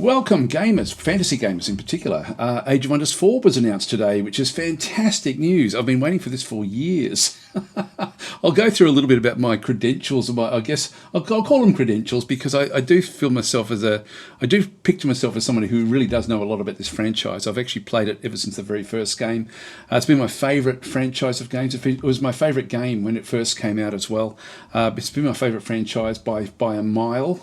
Welcome gamers, fantasy gamers in particular. Age of Wonders 4 was announced today, which is fantastic news. I've been waiting for this for years. I'll go through a little bit about my credentials, and I guess I'll call them credentials because I do feel myself as I do picture myself as somebody who really does know a lot about this franchise. I've actually played it ever since the very first game. It's been my favourite franchise of games. It was my favourite game when it first came out as well. It's been my favourite franchise by a mile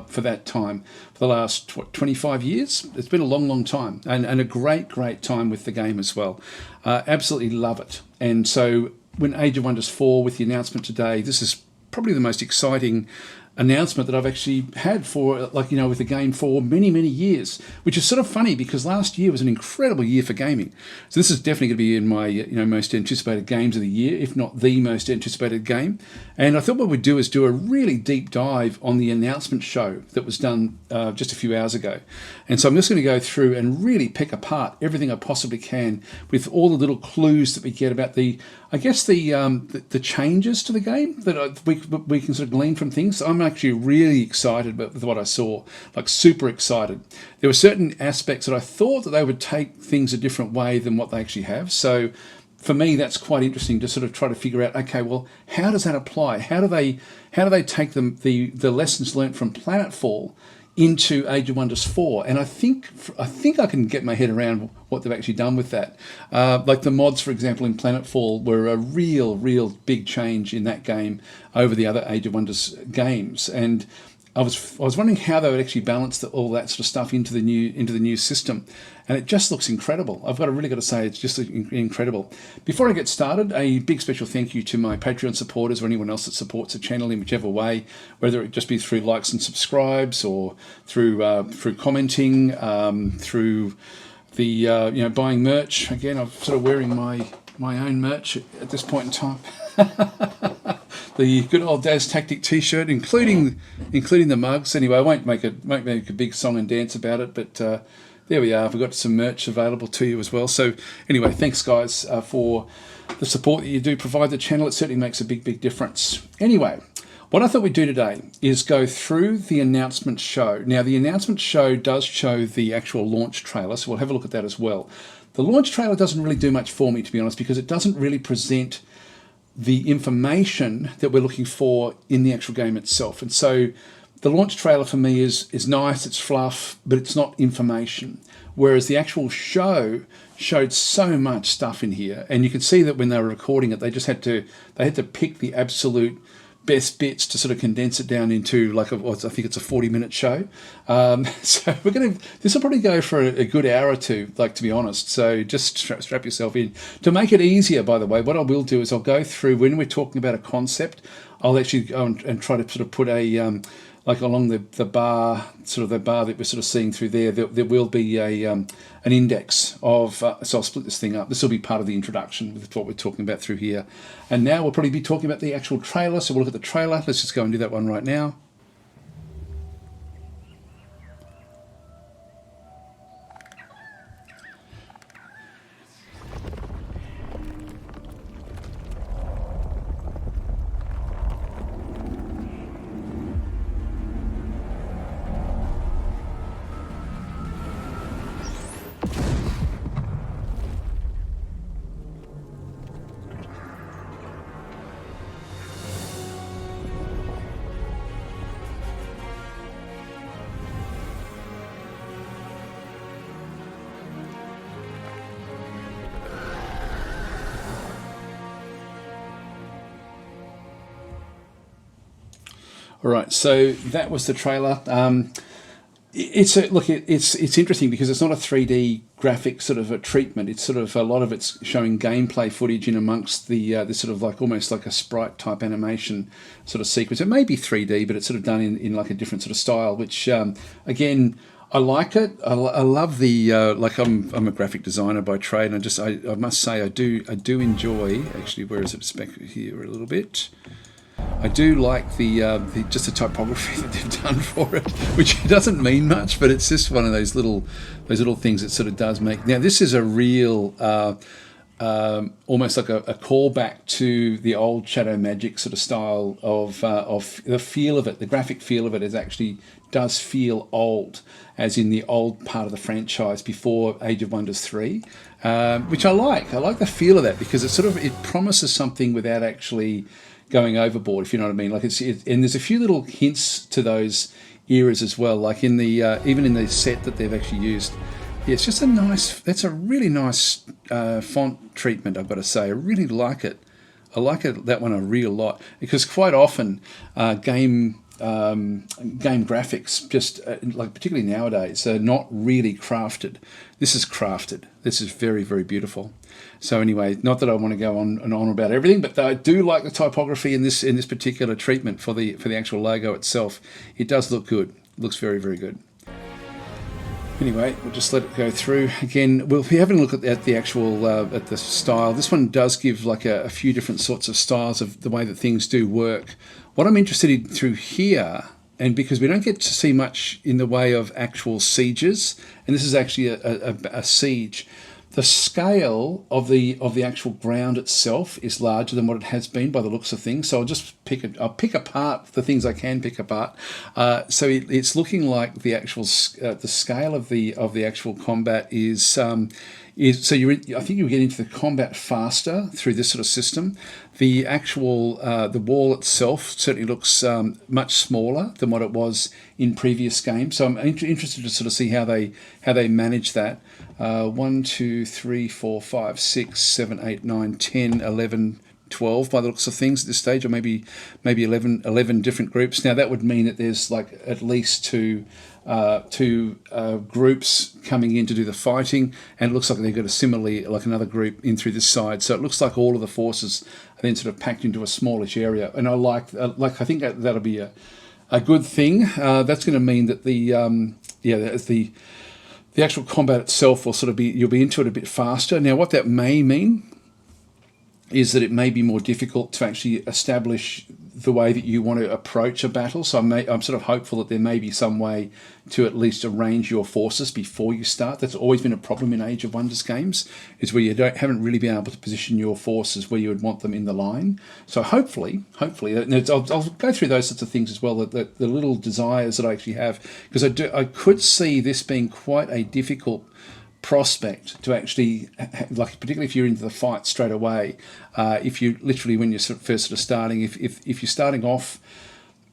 for that time. For the last 25 years. It's been a long time, and a great time with the game as well. Absolutely love it. And so when Age of Wonders 4, with the announcement today, this is probably the most exciting announcement that I've actually had for, with the game for many years, which is sort of funny because last year was an incredible year for gaming. So this is definitely going to be in my most anticipated games of the year, if not the most anticipated game. And I thought what we'd do is do a really deep dive on the announcement show that was done just a few hours ago. And so I'm just going to go through and really pick apart everything I possibly can with all the little clues that we get about the changes to the game that we can sort of glean from things. So I'm actually really excited with what I saw, like super excited. There were certain aspects that I thought that they would take things a different way than what they actually have. So for me, that's quite interesting to sort of try to figure out, okay, well, how does that apply? How do they take the lessons learned from Planetfall into Age of Wonders 4, and I think I can get my head around what they've actually done with that. Like the mods, for example, in Planetfall were a real big change in that game over the other Age of Wonders games, and I was wondering how they would actually balance all that sort of stuff into the new system, and it just looks incredible. I've really got to say it's just incredible. Before I get started, a big special thank you to my Patreon supporters or anyone else that supports the channel in whichever way, whether it just be through likes and subscribes or through commenting, through the buying merch. Again, I'm sort of wearing my own merch at this point in time. The good old DasTactic t-shirt, including the mugs. Anyway, I won't make a big song and dance about it, but there we are. We've got some merch available to you as well. So anyway, thanks guys for the support that you do provide the channel. It certainly makes a big difference. Anyway, what I thought we'd do today is go through the announcement show. Now, the announcement show does show the actual launch trailer, so we'll have a look at that as well. The launch trailer doesn't really do much for me, to be honest, because it doesn't really present the information that we're looking for in the actual game itself. And so the launch trailer for me is nice, it's fluff, but it's not information. Whereas the actual show showed so much stuff in here, and you can see that when they were recording it, they had to pick the absolute best bits to sort of condense it down into I think it's a 40-minute show. So this will probably go for a good hour or two, to be honest. So just strap yourself in. To make it easier, by the way, what I will do is I'll go through, when we're talking about a concept, I'll actually go and try to sort of put a along the bar, sort of the bar that we're sort of seeing through there will be an index of, so I'll split this thing up. This will be part of the introduction with what we're talking about through here. And now we'll probably be talking about the actual trailer, so we'll look at the trailer. Let's just go and do that one right now. All right, so that was the trailer. It's interesting because it's not a 3D graphic sort of a treatment. It's sort of a lot of it's showing gameplay footage in amongst the sort of almost like a sprite type animation sort of sequence. It may be 3D, but it's sort of done in a different sort of style. Which again, I like it. I love the I'm a graphic designer by trade, and I must say I do enjoy actually. Where is it? It's back here a little bit. I do like the typography that they've done for it, which doesn't mean much, but it's just one of those little things that sort of does make. Now this is a real almost like a callback to the old Shadow Magic sort of style of the feel of it. The graphic feel of it is actually does feel old, as in the old part of the franchise before Age of Wonders 3, which I like. I like the feel of that because it promises something without actually going overboard, if you know what I mean. Like and there's a few little hints to those eras as well, like in the even in the set that they've actually used. Yeah, it's just that's a really nice font treatment, I've got to say. I really like it. I like that one a real lot, because quite often game graphics, just like particularly nowadays, are not really crafted. This is crafted. This is very, very beautiful. So anyway, not that I want to go on and on about everything, but I do like the typography in this particular treatment for the actual logo itself. It does look good. It looks very, very good. Anyway, we'll just let it go through. Again, we'll be having a look at the actual at the style. This one does give like a few different sorts of styles of the way that things do work. What I'm interested in through here, and because we don't get to see much in the way of actual sieges, and this is actually a siege, the scale of the actual ground itself is larger than what it has been by the looks of things. So I'll pick apart the things I can pick apart. So it's looking like the actual the scale of the actual combat is so I think you get into the combat faster through this sort of system. The actual the wall itself certainly looks much smaller than what it was in previous games. So I'm interested to sort of see how they manage that. 1, 2, 3, 4, 5, 6, 7, 8, 9, 10, 11, 12 by the looks of things at this stage, or maybe 11 different groups. Now that would mean that there's like at least two groups coming in to do the fighting, and it looks like they've got a similarly like another group in through this side. So it looks like all of the forces are then sort of packed into a smallish area, and I think that'll be a good thing. That's going to mean that the actual combat itself will sort of you'll be into it a bit faster. Now, what that may mean is that it may be more difficult to actually establish the way that you want to approach a battle. So I'm sort of hopeful that there may be some way to at least arrange your forces before you start. That's always been a problem in Age of Wonders games, is where you haven't really been able to position your forces where you would want them in the line. So hopefully, I'll go through those sorts of things as well, the little desires that I actually have, because I could see this being quite a difficult prospect to actually, like particularly if you're into the fight straight away, if you literally, when you're first sort of starting, if you're starting off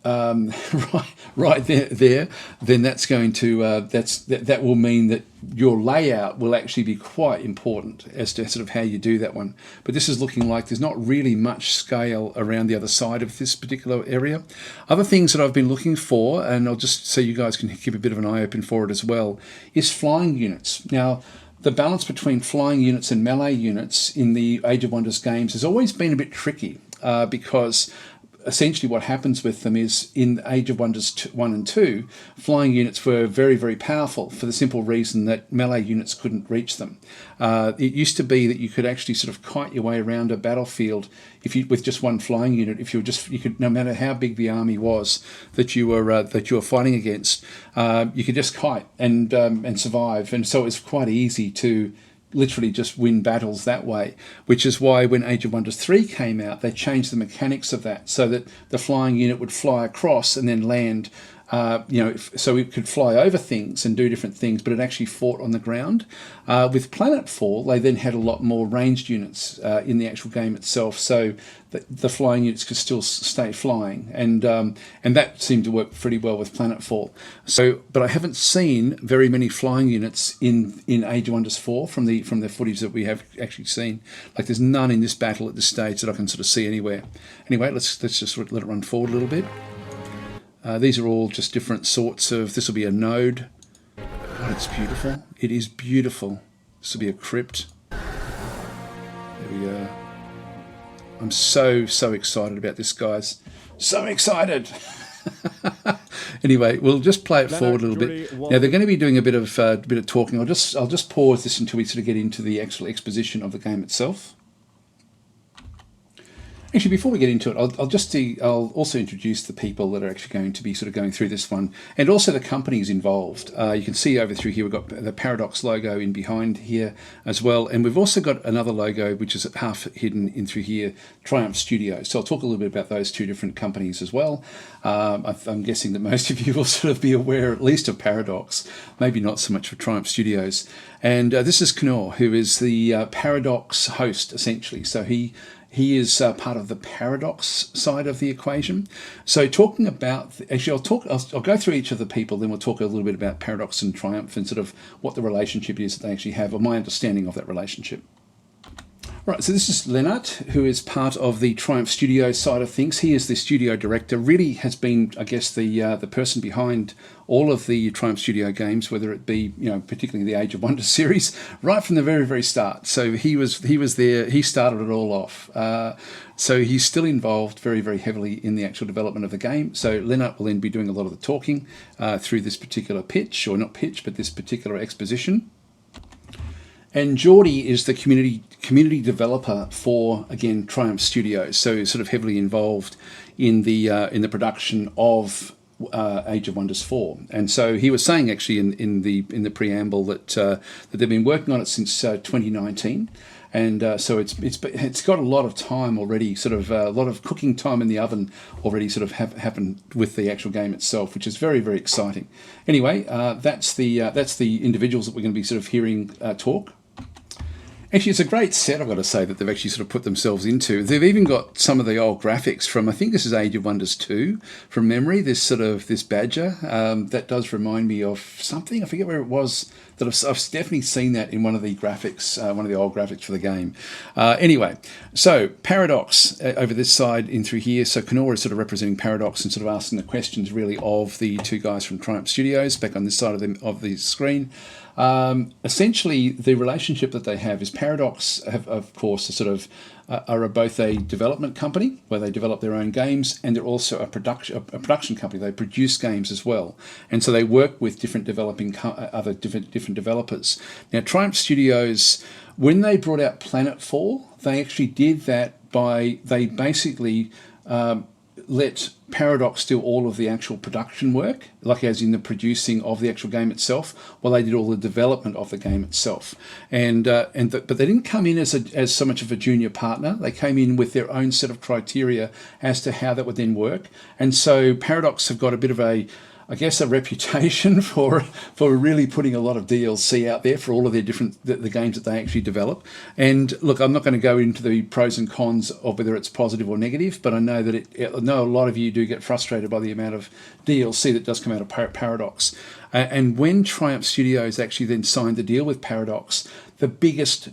right there, then that's going to that will mean that your layout will actually be quite important as to sort of how you do that one. But this is looking like there's not really much scale around the other side of this particular area. Other things that I've been looking for, and I'll just so you guys can keep a bit of an eye open for it as well, is flying units. Now, the balance between flying units and melee units in the Age of Wonders games has always been a bit tricky, because essentially what happens with them is in Age of Wonders 1 and 2, flying units were very, very powerful for the simple reason that melee units couldn't reach them. It used to be that you could actually sort of kite your way around a battlefield with just one flying unit. If you could, no matter how big the army was that you were fighting against, you could just kite and survive. And so it's quite easy to literally just win battles that way, which is why when Age of Wonders 3 came out, they changed the mechanics of that so that the flying unit would fly across and then land, so it could fly over things and do different things, but it actually fought on the ground. With Planetfall, they then had a lot more ranged units in the actual game itself, so the flying units could still stay flying, and that seemed to work pretty well with Planetfall. So, but I haven't seen very many flying units in Age of Wonders 4 from the footage that we have actually seen. Like, there's none in this battle at this stage that I can sort of see anywhere. Anyway, let's just let it run forward a little bit. These are all just different sorts of. This will be a node. God, it's beautiful. It is beautiful. This will be a crypt. There we go. I'm so excited about this, guys. So excited. Anyway, we'll just play it forward a little bit. Now they're going to be doing a bit of talking. I'll just pause this until we sort of get into the actual exposition of the game itself. Actually, before we get into it, I'll also introduce the people that are actually going to be sort of going through this one, and also the companies involved. You can see over through here we've got the Paradox logo in behind here as well, and we've also got another logo which is half hidden in through here, Triumph Studios. So I'll talk a little bit about those two different companies as well. I'm guessing that most of you will sort of be aware at least of Paradox, maybe not so much for Triumph Studios. And this is Knorr, who is the Paradox host essentially. So he is part of the Paradox side of the equation. So talking about, actually I'll go through each of the people, then we'll talk a little bit about Paradox and Triumph and sort of what the relationship is that they actually have, or my understanding of that relationship. Right, so this is Lennart, who is part of the Triumph Studio side of things. He is the studio director, really has been, I guess, the person behind all of the Triumph Studio games, whether it be, particularly the Age of Wonder series, right from the very, very start. So he was there, he started it all off. So he's still involved very, very heavily in the actual development of the game. So Lennart will then be doing a lot of the talking through this particular pitch, or not pitch, but this particular exposition. And Geordie is the community developer for, again, Triumph Studios, so sort of heavily involved in the production of Age of Wonders 4. And so he was saying actually in the preamble that they've been working on it since 2019. And so it's got a lot of time already, sort of a lot of cooking time in the oven already sort of happened with the actual game itself, which is very, very exciting. Anyway, that's the individuals that we're going to be sort of hearing talk. Actually, it's a great set, I've got to say, that they've actually sort of put themselves into. They've even got some of the old graphics from, I think this is Age of Wonders 2, from memory, this badger. That does remind me of something, I forget where it was, that I've definitely seen that in one of the graphics, one of the old graphics for the game. Anyway, so Paradox over this side in through here. So Knorr is sort of representing Paradox and sort of asking the questions really of the two guys from Triumph Studios back on this side of the screen. Essentially, the relationship that they have is Paradox, of course, are both a development company where they develop their own games, and they're also a production company. They produce games as well, and so they work with different different developers. Now, Triumph Studios, when they brought out Planetfall, they actually did that they basically let Paradox do all of the actual production work, like as in the producing of the actual game itself, while they did all the development of the game itself. But they didn't come in as so much of a junior partner. They came in with their own set of criteria as to how that would then work. And so Paradox have got a bit of a reputation for really putting a lot of DLC out there for all of their the games that they actually develop. And look, I'm not going to go into the pros and cons of whether it's positive or negative, but I know that I know a lot of you do get frustrated by the amount of DLC that does come out of Paradox. And when Triumph Studios actually then signed the deal with Paradox, the biggest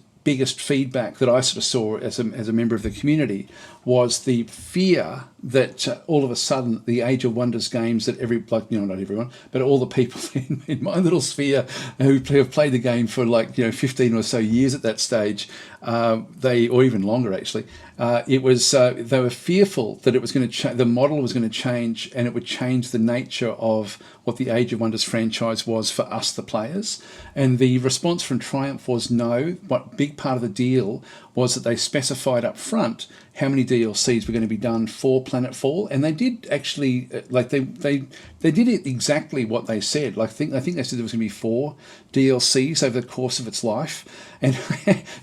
feedback that I sort of saw as a member of the community was the fear that all of a sudden the Age of Wonders games that not everyone, but all the people in my little sphere who have played the game for 15 or so years at that stage, or even longer actually, they were fearful that it was going to the model was going to change, and it would change the nature of what the Age of Wonders franchise was for us, the players. And the response from Triumph was no. What big part of the deal was that they specified up front how many DLCs were going to be done for Planetfall, and they did actually they did it exactly what they said. I think they said there was going to be 4 DLCs over the course of its life, and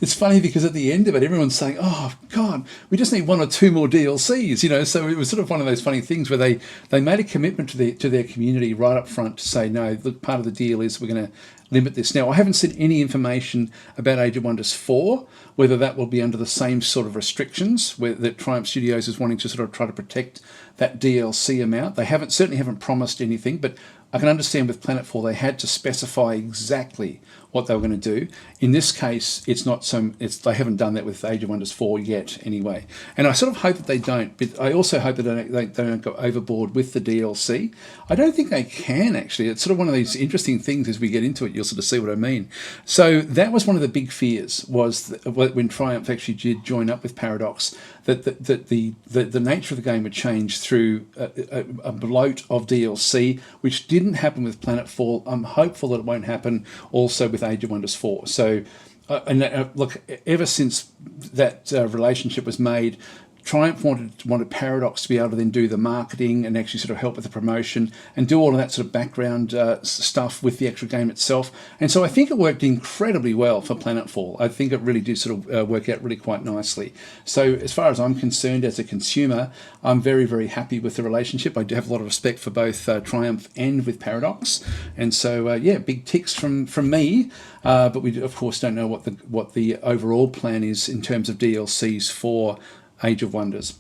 it's funny because at the end of it, everyone's saying, "Oh God, we just need 1 or 2 more DLCs," So it was sort of one of those funny things where they made a commitment to their community right up front to say, "No, look, part of the deal is we're going to limit this." Now, I haven't seen any information about Age of Wonders 4, whether that will be under the same sort of restrictions that Triumph Studios is wanting to sort of try to protect that DLC amount. They certainly haven't promised anything, but I can understand with Planetfall they had to specify exactly what they were going to do. In this case, they haven't done that with Age of Wonders 4 yet anyway. And I sort of hope that they don't, but I also hope that they don't go overboard with the DLC. I don't think they can, actually. It's sort of one of these interesting things as we get into it. You'll sort of see what I mean. So that was one of the big fears, was when Triumph actually did join up with Paradox, that the nature of the game would change through a bloat of DLC, which didn't happen with Planetfall. I'm hopeful that it won't happen also with Age of Wonders 4. So, look, ever since that relationship was made, Triumph wanted Paradox to be able to then do the marketing and actually sort of help with the promotion and do all of that sort of background stuff with the actual game itself. And so I think it worked incredibly well for Planetfall. I think it really did sort of work out really quite nicely. So as far as I'm concerned as a consumer, I'm very, very happy with the relationship. I do have a lot of respect for both Triumph and with Paradox. And so, yeah, big ticks from me. But we, of course, don't know what the overall plan is in terms of DLCs for Age of Wonders.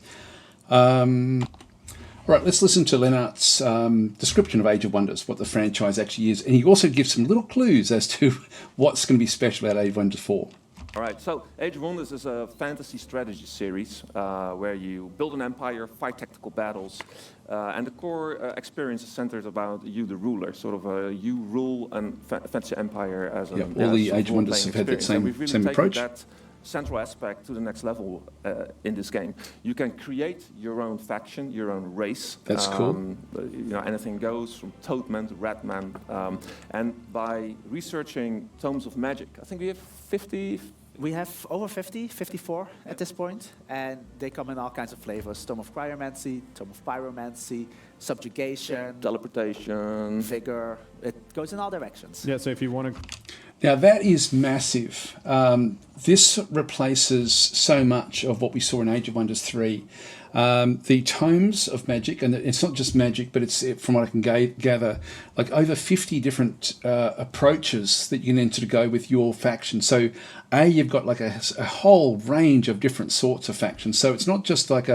All right, let's listen to Lennart's description of Age of Wonders, what the franchise actually is. And he also gives some little clues as to what's going to be special about Age of Wonders 4. All right, so Age of Wonders is a fantasy strategy series where you build an empire, fight tactical battles, and the core experience is centered about you, the ruler, sort of you rule a fantasy empire as a all the Age of Wonders have had that same approach. That central aspect to the next level in this game. You can create your own faction, your own race. That's cool. Anything goes from Toadman to Ratman. And by researching tomes of magic, I think we have 50. We have over 50, 54 at this point, and they come in all kinds of flavors. Tome of Cryomancy, Tome of Pyromancy, Subjugation, Teleportation, Vigor. It goes in all directions. Yeah, so if you want to... Now that is massive. This replaces so much of what we saw in Age of Wonders 3. The tomes of magic, and it's not just magic, but it's, from what I can gather, like over 50 different approaches that you can enter to go with your faction. So you've got like a whole range of different sorts of factions. So it's not just like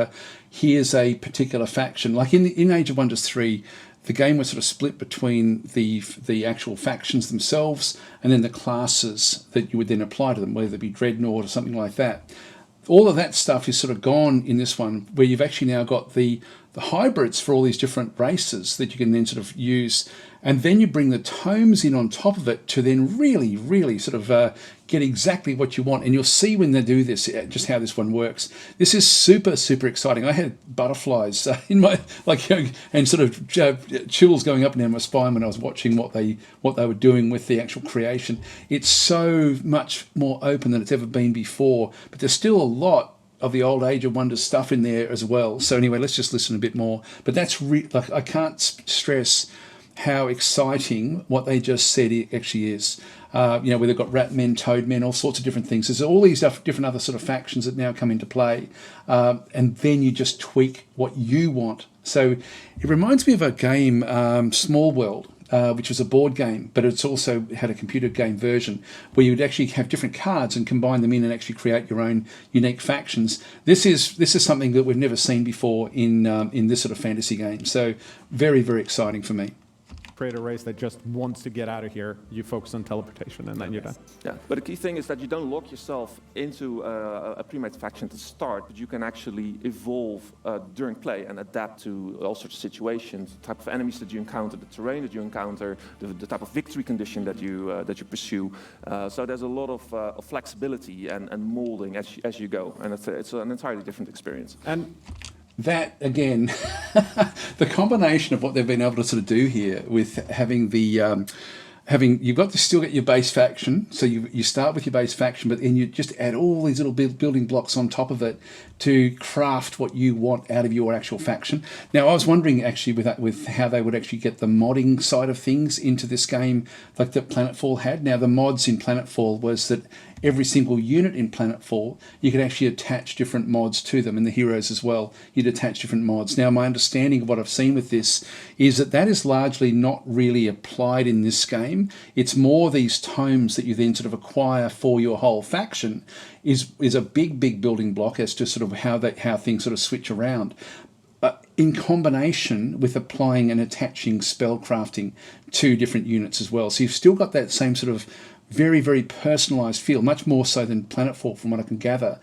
here's a particular faction. Like in Age of Wonders 3, the game was sort of split between the actual factions themselves and then the classes that you would then apply to them, whether it be Dreadnought or something like that. All of that stuff is sort of gone in this one, where you've actually now got the hybrids for all these different races that you can then sort of use. And then you bring the tomes in on top of it to then really, really sort of get exactly what you want. And you'll see when they do this, just how this one works. This is super, super exciting. I had butterflies in my, and sort of chills going up and down my spine when I was watching what they were doing with the actual creation. It's so much more open than it's ever been before, but there's still a lot of the old Age of Wonders stuff in there as well. So anyway, let's just listen a bit more. But that's I can't stress how exciting what they just said it actually is. Where they've got Ratmen, Toadmen, all sorts of different things. There's all these different other sort of factions that now come into play. And then you just tweak what you want. So it reminds me of a game, Small World, which was a board game, but it's also had a computer game version where you would actually have different cards and combine them in and actually create your own unique factions. This is something that we've never seen before in this sort of fantasy game. So very, very exciting for me. Create a race that just wants to get out of here, you focus on teleportation, and then you're done. Yeah, but the key thing is that you don't lock yourself into a pre-made faction to start, but you can actually evolve during play and adapt to all sorts of situations, the type of enemies that you encounter, the terrain that you encounter, the type of victory condition that you pursue. So there's a lot of flexibility and molding as you go, and it's an entirely different experience. And that, again, the combination of what they've been able to sort of do here with having you've got to still get your base faction, so you start with your base faction, but then you just add all these little building blocks on top of it to craft what you want out of your actual faction. Now, I was wondering actually with how they would actually get the modding side of things into this game, like that Planetfall had. Now, the mods in Planetfall was that every single unit in Planetfall, you could actually attach different mods to them, and the heroes as well. You'd attach different mods. Now, my understanding of what I've seen with this is that is largely not really applied in this game. It's more these tomes that you then sort of acquire for your whole faction is a big building block as to sort of how things sort of switch around. In combination with applying and attaching spell crafting to different units as well. So you've still got that same sort of very, very personalised feel, much more so than Planetfall from what I can gather,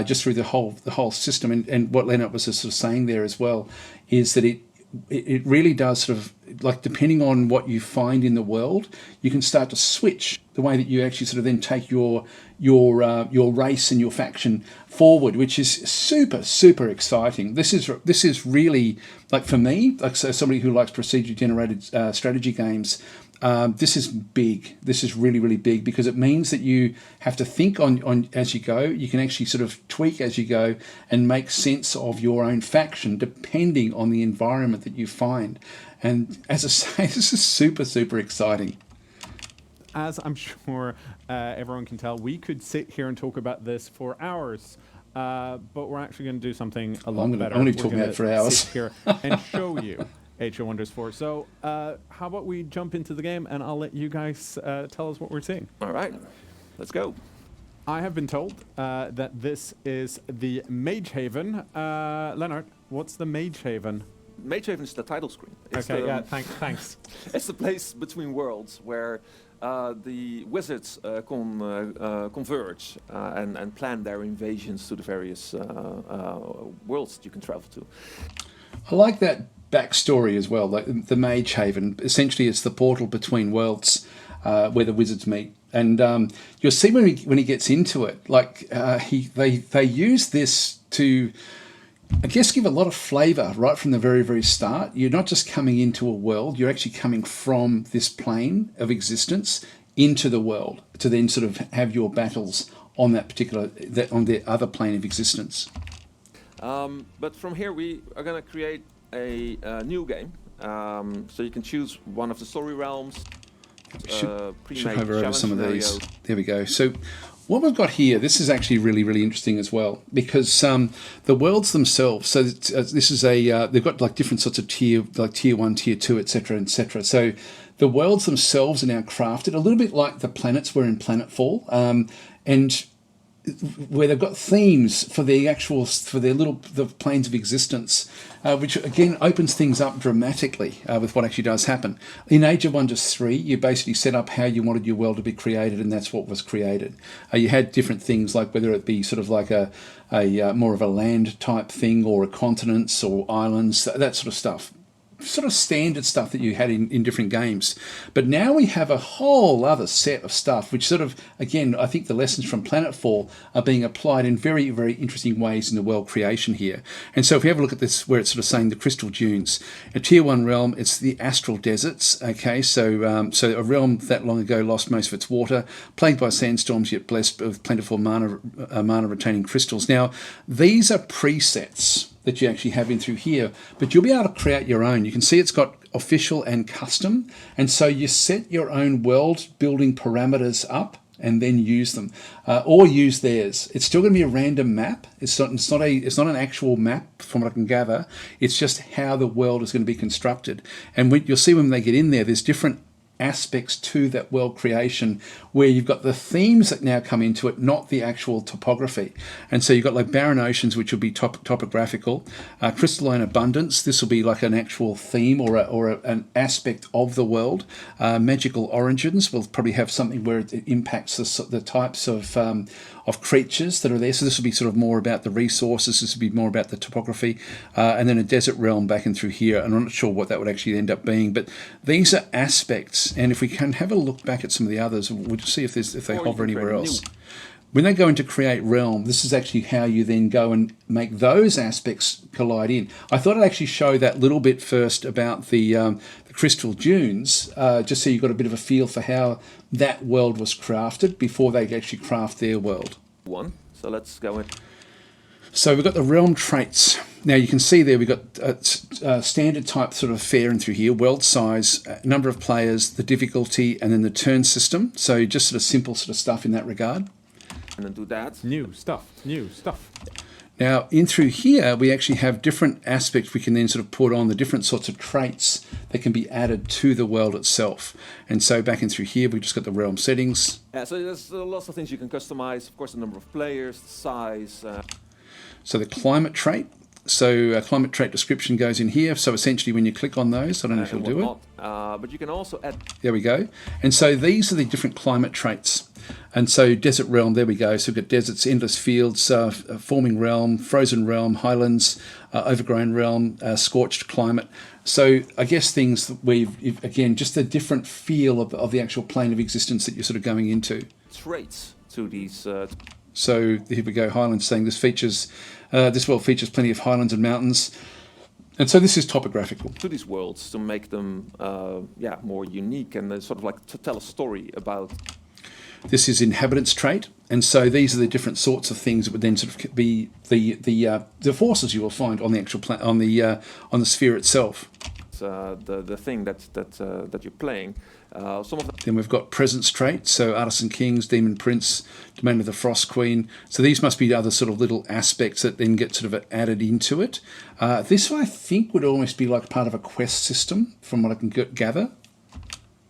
just through the whole system. And what Lennart was sort of saying there as well is that it really does sort of, like, depending on what you find in the world, you can start to switch the way that you actually sort of then take your race and your faction forward, which is super, super exciting. This is really, like, for me, like, so somebody who likes procedurally generated strategy games, this is big. This is really, really big because it means that you have to think on as you go. You can actually sort of tweak as you go and make sense of your own faction depending on the environment that you find. And as I say, this is super, super exciting. As I'm sure everyone can tell, we could sit here and talk about this for hours, but we're actually going to do something a lot better. I'm going to talk about it for hours. Sit here and show you Age of Wonders 4. So how about we jump into the game, and I'll let you guys tell us what we're seeing. All right, let's go. I have been told that this is the Mage Haven. Leonard, what's the Mage Haven? Mage Haven is the title screen. It's Okay, the, yeah, thanks. It's the place between worlds where the wizards converge and plan their invasions to the various worlds that you can travel to. I like that backstory as well. Like the Mage Haven, essentially, it's the portal between worlds where the wizards meet. And you'll see when he gets into it, like they use this to, I guess, give a lot of flavour right from the very, very start. You're not just coming into a world, you're actually coming from this plane of existence into the world to then sort of have your battles on that particular, on the other plane of existence. But from here we are going to create a new game. So you can choose one of the story realms. Should hover over some of these. There we go. So what we've got here, this is actually really, really interesting as well, because the worlds themselves, so this is they've got like different sorts of tier 1, tier 2, etc., etc. So the worlds themselves are now crafted a little bit like the planets were in Planetfall, and where they've got themes for the planes of existence, which again opens things up dramatically with what actually does happen. In Age of Wonders 3, you basically set up how you wanted your world to be created, and that's what was created. You had different things like whether it be sort of like a more of a land type thing, or a continents or islands, that sort of stuff. Sort of standard stuff that you had in different games. But now we have a whole other set of stuff, which sort of, again, I think the lessons from Planetfall are being applied in very, very interesting ways in the world creation here. And so if we have a look at this, where it's sort of saying the Crystal Dunes, a tier 1 realm, it's the Astral Deserts, okay? So a realm that long ago lost most of its water, plagued by sandstorms, yet blessed with plentiful mana-retaining crystals. Now, these are presets that you actually have in through here, but you'll be able to create your own. You can see it's got official and custom, and so you set your own world building parameters up and then use them, or use theirs. It's still going to be a random map. It's not an actual map from what I can gather. It's just how the world is going to be constructed. And you'll see when they get in there, there's different aspects to that world creation where you've got the themes that now come into it, not the actual topography. And so you've got like barren oceans, which will be topographical, crystalline abundance, this will be like an actual theme or an aspect of the world. Magical origins will probably have something where it impacts the types of creatures that are there. So this will be sort of more about the resources, this will be more about the topography, and then a desert realm back in through here. And I'm not sure what that would actually end up being, but these are aspects. And if we can have a look back at some of the others, we'll just see if they hover anywhere else. When they go into create realm, this is actually how you then go and make those aspects collide in. I thought I'd actually show that little bit first about the Crystal Dunes, just so you've got a bit of a feel for how that world was crafted before they actually craft their world. So let's go in. So we've got the realm traits. Now you can see there we've got standard type sort of fare in through here, world size, number of players, the difficulty, and then the turn system. So just sort of simple sort of stuff in that regard. And then do that. New stuff. Now in through here we actually have different aspects we can then sort of put on, the different sorts of traits that can be added to the world itself. And so back in through here we've just got the realm settings. Yeah, so there's lots of things you can customize. Of course, the number of players, the size. So the climate trait. So a climate trait description goes in here. So essentially when you click on those, I don't know if you'll do it. But you can also add... There we go. And so these are the different climate traits. And so desert realm, there we go. So we've got deserts, endless fields, forming realm, frozen realm, highlands, overgrown realm, scorched climate. So I guess things that we've, again, just a different feel of the actual plane of existence that you're sort of going into. Traits to these... So here we go, highlands, saying this world features plenty of highlands and mountains. And so this is topographical. To these worlds to make them, more unique and sort of like to tell a story about. This is inhabitants trait, and so these are the different sorts of things that would then sort of be the forces you will find on the actual on the sphere itself. The thing that you're playing. Some of them. Then we've got presence trait, so Artisan Kings, Demon Prince, Domain of the Frost Queen. So these must be other sort of little aspects that then get sort of added into it. This one I think would almost be like part of a quest system, from what I can gather.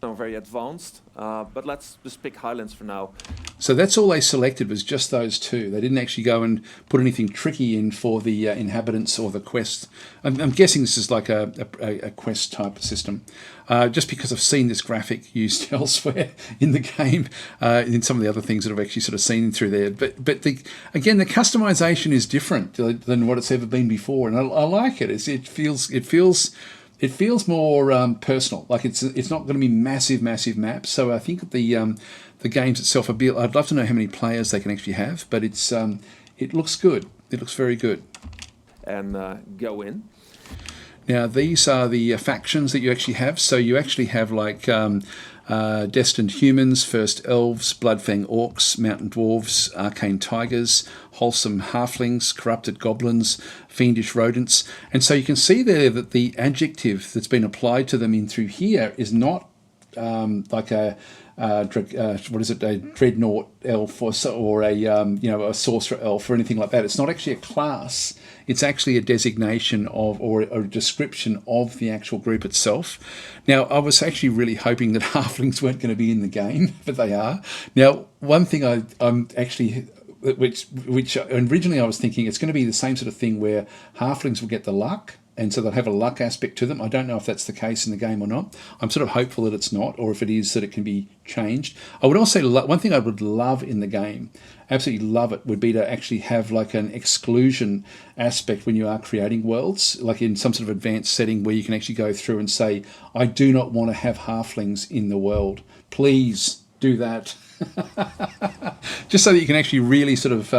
Very advanced, but let's just pick Highlands for now. So that's all they selected, was just those two. They didn't actually go and put anything tricky in for the inhabitants or the quest. I'm guessing this is like a quest type of system, just because I've seen this graphic used elsewhere in the game, in some of the other things that I've actually sort of seen through there. But again, the customization is different than what it's ever been before, and I like it. It feels more personal. Like it's not going to be massive maps. So I think the games itself I'd love to know how many players they can actually have, but it looks good. It looks very good. And go in. Now these are the factions that you actually have. So you actually have like Destined Humans, First Elves, Bloodfang Orcs, Mountain Dwarves, Arcane Tigers, Wholesome Halflings, Corrupted Goblins, Fiendish Rodents. And so you can see there that the adjective that's been applied to them in through here is not like a dreadnought elf or a sorcerer elf or anything like that. It's not actually a class. It's actually a designation of or a description of the actual group itself. Now, I was actually really hoping that halflings weren't going to be in the game, but they are. Now, one thing I'm actually, which originally I was thinking it's going to be the same sort of thing where halflings will get the luck, and so they'll have a luck aspect to them. I don't know if that's the case in the game or not. I'm sort of hopeful that it's not, or if it is, that it can be changed. I would also, one thing I would love in the game, absolutely love it, would be to actually have like an exclusion aspect when you are creating worlds, like in some sort of advanced setting where you can actually go through and say, I do not want to have halflings in the world. Please do that. Just so that you can actually really sort of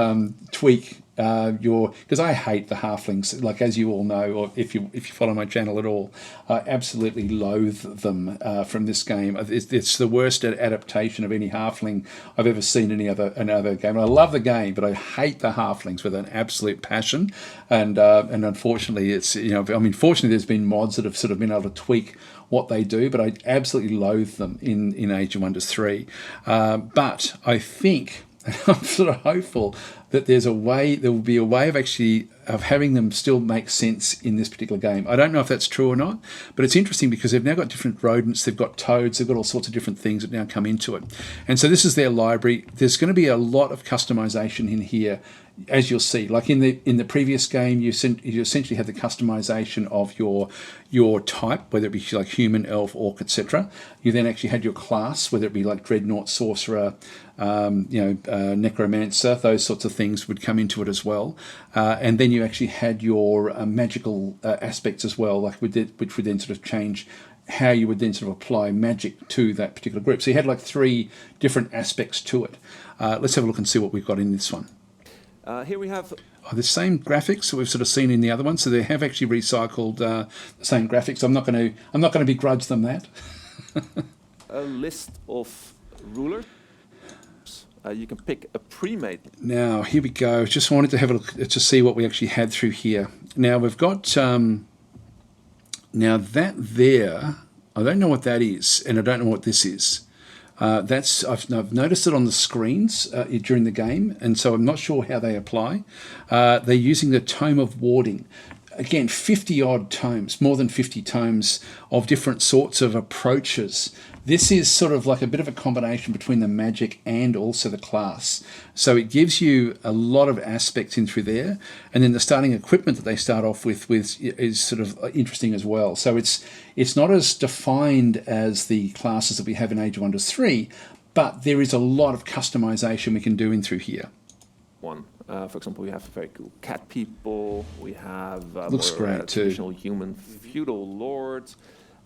tweak because I hate the halflings, like as you all know, or if you follow my channel at all, I absolutely loathe them from this game. It's the worst adaptation of any halfling I've ever seen in another game. I love the game, but I hate the halflings with an absolute passion. And unfortunately, fortunately, there's been mods that have sort of been able to tweak what they do, but I absolutely loathe them in Age of Wonders 3. But I think, and I'm sort of hopeful that there will be a way of having them still make sense in this particular game. I don't know if that's true or not, but it's interesting because they've now got different rodents, they've got toads, they've got all sorts of different things that now come into it. And so this is their library. There's going to be a lot of customization in here, as you'll see. Like in the previous game, you essentially had the customization of your type, whether it be like human, elf, orc, etc. You then actually had your class, whether it be like dreadnought, sorcerer, necromancer, those sorts of things would come into it as well. And then you actually had your magical aspects as well, like which would then sort of change how you would then sort of apply magic to that particular group. So you had like 3 different aspects to it. Let's have a look and see what we've got in this one. Here we have the same graphics that we've sort of seen in the other one, so they have actually recycled the same graphics. I'm not going to begrudge them that. a list of rulers. You can pick a pre-made. Now here we go. Just wanted to have a look to see what we actually had through here. Now we've got now that there. I don't know what that is, and I don't know what this is. I've noticed it on the screens during the game, and so I'm not sure how they apply. They're using the Tome of Warding. Again, 50-odd tomes, more than 50 tomes of different sorts of approaches. This is sort of like a bit of a combination between the magic and also the class. So it gives you a lot of aspects in through there. And then the starting equipment that they start off with is sort of interesting as well. So it's not as defined as the classes that we have in Age of Wonders 3, but there is a lot of customization we can do in through here. One. For example, we have very cool cat people. We have looks more, great too. Traditional human feudal lords.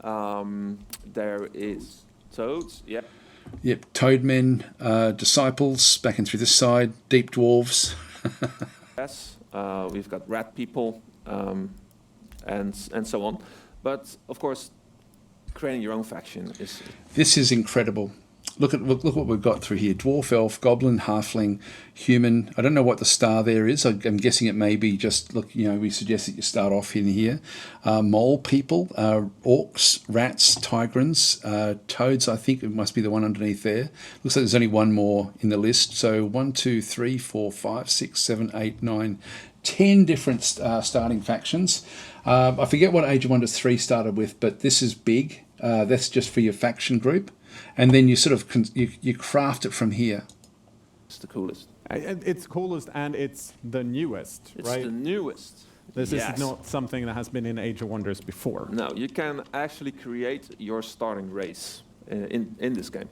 There is toads. Yep. Yep. Toadmen, disciples. Back in through this side. Deep dwarves. Yes. We've got rat people. and so on. But of course, creating your own faction is... This is incredible. Look what we've got through here. Dwarf, elf, goblin, halfling, human. I don't know what the star there is. I'm guessing it may be just, look, you know, we suggest that you start off in here. Mole people, orcs, rats, tigrans, toads, I think it must be the one underneath there. Looks like there's only one more in the list. So 1, 2, 3, 4, 5, 6, 7, 8, 9, 10 different starting factions. I forget what Age of Wonders 3 started with, but this is big. That's just for your faction group. And then you sort of you craft it from here. It's the coolest. It's coolest and it's the newest, right? It's the newest. This is not something that has been in Age of Wonders before. No, you can actually create your starting race in this game.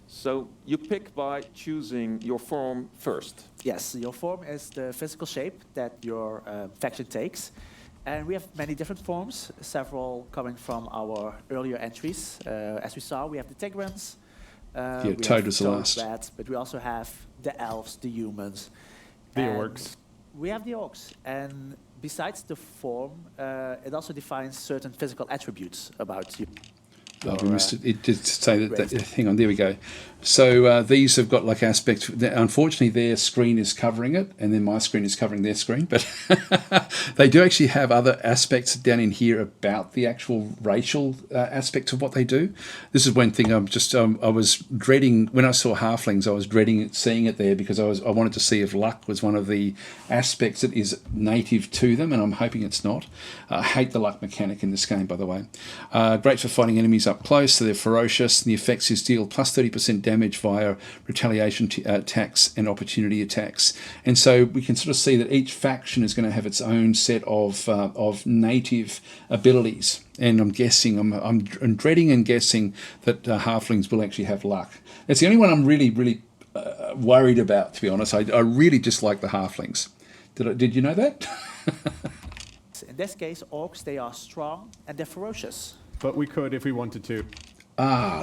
So you pick by choosing your form first. Yes, your form is the physical shape that your faction takes. And we have many different forms, several coming from our earlier entries. As we saw, we have the Tigrans. Toad was the last. Rats, but we also have the elves, the humans. The orcs. We have the orcs. And besides the form, it also defines certain physical attributes about you. Oh, we missed it. It did say that. Hang on, there we go. So these have got like aspects. Unfortunately, their screen is covering it, and then my screen is covering their screen. But they do actually have other aspects down in here about the actual racial aspects of what they do. This is one thing I was dreading when I saw halflings. I was dreading seeing it there because I wanted to see if luck was one of the aspects that is native to them, and I'm hoping it's not. I hate the luck mechanic in this game, by the way. Great for fighting enemies up close, so they're ferocious. And the effects is deal plus 30% damage via retaliation attacks and opportunity attacks. And so we can sort of see that each faction is going to have its own set of native abilities. And I'm guessing, I'm dreading and guessing that halflings will actually have luck. It's the only one I'm really worried about, to be honest. I really dislike the halflings. Did you know that? In this case, orcs, they are strong and they're ferocious. But we could if we wanted to.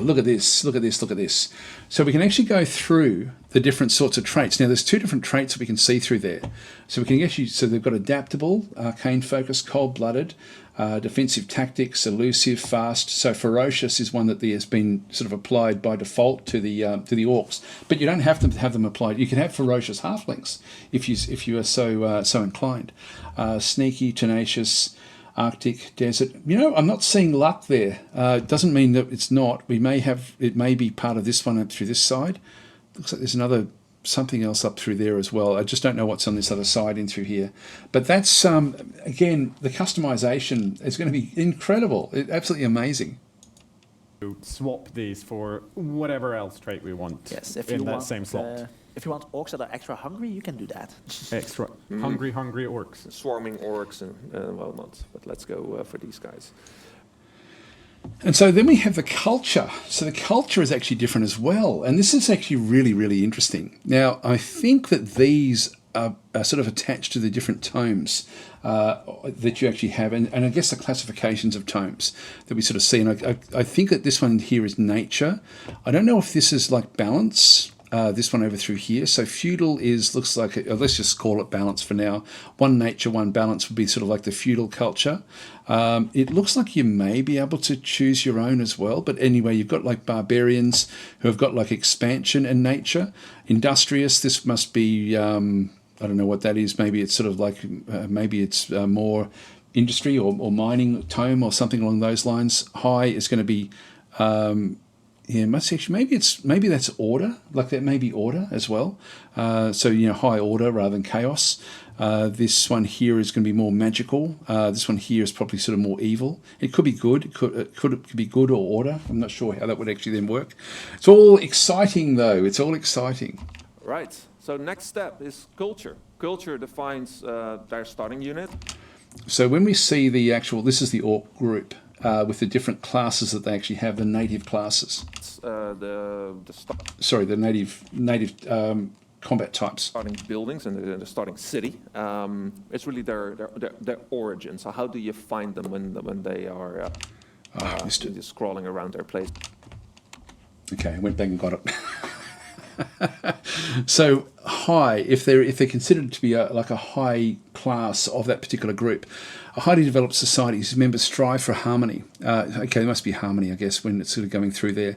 Look at this, look at this, look at this. So we can actually go through the different sorts of traits. Now there's two different traits that we can see through there. So we can actually, so they've got adaptable, arcane focus, cold-blooded, defensive tactics, elusive, fast. So ferocious is one that has been sort of applied by default to the orcs. But you don't have to have them applied. You can have ferocious halflings if you are so inclined. Sneaky, tenacious, Arctic, desert. You know, I'm not seeing luck there. It doesn't mean that it's not. It may be part of this one up through this side. Looks like there's something else up through there as well. I just don't know what's on this other side in through here. But that's, again, the customization is going to be incredible. Absolutely amazing. To swap these for whatever else trait we want. Yes, if in you that want, same slot. If you want orcs that are extra hungry, you can do that. Extra hungry orcs. Swarming orcs and whatnot. But let's go for these guys. And so then we have the culture. So the culture is actually different as well. And this is actually really interesting. Now, I think that these are sort of attached to the different tomes that you actually have. And I guess the classifications of tomes that we sort of see. And I think that this one here is nature. I don't know if this is like balance. This one over through here. So feudal looks like, let's just call it balance for now. One nature, one balance would be sort of like the feudal culture. It looks like you may be able to choose your own as well. But anyway, you've got like barbarians who have got like expansion and nature. Industrious, this must be, I don't know what that is. Maybe it's sort of like, maybe it's more industry or mining tome or something along those lines. High is going to be... yeah, maybe that's order, like that may be order as well. So, you know, high order rather than chaos. This one here is going to be more magical. This one here is probably sort of more evil. It could be good. It could be good or order. I'm not sure how that would actually then work. It's all exciting, though. It's all exciting. Right. So next step is culture. Culture defines their starting unit. So when we see the actual, this is the orc group. With the different classes that they actually have, the native classes. The native combat types. Starting buildings and the starting city. It's really their origin. So how do you find them when they are just crawling around their place? Okay, I went back and got it. So high, if they're considered to be like a high class of that particular group. A highly developed society whose members strive for harmony. Okay, there must be harmony, I guess, when it's sort of going through there.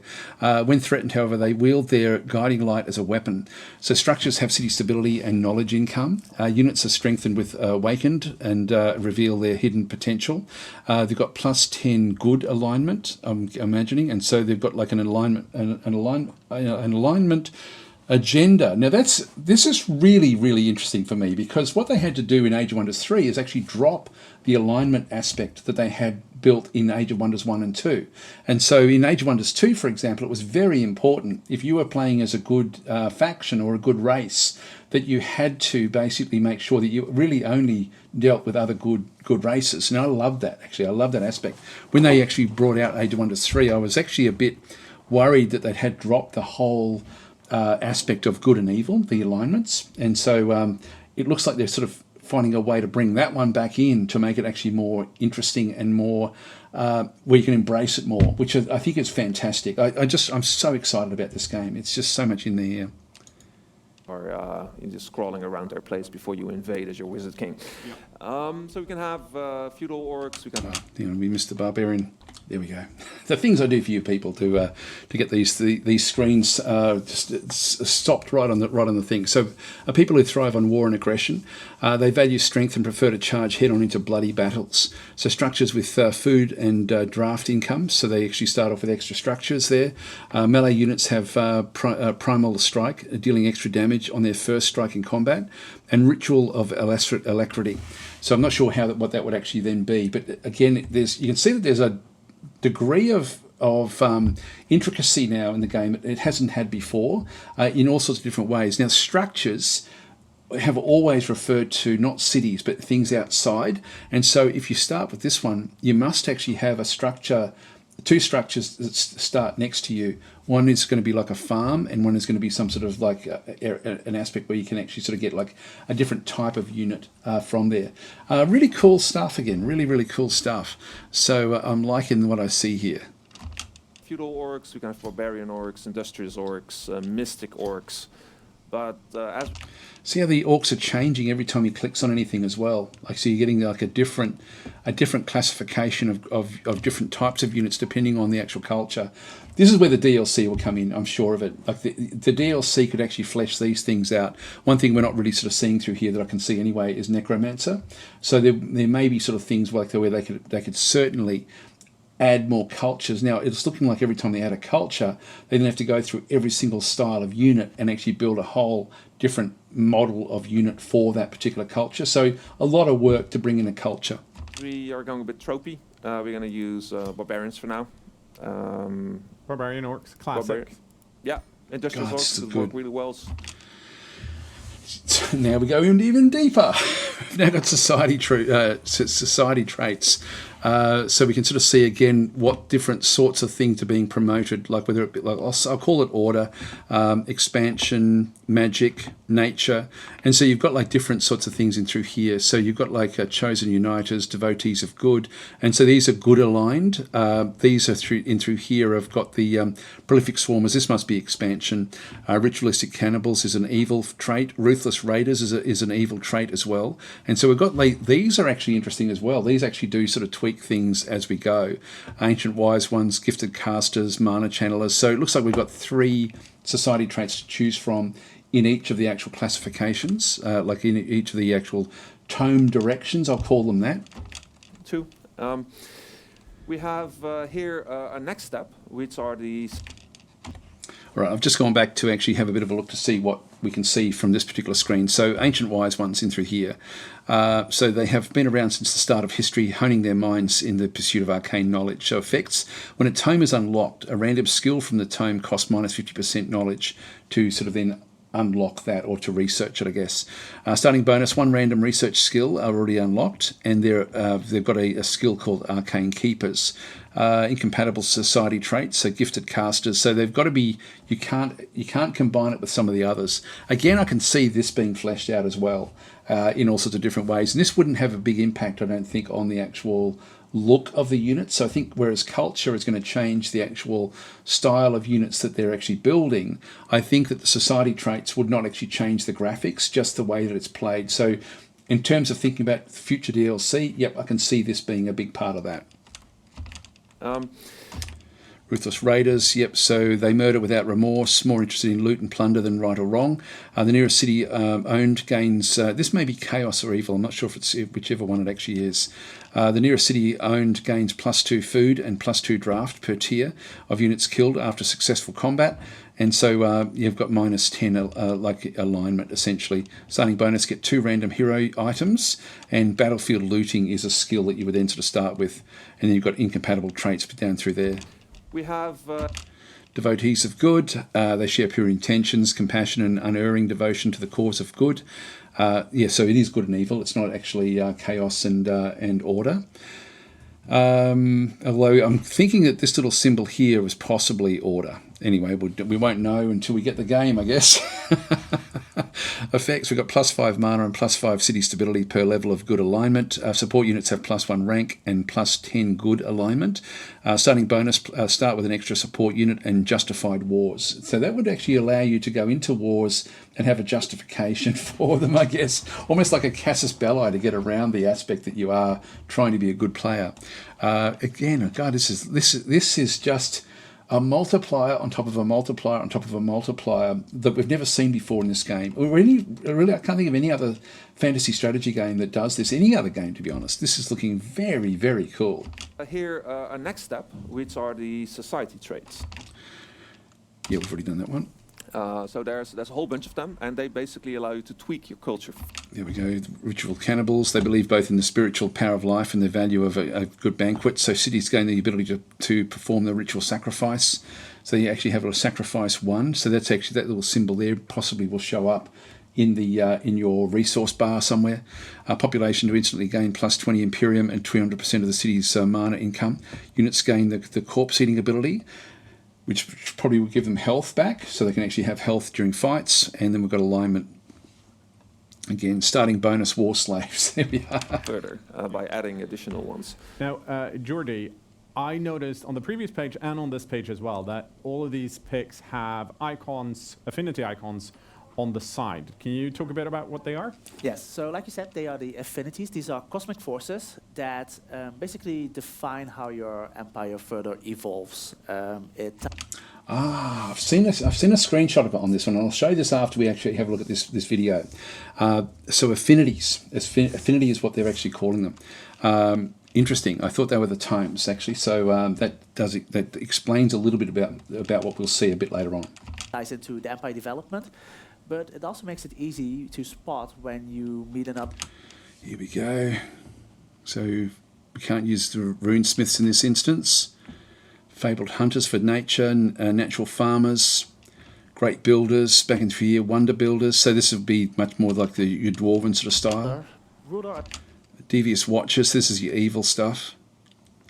When threatened, however, they wield their guiding light as a weapon. So structures have city stability and knowledge income. Units are strengthened with Awakened and reveal their hidden potential. They've got +10 good alignment, I'm imagining, and so they've got like an alignment agenda. Now this is really, really interesting for me, because what they had to do in Age of Wonders 3 is actually drop the alignment aspect that they had built in Age of Wonders 1 and 2. And so in Age of Wonders 2, for example, it was very important, if you were playing as a good faction or a good race, that you had to basically make sure that you really only dealt with other good races. And I love that, actually. I love that aspect. When they actually brought out Age of Wonders 3, I was actually a bit worried that they had dropped the whole aspect of good and evil, the alignments. And so it looks like they're sort of finding a way to bring that one back in to make it actually more interesting and more where you can embrace it more, which I think is fantastic. I'm so excited about this game. It's just so much in there. Or you're just crawling around their place before you invade as your Wizard King. Yep. So we can have feudal orcs. We can. We missed the barbarian. There we go. The things I do for you people to get these screens just stopped right on the thing. So, people who thrive on war and aggression, they value strength and prefer to charge head on into bloody battles. So structures with food and draft income. So they actually start off with extra structures there. Melee units have primal strike, dealing extra damage on their first strike in combat, and ritual of alacrity. So I'm not sure what that would actually then be, but again, you can see that there's a degree of intricacy now in the game it hasn't had before in all sorts of different ways. Now, structures have always referred to not cities but things outside, and so if you start with this one, you must actually have a structure, two structures that start next to you. One is going to be like a farm, and one is going to be some sort of like an aspect where you can actually sort of get like a different type of unit from there. Really cool stuff again, really, really cool stuff. So I'm liking what I see here. Feudal orcs, we can have barbarian orcs, industrious orcs, mystic orcs. But as see how the orcs are changing every time he clicks on anything as well. Like, so you're getting like a different classification of different types of units depending on the actual culture. This is where the DLC will come in, I'm sure of it. Like the DLC could actually flesh these things out. One thing we're not really sort of seeing through here that I can see anyway is Necromancer. So there may be sort of things like where they could certainly add more cultures. Now, it's looking like every time they add a culture, they then have to go through every single style of unit and actually build a whole different model of unit for that particular culture. So a lot of work to bring in a culture. We are going a bit tropey. We're going to use barbarians for now. Barbarian orcs, classic. Yeah, industrial orcs work really well. Now we go even deeper. We've now got society traits. So we can sort of see again what different sorts of things are being promoted, like whether it be like I'll call it order, expansion, magic, nature, and so you've got like different sorts of things in through here. So you've got like chosen uniters, devotees of good, and so these are good aligned. These are through here. I've got the prolific swarmers. This must be expansion. Ritualistic cannibals is an evil trait. Ruthless raiders is an evil trait as well. And so we've got like these are actually interesting as well. These actually do sort of tweak things as we go. Ancient wise ones, gifted casters, mana channelers. So it looks like we've got 3 society traits to choose from in each of the actual classifications, like in each of the actual tome directions, I'll call them that. 2. We have here a next step, which are the... All right, I've just gone back to actually have a bit of a look to see what we can see from this particular screen. So ancient wise ones in through here. So they have been around since the start of history, honing their minds in the pursuit of arcane knowledge. So effects, when a tome is unlocked, a random skill from the tome costs minus 50% knowledge to sort of then unlock that or to research it, I guess. Starting bonus, 1 random research skill are already unlocked, and they've got a skill called Arcane Keepers. Incompatible society traits, so gifted casters. So they've got to be, you can't combine it with some of the others. Again, I can see this being fleshed out as well in all sorts of different ways. And this wouldn't have a big impact, I don't think, on the actual look of the units. So I think whereas culture is going to change the actual style of units that they're actually building, I think that the society traits would not actually change the graphics, just the way that it's played. So in terms of thinking about future DLC, yep, I can see this being a big part of that. Ruthless Raiders, yep, so they murder without remorse, more interested in loot and plunder than right or wrong. The nearest city owned gains, this may be chaos or evil, I'm not sure if it's whichever one it actually is. The nearest city owned gains +2 food and +2 draft per tier of units killed after successful combat. And so you've got -10 like alignment essentially. Starting bonus, get 2 random hero items, and battlefield looting is a skill that you would then sort of start with. And then you've got incompatible traits down through there. We have Devotees of good. They share pure intentions, compassion, and unerring devotion to the cause of good. Yeah, so it is good and evil. It's not actually chaos and order. Although I'm thinking that this little symbol here was possibly order. Anyway, we won't know until we get the game, I guess. Effects, we've got +5 mana and +5 city stability per level of good alignment. Support units have +1 rank and +10 good alignment. Starting bonus, start with an extra support unit and justified wars. So that would actually allow you to go into wars and have a justification for them, I guess. Almost like a casus belli to get around the aspect that you are trying to be a good player. Again, God, this is just a multiplier on top of a multiplier on top of a multiplier that we've never seen before in this game. Really, I can't think of any other fantasy strategy game that does this. Any other game, to be honest. This is looking very, very cool. here a next step, which are the society traits. Yeah, we've already done that one. So there's a whole bunch of them, and they basically allow you to tweak your culture. There we go. Ritual cannibals. They believe both in the spiritual power of life and the value of a good banquet. So cities gain the ability to perform the ritual sacrifice. So you actually have a sacrifice 1. So that's actually that little symbol there possibly will show up in the in your resource bar somewhere. Population to instantly gain +20 Imperium and 200% of the city's mana income. Units gain the corpse eating ability, which probably will give them health back, so they can actually have health during fights. And then we've got alignment. Again, starting bonus, war slaves. There we are. Further by adding additional ones. Now, Jordi, I noticed on the previous page and on this page as well that all of these picks have icons, affinity icons, on the side. Can you talk a bit about what they are? Yes, so like you said, they are the affinities. These are cosmic forces that basically define how your empire further evolves. I've seen a screenshot of it on this one, and I'll show you this after we actually have a look at this video. So affinities. Affinity is what they're actually calling them. Interesting. I thought they were the tomes, actually. So that explains a little bit about what we'll see a bit later on. Ties into the empire development, but it also makes it easy to spot when you meet up. Here we go. So we can't use the runesmiths in this instance. Fabled hunters for nature, natural farmers, great builders, back in 3 year wonder builders. So this would be much more like your dwarven sort of style. Ruler. Devious watchers, this is your evil stuff.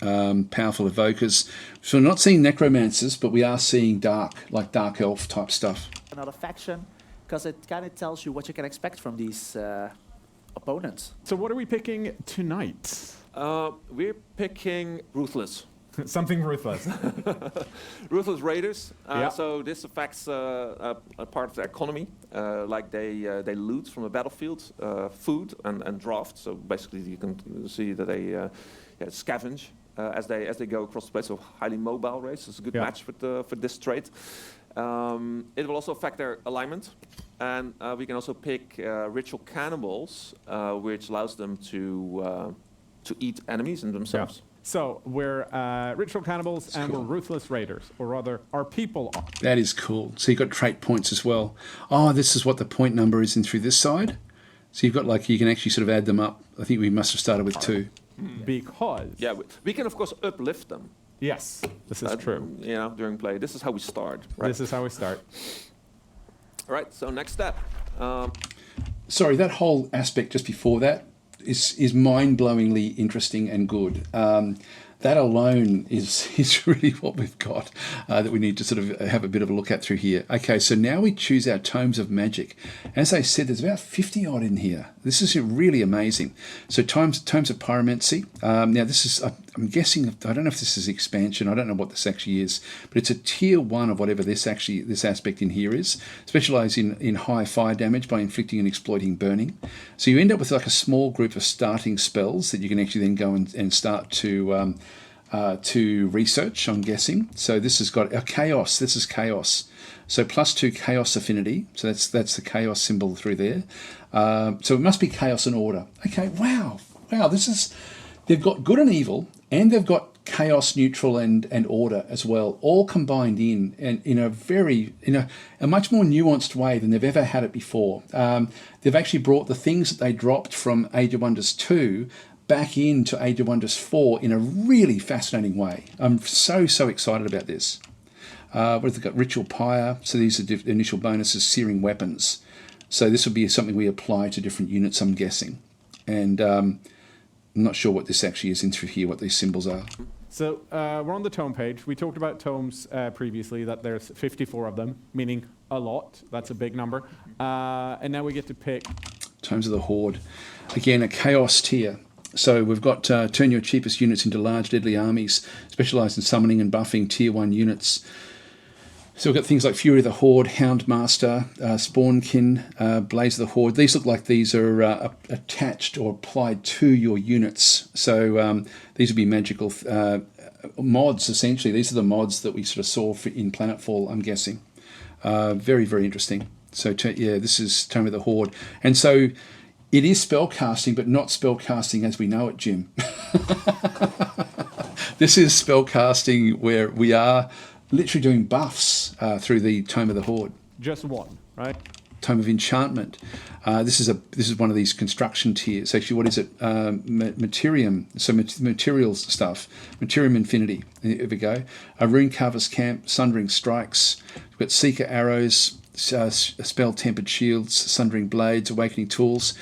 Powerful evokers. So we're not seeing necromancers, but we are seeing dark elf type stuff. Another faction, because it kind of tells you what you can expect from these opponents. So what are we picking tonight? We're picking Ruthless. Something ruthless. Ruthless Raiders. Yeah. So this affects a part of the economy, like they loot from the battlefield, food and draft. So basically, you can see that they scavenge as they go across the place. So highly mobile race. It's a good match for this trait. It will also affect their alignment, and we can also pick ritual cannibals, which allows them to eat enemies and themselves. Yeah. So we're ritual cannibals. That's and cool. We're ruthless raiders, or rather, our people are. That is cool. So you've got trait points as well. Oh, this is what the point number is in through this side. So you've got you can actually sort of add them up. I think we must have started with 2. Because we can of course uplift them. Yes, this is true. During play, this is how we start. Right? This is how we start. All right. So next step. Sorry, that whole aspect just before that is mind-blowingly interesting and good. That alone is really what we've got that we need to sort of have a bit of a look at through here. Okay, so now we choose our tomes of magic. As I said, there's about 50 odd in here. This is really amazing. So tomes of pyromancy. Now this is I'm guessing, I don't know if this is expansion, I don't know what this actually is, but it's a tier 1 of whatever this aspect in here is. Specialise in high fire damage by inflicting and exploiting burning. So you end up with like a small group of starting spells that you can actually then go and start to research, I'm guessing. So this has got a chaos, this is chaos. So +2 chaos affinity, so that's the chaos symbol through there. So it must be chaos and order. Okay, wow, this is, they've got good and evil, and they've got chaos, neutral, and order as well, all combined in a much more nuanced way than they've ever had it before. They've actually brought the things that they dropped from Age of Wonders 2 back into Age of Wonders 4 in a really fascinating way. I'm so excited about this. What have they got? Ritual Pyre. So these are initial bonuses, searing weapons. So this would be something we apply to different units, I'm guessing. And I'm not sure what this actually is in through here, what these symbols are. So we're on the tome page. We talked about tomes previously, that there's 54 of them, meaning a lot. That's a big number. And now we get to pick. Tomes of the Horde. Again, a chaos tier. So we've got turn your cheapest units into large deadly armies, specialised in summoning and buffing tier 1 units. So we've got things like Fury of the Horde, Houndmaster, Spawnkin, Blaze of the Horde. These look like these are attached or applied to your units. So these would be magical mods, essentially. These are the mods that we sort of saw in Planetfall, I'm guessing. Very, very interesting. So yeah, this is Tome of the Horde. And so it is spellcasting, but not spellcasting as we know it, Jim. This is spellcasting where we are literally doing buffs through the Tome of the Horde. Just one, right? Tome of Enchantment. This is one of these construction tiers. Actually, what is it? Materium. So materials stuff. Materium Infinity. Here we go. A Rune Carver's Camp. Sundering Strikes. We've got Seeker Arrows. Spell Tempered Shields. Sundering Blades. Awakening Tools.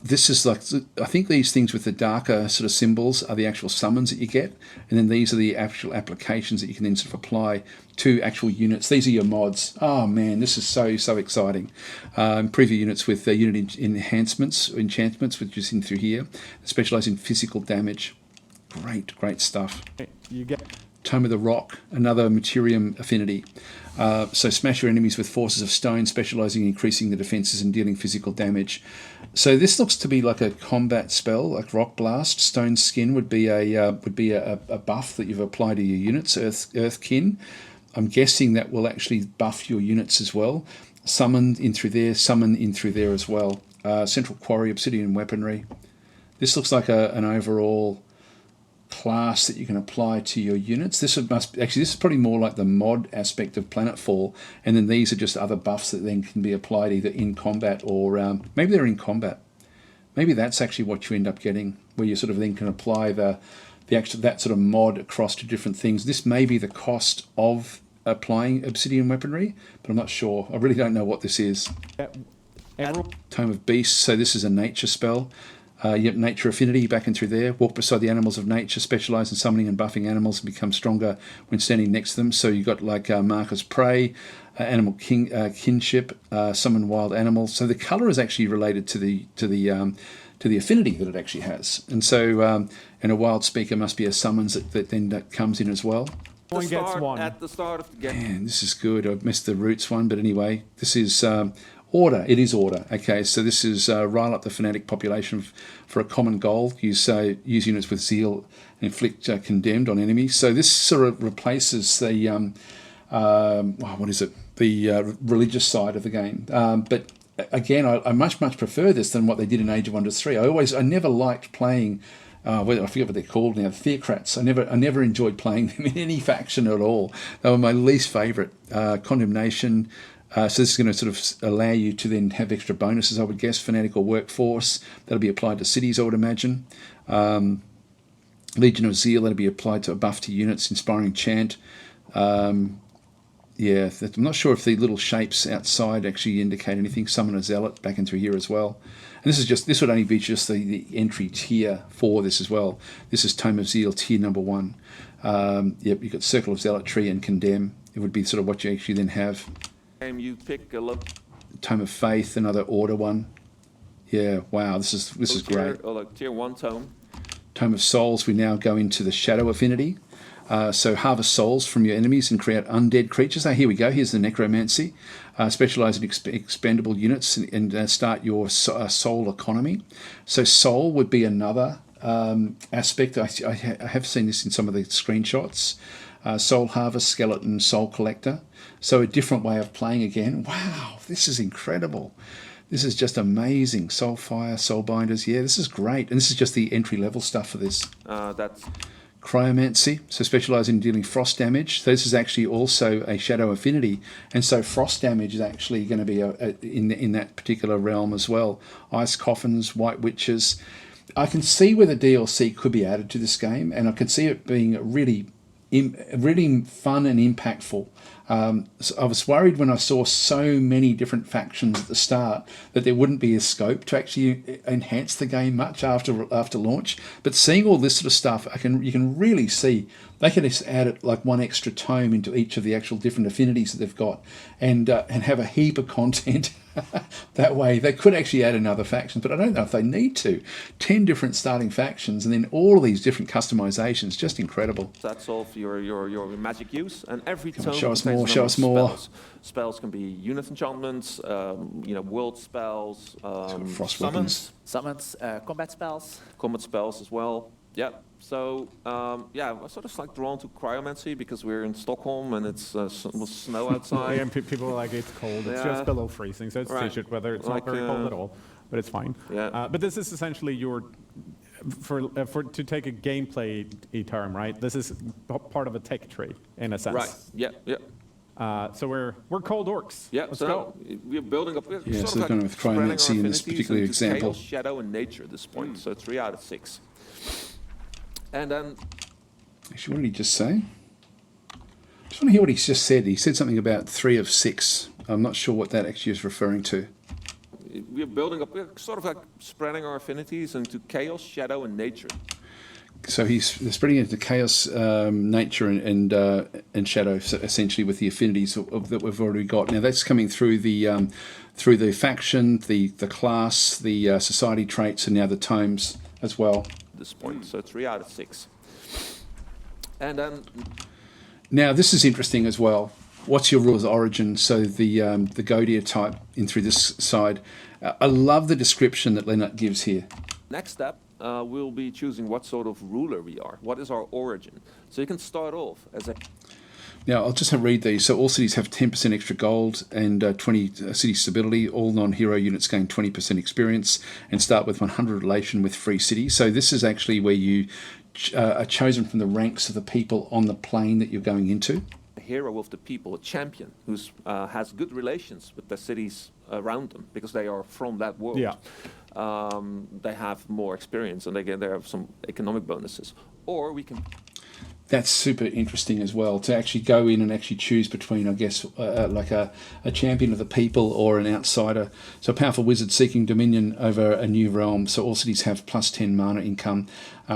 This is like, I think these things with the darker sort of symbols are the actual summons that you get, and then these are the actual applications that you can then sort of apply to actual units. These are your mods. Oh man, this is so exciting. Preview units with unit enhancements, enchantments, which is in through here. Specialise in physical damage. Great stuff. You get Tome of the Rock, another Materium affinity. So smash your enemies with forces of stone, specialising in increasing the defences and dealing physical damage. So this looks to be like a combat spell, like Rock Blast. Stone Skin would be a buff that you've applied to your units. Earthkin. I'm guessing that will actually buff your units as well. Summon in through there as well. Central Quarry, Obsidian Weaponry. This looks like an overall class that you can apply to your units. This is probably more like the mod aspect of Planetfall, and then these are just other buffs that then can be applied either in combat or maybe they're in combat. Maybe that's actually what you end up getting, where you sort of then can apply that sort of mod across to different things. This may be the cost of applying Obsidian Weaponry, but I'm not sure. I really don't know what this is. Tome of Beasts. So this is a nature spell. Nature Affinity, back in through there. Walk beside the animals of nature, specialise in summoning and buffing animals and become stronger when standing next to them. So you've got like Marker's Prey, Animal Kinship, summon wild animals. So the colour is actually related to the affinity that it actually has. And so, and a Wild Speaker must be a summons that then comes in as well. One gets one. At the start of the game. Man, this is good. I've missed the Roots one, but anyway, this is... Order. It is order. Okay, so this is rile up the fanatic population for a common goal. Use units with zeal and inflict condemned on enemies. So this sort of replaces the the religious side of the game. But again, I much prefer this than what they did in Age of Wonders 3. I never liked playing. I forget what they're called now. Theocrats. I never enjoyed playing them in any faction at all. They were my least favourite. Condemnation. So this is going to sort of allow you to then have extra bonuses, I would guess. Fanatical Workforce, that'll be applied to cities, I would imagine. Legion of Zeal, that'll be applied to a buff to units. Inspiring Chant. I'm not sure if the little shapes outside actually indicate anything. Summon a Zealot back in through here as well. And this would only be just the entry tier for this as well. This is Tome of Zeal, tier number 1. You've got Circle of Zealotry and Condemn. It would be sort of what you actually then have. You pick a look. Tome of Faith, another order one. Yeah, wow, this is great. Tier 1 tome. Tome of Souls, we now go into the Shadow Affinity. So harvest souls from your enemies and create undead creatures. Here we go. Here's the Necromancy. Specialize in expendable units and start your soul economy. So soul would be another aspect. I have seen this in some of the screenshots. Soul Harvest, Skeleton, Soul Collector. So a different way of playing again. Wow, this is incredible. This is just amazing. Soulfire, Soulbinders. Yeah, this is great. And this is just the entry-level stuff for this. That's Cryomancy, so specialise in dealing frost damage. So this is actually also a Shadow Affinity, and so frost damage is actually going to be in that particular realm as well. Ice Coffins, White Witches. I can see where the DLC could be added to this game, and I can see it being really fun and impactful. So I was worried when I saw so many different factions at the start that there wouldn't be a scope to actually enhance the game much after launch. But seeing all this sort of stuff, you can really see they could just add it like one extra tome into each of the actual different affinities that they've got, and have a heap of content. That way they could actually add another faction, but I don't know if they need to. 10 different starting factions and then all of these different customizations, just incredible. That's all for your magic use, and every tome show us contains more, a show number us of more. spells. Spells can be unit enchantments, world spells, frost summons, Combat spells. combat spells as well. Yeah. So I'm sort of like drawn to cryomancy because we're in Stockholm and it's snow outside. And people are like, it's cold. It's Yeah. just below freezing, so it's Right. t-shirt weather. It's Like, not very cold at all, but it's fine. Yeah. But this is essentially to take a gameplay term, right? This is part of a tech tree in a sense. Right. Yeah. So we're cold orcs. Yeah. Let's so go. we're building up. We're Yeah, sort so of they're going with spreading our cryomancy in this affinities particular into example. Chaos, Shadow, and Nature at this point. So 3 out of 6. And then Actually, what did he just say? I just want to hear what he's just said. He said something about 3 of 6. I'm not sure what that actually is referring to. we're building up. We're sort of like spreading our affinities into Chaos, Shadow, and Nature. So he's spreading it into Chaos, Nature, and Shadow, so essentially with the affinities that we've already got. Now that's coming through the faction, the class, the society traits, and now the tomes as well. At this point, so 3 out of 6. And then now this is interesting as well. What's your rules of origin? So the Godia type in through this side. I love the description that Lennart gives here. next step, we'll be choosing what sort of ruler we are. What is our origin? So you can start off as a... Now, I'll just read these. So all cities have 10% extra gold and 20 city stability. All non-hero units gain 20% experience and start with 100 relation with free cities. So this is actually where you are chosen from the ranks of the people on the plane that you're going into. A hero of the people, a champion who has good relations with the cities around them because they are from that world. Yeah. They have more experience and they have some economic bonuses. Or we can... That's super interesting as well, to actually go in and actually choose between, I guess, like a champion of the people or an outsider. So a powerful wizard seeking dominion over a new realm. So all cities have plus 10 mana income,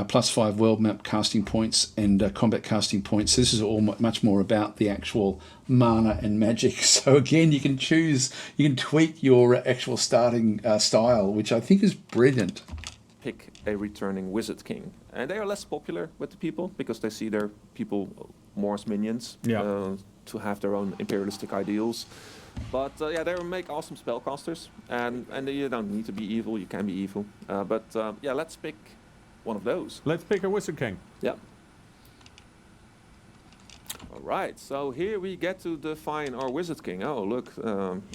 plus 5 world map casting points and combat casting points. So this is all much more about the actual mana and magic. So again, you can choose, you can tweak your actual starting style, which I think is brilliant. pick a returning wizard king. And they are less popular with the people because they see their people more as minions to have their own imperialistic ideals. But they make awesome spellcasters, and you don't need to be evil. You can be evil. Let's pick one of those. Let's pick a wizard king. Yeah. All right, so here we get to define our wizard king. Oh, look,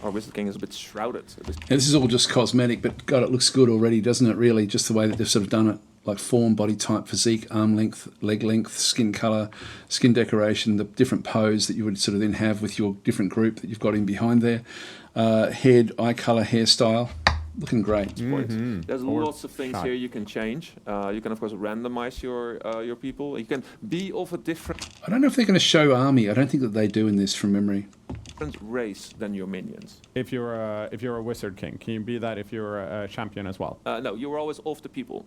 our wizard king is a bit shrouded. Now, this is all just cosmetic, but God, it looks good already, doesn't it, really? Just the way that they've sort of done it. Like form, body type, physique, arm length, leg length, skin colour, skin decoration, the different pose that you would sort of then have with your different group that you've got in behind there. Head, eye colour, hairstyle. Looking great. Mm-hmm. There's lots of things here you can change. You can, of course, randomize your people. You can be of a different I don't know if they're going to show army. I don't think that they do in this from memory. race than your minions. If you're a wizard king, can you be that if you're a champion as well? No, you're always of the people.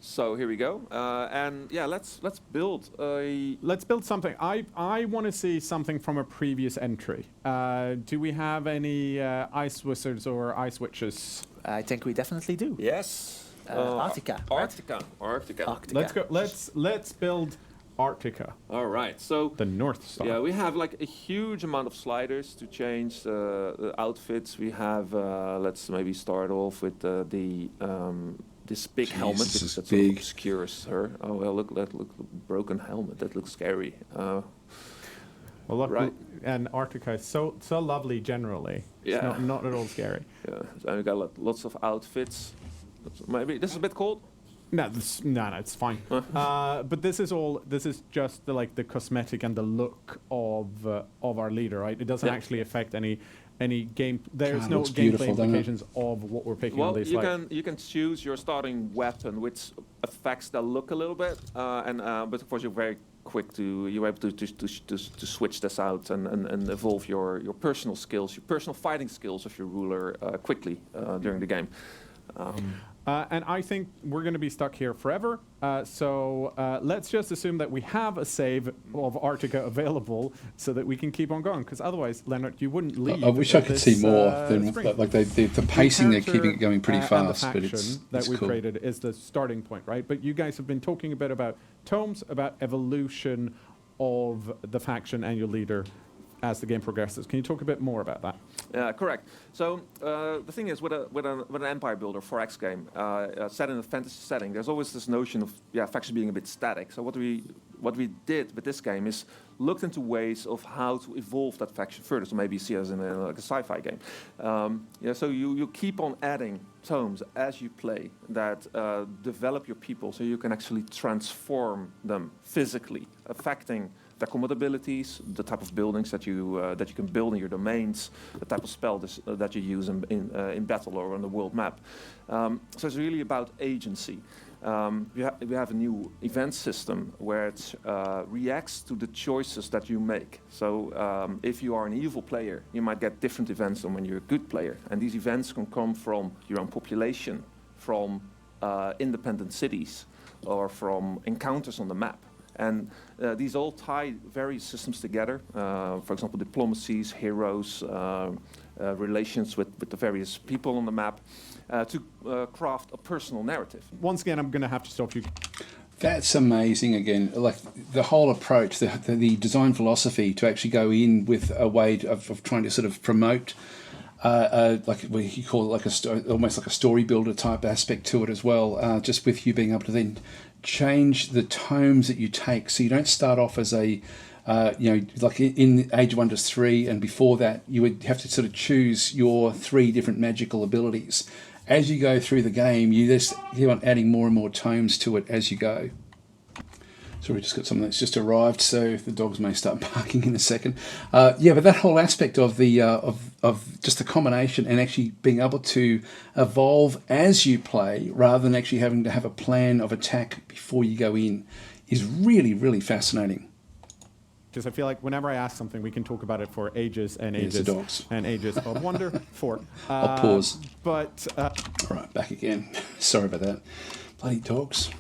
So here we go. Let's build a... Let's build something. I want to see something from a previous entry. Do we have any ice wizards or ice witches? I think we definitely do. Yes. Arctica. Right? Arctica. Let's go. Let's build Arctica, All right. So the North Star. yeah, we have like a huge amount of sliders to change the outfits. We have. Let's maybe start off with this big helmet this because is that sort of big. obscures her. Oh well, look, broken helmet. That looks scary. Well, look, Right. and Arctica is so lovely generally. It's Yeah. not at all scary. Yeah, so we got lots of outfits. Maybe this is a bit cold. No, it's fine. But this is just the cosmetic and the look of our leader, right? It doesn't Yeah. actually affect any game. There's God, no looks gameplay beautiful, doesn't it? implications of what we're picking on Well, these you slides. can choose your starting weapon, which affects the look a little bit, but of course you're very quick you're able to switch this out and evolve your personal skills, your personal fighting skills of your ruler quickly during the game. And I think we're going to be stuck here forever. So let's just assume that we have a save of Arctica available so that we can keep on going. Because otherwise, Leonard, you wouldn't leave. I wish I could see more than spring. like the pacing. They're keeping it going pretty And the fast, but faction that it's we've cool. created is the starting point, right? But you guys have been talking a bit about tomes, about evolution of the faction and your leader as the game progresses. Can you talk a bit more about that? Yeah, correct. So the thing is, with an empire builder 4X game set in a fantasy setting, there's always this notion of faction being a bit static. So what we did with this game is looked into ways of how to evolve that faction further. So maybe you see it as in like a sci-fi game. So you keep on adding tomes as you play that develop your people, so you can actually transform them physically, affecting their combat abilities, the type of buildings that you can build in your domains, the type of spell that you use in battle or on the world map. So it's really about agency. We have a new event system where it reacts to the choices that you make. So if you are an evil player, you might get different events than when you're a good player. And these events can come from your own population, from independent cities, or from encounters on the map. And these all tie various systems together. For example, diplomacies, heroes, relations with the various people on the map, to craft a personal narrative. Once again, I'm going to have to stop you. That's amazing. Again, like the whole approach, the design philosophy to actually go in with a way of trying to sort of promote, like what you call it, like almost like a story builder type aspect to it as well. Just with you being able to then change the tomes that you take, so you don't start off as a like in Age of Wonders 3 and before that, you would have to sort of choose your 3 different magical abilities. As you go through the game, you just keep on adding more and more tomes to it as you go. So we just got something that's just arrived, so the dogs may start barking in a second. But that whole aspect of the of just the combination and actually being able to evolve as you play, rather than actually having to have a plan of attack before you go in, is really, really fascinating. Because I feel like whenever I ask something, we can talk about it for ages and There's the ages dogs. and ages of wonder. I'll pause. But All right, back again. Sorry about that. Bloody dogs.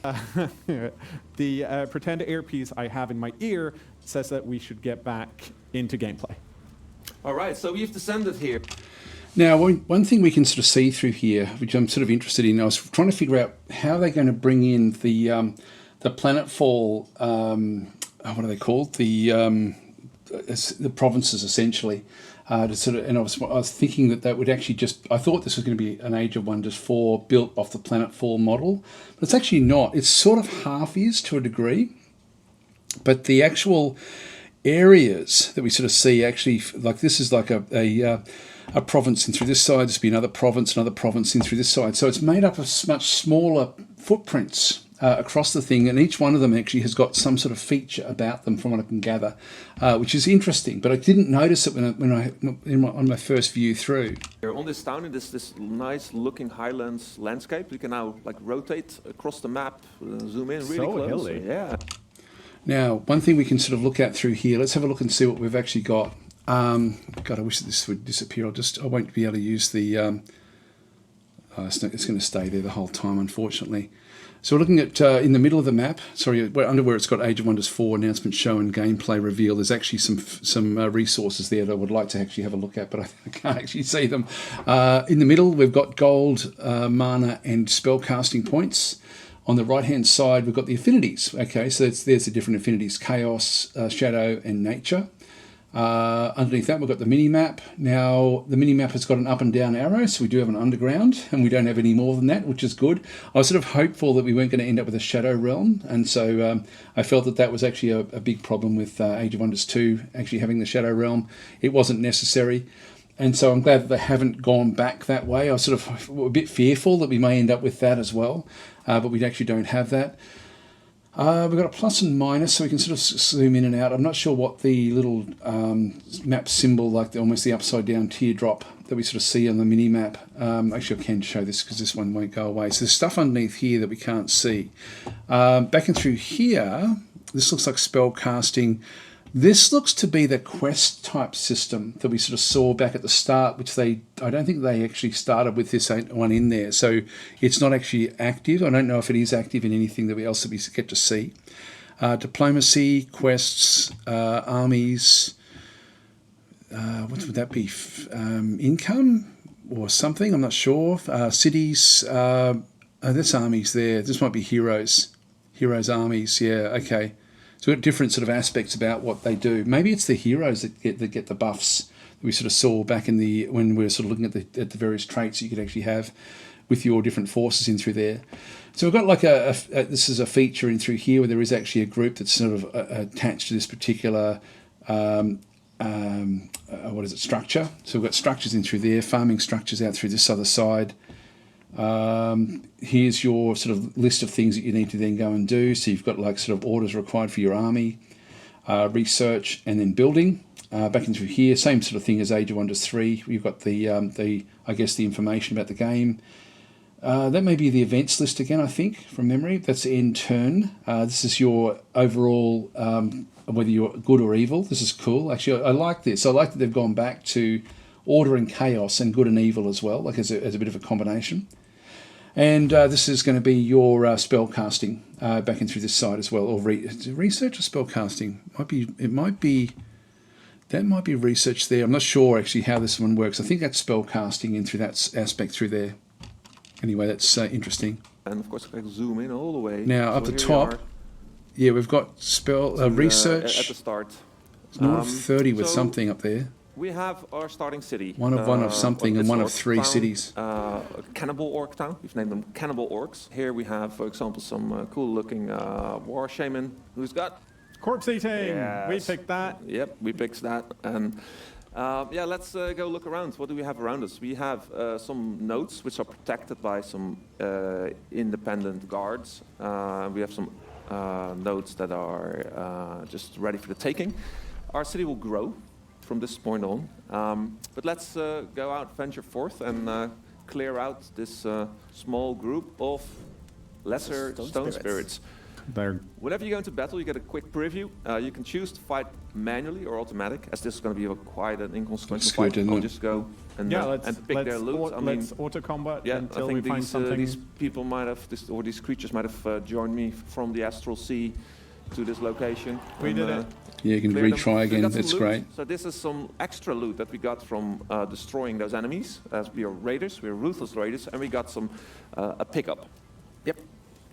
the pretend earpiece I have in my ear says that we should get back into gameplay. All right, so we've descended here. Now, one thing we can sort of see through here, which I'm sort of interested in, I was trying to figure out how they're going to bring in the planetfall. What are they called? The provinces, essentially. To sort of, and I was thinking that would actually I thought this was going to be an Age of Wonders 4 built off the planetfall model, but it's actually not. It's sort of half is to a degree, but the actual areas that we sort of see actually, like this is like a province in through this side, this would be another province in through this side. So it's made up of much smaller footprints across the thing, and each one of them actually has got some sort of feature about them, from what I can gather, which is interesting. But I didn't notice it on my first view through. Here on this town, in this nice-looking highlands landscape, you can now like rotate across the map, zoom in really So close. hilly. Yeah. Now, one thing we can sort of look at through here, let's have a look and see what we've actually got. God, I wish that this would disappear. I won't be able to use the... it's going to stay there the whole time, unfortunately. So we're looking at, in the middle of the map, under where it's got Age of Wonders 4 announcement show and gameplay reveal, there's actually some resources there that I would like to actually have a look at, but I can't actually see them. In the middle, we've got gold, mana, and spellcasting points. On the right-hand side, we've got the affinities. Okay, so there's the different affinities: Chaos, Shadow, and Nature. Underneath that, we've got the mini-map. Now, the mini-map has got an up and down arrow, so we do have an underground, and we don't have any more than that, which is good. I was sort of hopeful that we weren't going to end up with a Shadow Realm, and so I felt that was actually a big problem with Age of Wonders 2, actually having the Shadow Realm. It wasn't necessary, and so I'm glad that they haven't gone back that way. I was sort of a bit fearful that we may end up with that as well, but we actually don't have that. We've got a plus and minus, so we can sort of zoom in and out. I'm not sure what the little map symbol, like almost the upside down teardrop that we sort of see on the mini map. Actually, I can show this because this one won't go away. So there's stuff underneath here that we can't see. Backing through here, this looks like spell casting. This looks to be the quest type system that we sort of saw back at the start, which I don't think they actually started with this one in there. So it's not actually active. I don't know if it is active in anything else that we get to see. Diplomacy, quests, armies, what would that be? Income or something? I'm not sure. Cities, there's armies there. This might be heroes. Heroes, armies, yeah, okay. So we've got different sort of aspects about what they do. Maybe it's the heroes that get the buffs that we sort of saw back when we were sort of looking at the various traits you could actually have with your different forces in through there. So we've got like this is a feature in through here where there is actually a group that's sort of attached to this particular structure. So we've got structures in through there, farming structures out through this other side. Here's your sort of list of things that you need to then go and do. So you've got like sort of orders required for your army, research, and then building. Back in through here, same sort of thing as Age of Wonders 3. You've got the information about the game. That may be the events list again, I think, from memory. That's end turn. This is your overall, whether you're good or evil. This is cool. Actually, I like this. I like that they've gone back to order and chaos and good and evil as well, like as a bit of a combination. And this is going to be your spell casting back in through this side as well, or research or spell casting. That might be research there. I'm not sure actually how this one works. I think that's spell casting in through that aspect through there. Anyway, that's interesting. And of course, I can zoom in all the way. Now up the top, yeah, we've got spell research at the start. It's north of 30 with something up there. We have our starting city. One of something and one of 3 cities. Cannibal Orc Town. We've named them Cannibal Orcs. Here we have, for example, some cool-looking war shaman who's got corpse eating. Yes. We picked that. Yep, we picked that. And let's go look around. What do we have around us? We have some nodes which are protected by some independent guards. We have some nodes that are just ready for the taking. Our city will grow from this point on. But let's go out, venture forth, and clear out this small group of lesser stone spirits. Whenever you go into battle, you get a quick preview. You can choose to fight manually or automatic, as this is going to be quite an inconsequential fight. I'll just go and pick their loot. Let's auto-combat until I think we find something. These people might have, these creatures might have joined me from the Astral Sea to this location. We did it. Yeah, you can retry again. That's great. So this is some extra loot that we got from destroying those enemies. As we are raiders, we're ruthless raiders, and we got some a pickup. Yep.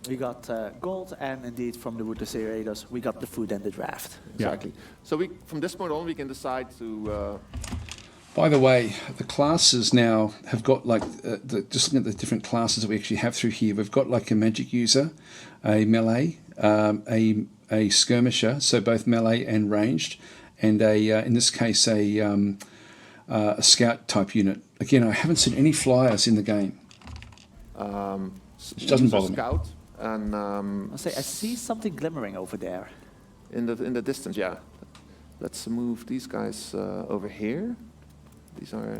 We got gold, and indeed from the Ruthless Raiders, we got the food and the draft. Exactly. Yeah. So from this point on, we can decide to. By the way, the classes now have got like just looking at the different classes that we actually have through here. We've got like a magic user, a melee, a skirmisher, so both melee and ranged, and in this case a scout type unit. Again, I haven't seen any flyers in the game. Which doesn't bother me. And I see something glimmering over there. In the distance, yeah. Let's move these guys over here. These are.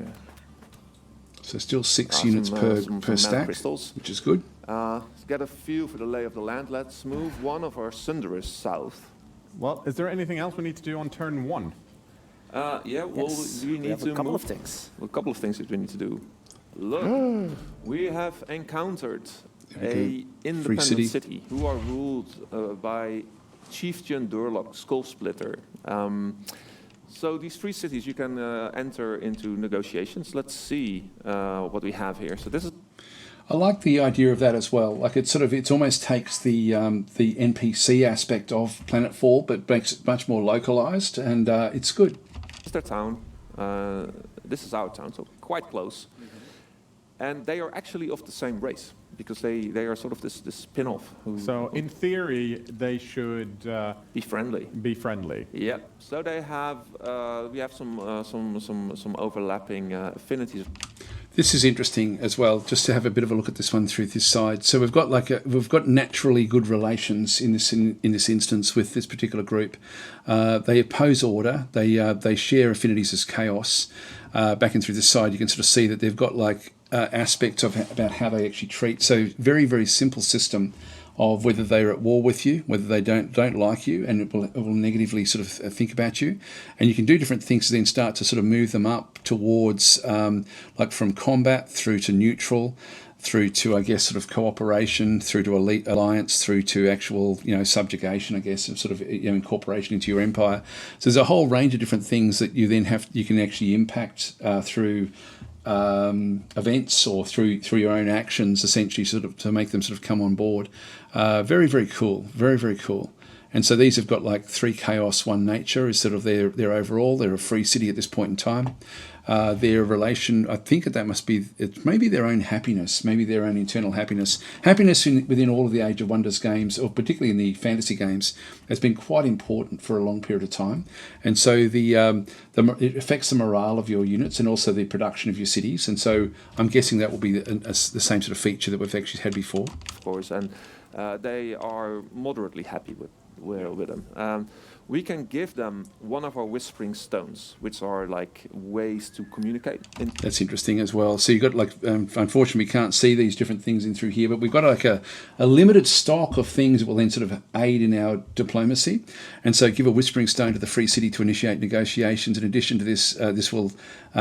So still 6 units per stack, crystals, which is good. Let's get a feel for the lay of the land. Let's move one of our Cinderers south. Well, is there anything else we need to do on turn 1? We need to a couple of things. A couple of things that we need to do. Look, we have encountered a independent city. city who are ruled by Chieftain Durlock, Skull Splitter. So these 3 cities you can enter into negotiations. Let's see what we have here. So this is. I like the idea of that as well. Like it almost takes the NPC aspect of Planetfall, but makes it much more localized, and it's good. This is their town. This is our town, so quite close. And they are actually of the same race, because they are sort of this spin-off. So in theory, they should be friendly. Be friendly. Yeah. So they have we have some overlapping affinities. This is interesting as well, just to have a bit of a look at this one through this side. So we've got naturally good relations in this instance with this particular group. They oppose order. They share affinities as chaos. Back in through this side, you can sort of see that they've got like aspects of about how they actually treat. So very, very simple system of whether they're at war with you, whether they don't like you, and it will negatively sort of think about you. And you can do different things to then start to sort of move them up towards, like from combat through to neutral, through to, I guess, sort of cooperation, through to elite alliance, through to actual, subjugation, I guess, sort of, incorporation into your empire. So there's a whole range of different things that you then you can actually impact through events or through your own actions, essentially, sort of to make them sort of come on board. Very, very cool. Very, very cool. And so these have got like 3 chaos, 1 nature is sort of their overall. They're a free city at this point in time. Their relation, I think that must be, it's maybe their own happiness, maybe their own internal happiness. Happiness within all of the Age of Wonders games, or particularly in the fantasy games, has been quite important for a long period of time. And so it affects the morale of your units and also the production of your cities. And so I'm guessing that will be the same sort of feature that we've actually had before. Of course, and they are moderately happy with them. We can give them one of our whispering stones, which are like ways to communicate. That's interesting as well. So you've got like, unfortunately, we can't see these different things in through here, but we've got like a limited stock of things that will then sort of aid in our diplomacy. And so give a whispering stone to the free city to initiate negotiations. In addition to this, this will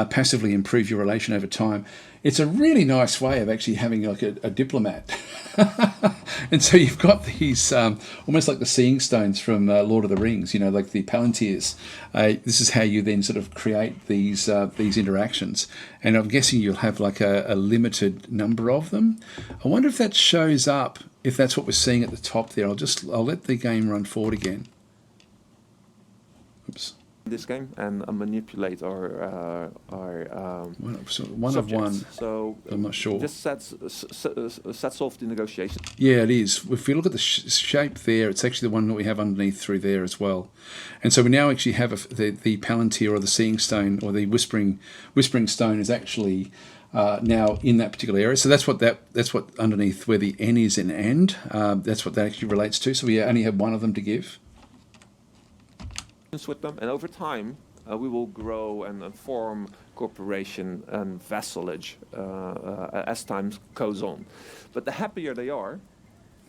passively improve your relation over time. It's a really nice way of actually having like a diplomat. And so you've got these almost like the seeing stones from Lord of the Rings, like the Palantirs. This is how you then sort of create these interactions. And I'm guessing you'll have like a limited number of them. I wonder if that shows up, if that's what we're seeing at the top there. I'll let the game run forward again. Oops. This game and manipulate our one of one. So I'm not sure. This sets off the negotiation. Yeah, it is. If you look at the shape there, it's actually the one that we have underneath through there as well. And so we now actually have the Palantir or the Seeing Stone or the Whispering Stone is actually now in that particular area. So that's what underneath where the N is in and. That's what that actually relates to. So we only have one of them to give. With them, and over time we will grow and form cooperation and vassalage as time goes on. But the happier they are,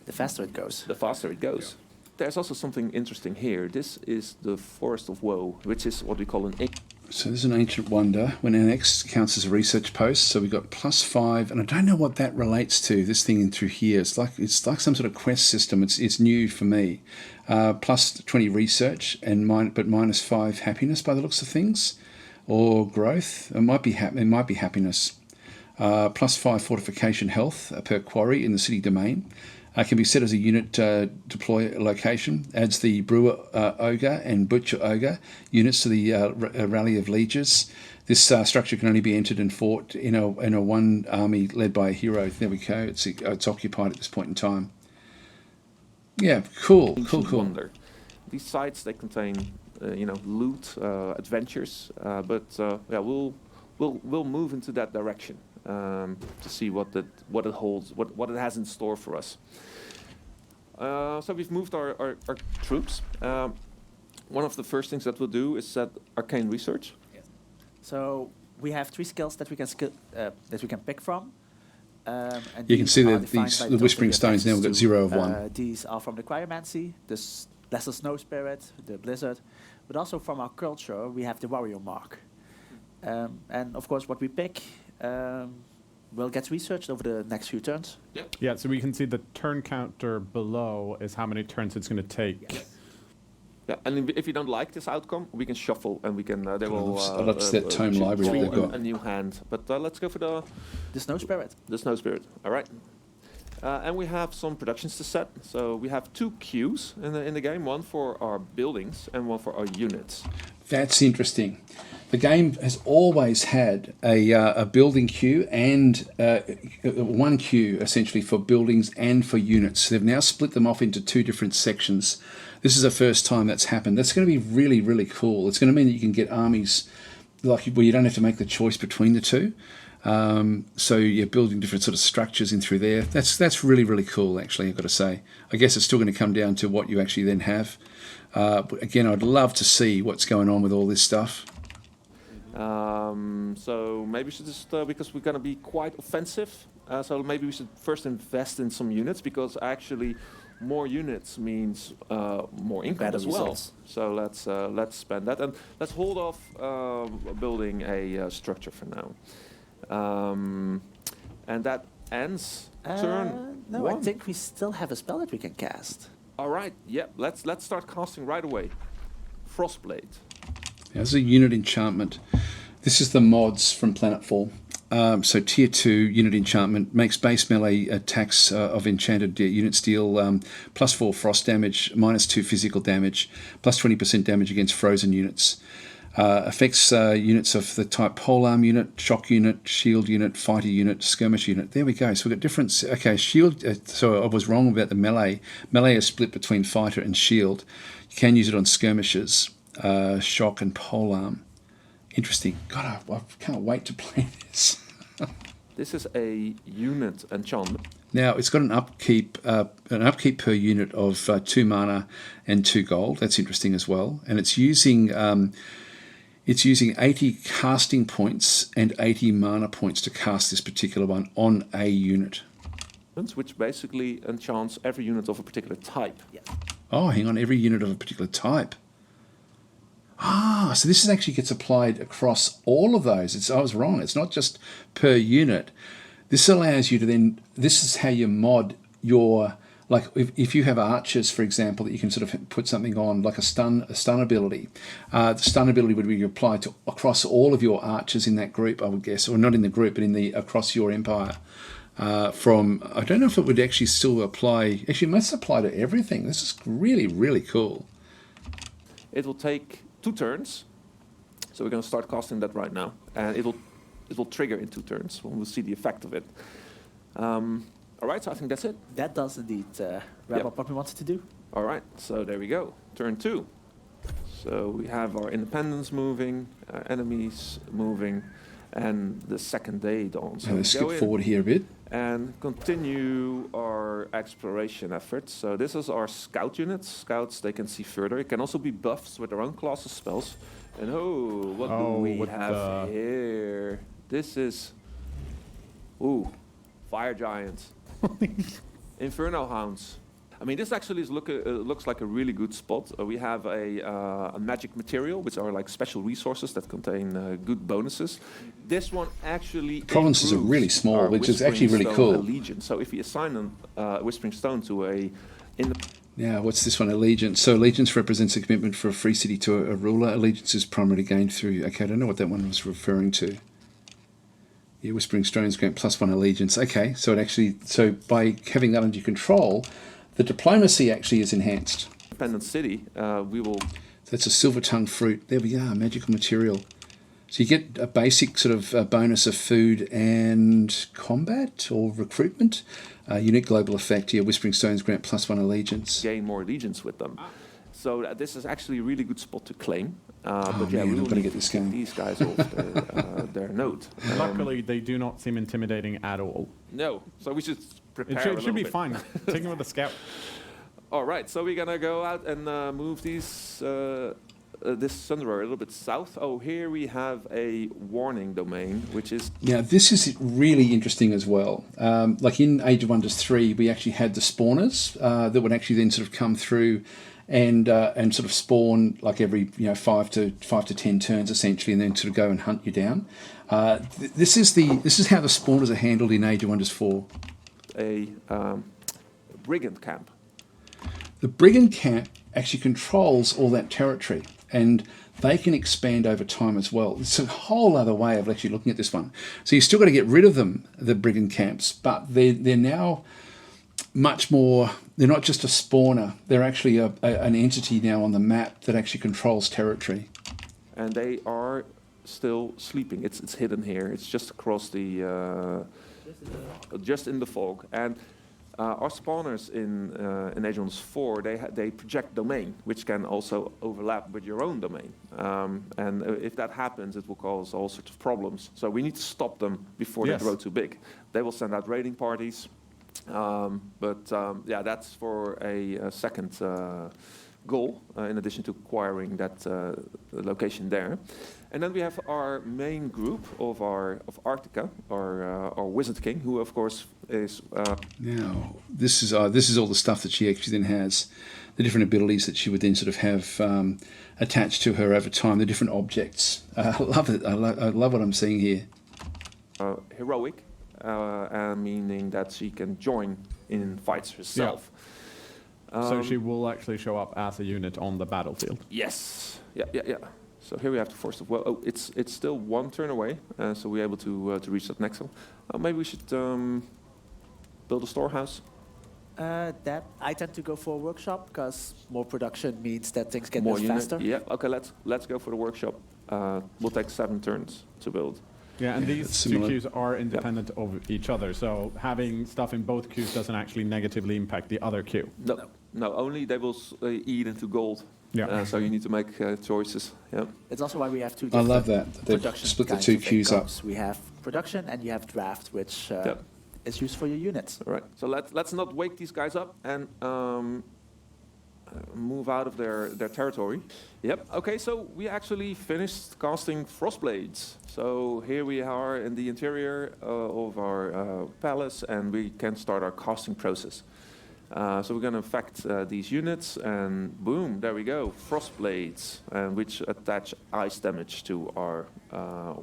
the faster it goes. The faster it goes. Yeah. There's also something interesting here. This is the Forest of Woe, which is what we call an. So this is an ancient wonder. When an X counts as a research post, so we've got +5, and I don't know what that relates to. This thing in through here, it's like some sort of quest system. It's new for me. +20 research and -5 happiness by the looks of things, or growth. It might be happiness. +5 fortification health per quarry in the city domain. Can be set as a unit deploy location. Adds the Brewer Ogre and Butcher Ogre units to the rally of lieges. This structure can only be entered and fought in a one army led by a hero. There we go. It's occupied at this point in time. Yeah, cool. Wonder. These sites, they contain, loot, adventures, but we'll move into that direction to see what it holds, what it has in store for us. So we've moved our troops. One of the first things that we'll do is set arcane research. Yes. So we have 3 skills that we can pick from. And you can see that the Whispering Stones now we've got 0 of 1. These are from the Cryomancy, the Lesser Snow Spirit, the Blizzard, but also from our culture we have the Warrior Mark. And of course what we pick will get researched over the next few turns. Yeah, so we can see the turn counter below is how many turns it's going to take. Yes. Yeah, and if you don't like this outcome, we can shuffle and we can. They will. I love that tome library they've got. A new hand, but let's go for The Snow Spirit. the Snow Spirit. All right. And we have some productions to set. So we have 2 queues in the game, one for our buildings and one for our units. That's interesting. The game has always had a building queue and one queue essentially for buildings and for units. They've now split them off into 2 different sections. This is the first time that's happened. That's going to be really, really cool. It's going to mean that you can get armies like where you don't have to make the choice between the 2. So you're building different sort of structures in through there. That's really, really cool, actually, I've got to say. I guess it's still going to come down to what you actually then have. But again, I'd love to see what's going on with all this stuff. So maybe we should just, because we're going to be quite offensive, so maybe we should first invest in some units, because actually more units means more income Better as well. results. So let's spend that, and let's hold off building a structure for now. And that ends turn No, 1. I think we still have a spell that we can cast. All right, yeah, let's start casting right away. Frostblade. As a unit enchantment, this is the mods from Planetfall. So tier 2 unit enchantment makes base melee attacks of enchanted units deal +4 frost damage, -2 physical damage, +20% damage against frozen units. Affects units of the type polearm unit, shock unit, shield unit, fighter unit, skirmish unit. There we go. So we've got different. Okay, shield. So I was wrong about the melee. Melee is split between fighter and shield. You can use it on skirmishes, shock and polearm. Interesting. God, I can't wait to play this. This is a unit enchantment. Now it's got an upkeep per unit of 2 mana and 2 gold. That's interesting as well. And it's using 80 casting points and 80 mana points to cast this particular one on a unit. Which basically enchants every unit of a particular type. Yeah. Oh, hang on, every unit of a particular type. Ah, so this actually gets applied across all of those. I was wrong. It's not just per unit. This allows you to then, this is how you mod your, like if you have archers, for example, that you can sort of put something on, like a stun ability. The stun ability would be applied to across all of your archers in that group, I would guess, or not in the group, but across your empire. I don't know if it would actually still apply. Actually, it must apply to everything. This is really, really cool. It will take 2 turns, so we're going to start casting that right now, and it will trigger in 2 turns. We'll see the effect of it. All right, so I think that's it. That does indeed wrap up what we wanted to do. All right, so there we go. Turn 2. So we have our independence moving, enemies moving, and the second day dawns. So Let's we go skip in forward here a bit. and continue our exploration efforts. So this is our scout units. Scouts, they can see further. It can also be buffs with their own class of spells. And what do we have here? This is, fire giants, inferno hounds. I mean, this actually looks like a really good spot. We have a magic material, which are like special resources that contain good bonuses. This one actually Provinces are really small, our which is actually really Whispering Stone cool. Allegiance. So if we assign a Whispering Stone to Now, what's this one? Allegiance. So allegiance represents a commitment for a free city to a ruler. Allegiance is primarily gained through... Okay, I don't know what that one was referring to. Yeah, Whispering Stones grant +1 allegiance. Okay, so it actually... So by having that under your control, the diplomacy actually is enhanced. independent city, we will... So that's a silver tongue fruit. There we are, magical material. So you get a basic sort of bonus of food and combat or recruitment. Unique global effect. Yeah, Whispering Stones grant +1 allegiance. gain more allegiance with them. So this is actually a really good spot to claim. But yeah, man, we I'm will gonna need get to this kick going. these guys off their node. Luckily, they do not seem intimidating at all. No, so we should prepare It a should little be bit. fine. Take him with a scout. All right, so we're gonna go out and move these this Sunderer a little bit south. Oh, here we have a warning domain, which is Now, this is really interesting as well. Like in Age of Wonders 3, we actually had the spawners that would actually then sort of come through and sort of spawn like every 5 to 10 turns essentially, and then sort of go and hunt you down. This is how the spawners are handled in Age of Wonders 4. A brigand camp. The brigand camp actually controls all that territory, and they can expand over time as well. It's a whole other way of actually looking at this one. So you still got to get rid of them, the brigand camps, but they're now much more. They're not just a spawner. They're actually an entity now on the map that actually controls territory. And they are still sleeping. It's hidden here. It's just across the, just in the fog. And our spawners in Age of Wonders 4, they project domain, which can also overlap with your own domain. And if that happens, it will cause all sorts of problems. So we need to stop them before they grow too big. They will send out raiding parties. Yeah, that's for a second goal, in addition to acquiring that location there. And then we have our main group of Arctica, our Wizard King, who of course is. Now this is all the stuff that she actually then has, the different abilities that she would then sort of have attached to her over time, the different objects. I love it. I love what I'm seeing here. Heroic, meaning that she can join in fights herself. Yeah. So she will actually show up as a unit on the battlefield. Yes. Yeah. So here we have to force it. Well, oh, it's still one turn away, so we're able to reach that next one. Maybe we should build a storehouse. That I tend to go for a workshop because more production means that things get More built faster. Yeah. Okay. Let's go for the workshop. We'll take 7 turns to build. Yeah, and these two queues are independent of each other, so having stuff in both queues doesn't actually negatively impact the other queue. No. Only they will eat into gold. Yeah. So you need to make choices. Yeah. It's also why we have 2 I different love that. They've split the 2 queues up. We have production and you have draft, which is used for your units. All right. So let's not wake these guys up and move out of their territory. Yep. Okay. So we actually finished casting Frostblades. So here we are in the interior of our palace, and we can start our casting process. So we're going to affect these units, and boom, there we go, Frostblades, which attach ice damage to our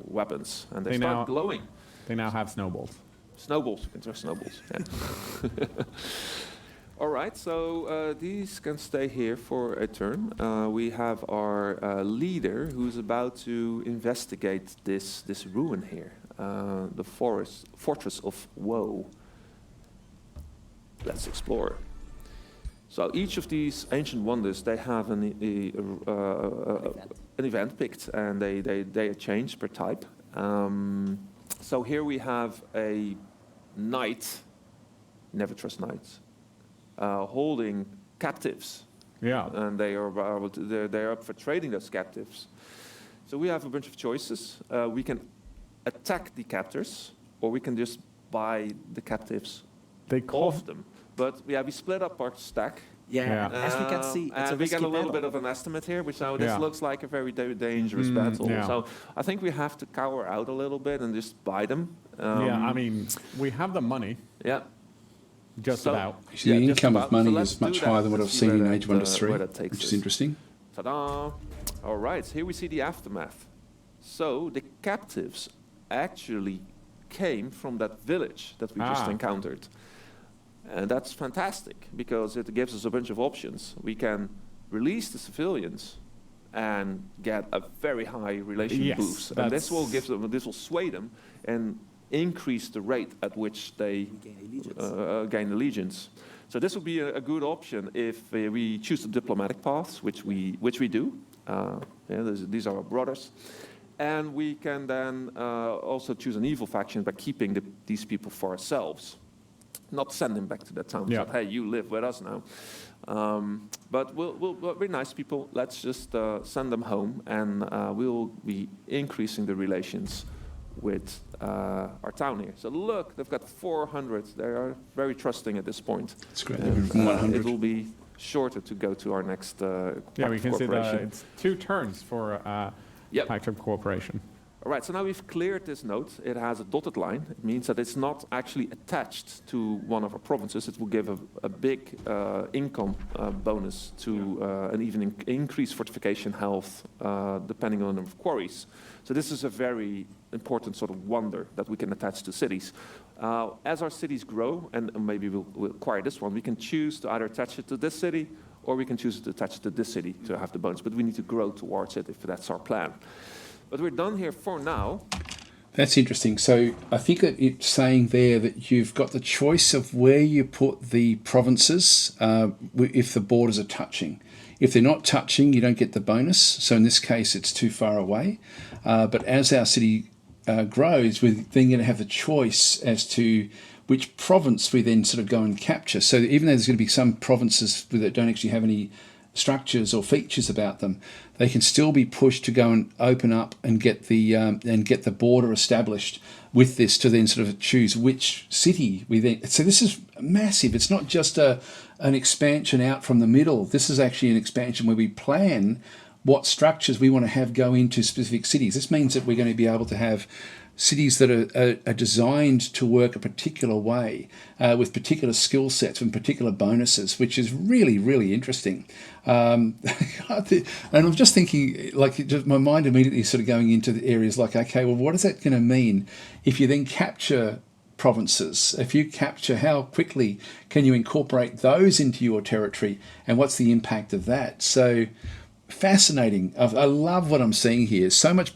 weapons, and they start glowing. They now have snowballs. Snowballs, you can throw snowballs. Yeah. All right, so these can stay here for a turn. We have our leader who's about to investigate this ruin here, the fortress of Woe. Let's explore. So each of these ancient wonders, they have an event picked, and they change per type. So here we have a knight. Never trust knights. Holding captives. Yeah. And they're up for trading those captives. So we have a bunch of choices. We can attack the captors, or we can just buy the captives off them. But we split up our stack. Yeah. As we can see, it's a risky we get a little battle. bit of an estimate here, which now this looks like a very dangerous battle. Yeah. So I think we have to cower out a little bit and just buy them. I mean, we have the money. Yeah. Just about. Actually, the income of money is much higher than what I've seen in Age of Wonders 3, which is interesting. Ta-da! All right, here we see the aftermath. So the captives actually came from that village that we just encountered. And that's fantastic, because it gives us a bunch of options. We can release the civilians and get a very high relation boost. And this will sway them and increase the rate at which they gain allegiance. So this would be a good option if we choose the diplomatic paths, which we do. These are our brothers. And we can then also choose an evil faction by keeping these people for ourselves. Not send them back to that town. Yeah. So, hey, you live with us now. But we're nice people. Let's just send them home, and we'll be increasing the relations with our town here. So look, they've got 400. They are very trusting at this point. That's great. It will be shorter to go to our next we can see that it's 2 turns for Pact of Cooperation. All right, so now we've cleared this node. It has a dotted line. It means that it's not actually attached to one of our provinces. It will give a big income bonus to and even increase fortification health depending on the number of quarries. So this is a very important sort of wonder that we can attach to cities. As our cities grow, and maybe we'll acquire this one, we can choose to either attach it to this city or we can choose to attach it to this city to have the bonus. But we need to grow towards it if that's our plan. But we're done here for now. That's interesting. So I think that it's saying there that you've got the choice of where you put the provinces if the borders are touching. If they're not touching, you don't get the bonus. So in this case, it's too far away. But as our city grows, we're then going to have the choice as to which province we then sort of go and capture. So even though there's going to be some provinces that don't actually have any structures or features about them, they can still be pushed to go and open up and get the border established with this to then sort of choose which city we then. So this is massive. It's not just an expansion out from the middle. This is actually an expansion where we plan what structures we want to have go into specific cities. This means that we're going to be able to have cities that are designed to work a particular way with particular skill sets and particular bonuses, which is really, really interesting. And I'm just thinking, my mind immediately sort of going into the areas like, okay, well, what is that going to mean if you then capture provinces? If you capture, how quickly can you incorporate those into your territory, and what's the impact of that? So fascinating. I love what I'm seeing here. So much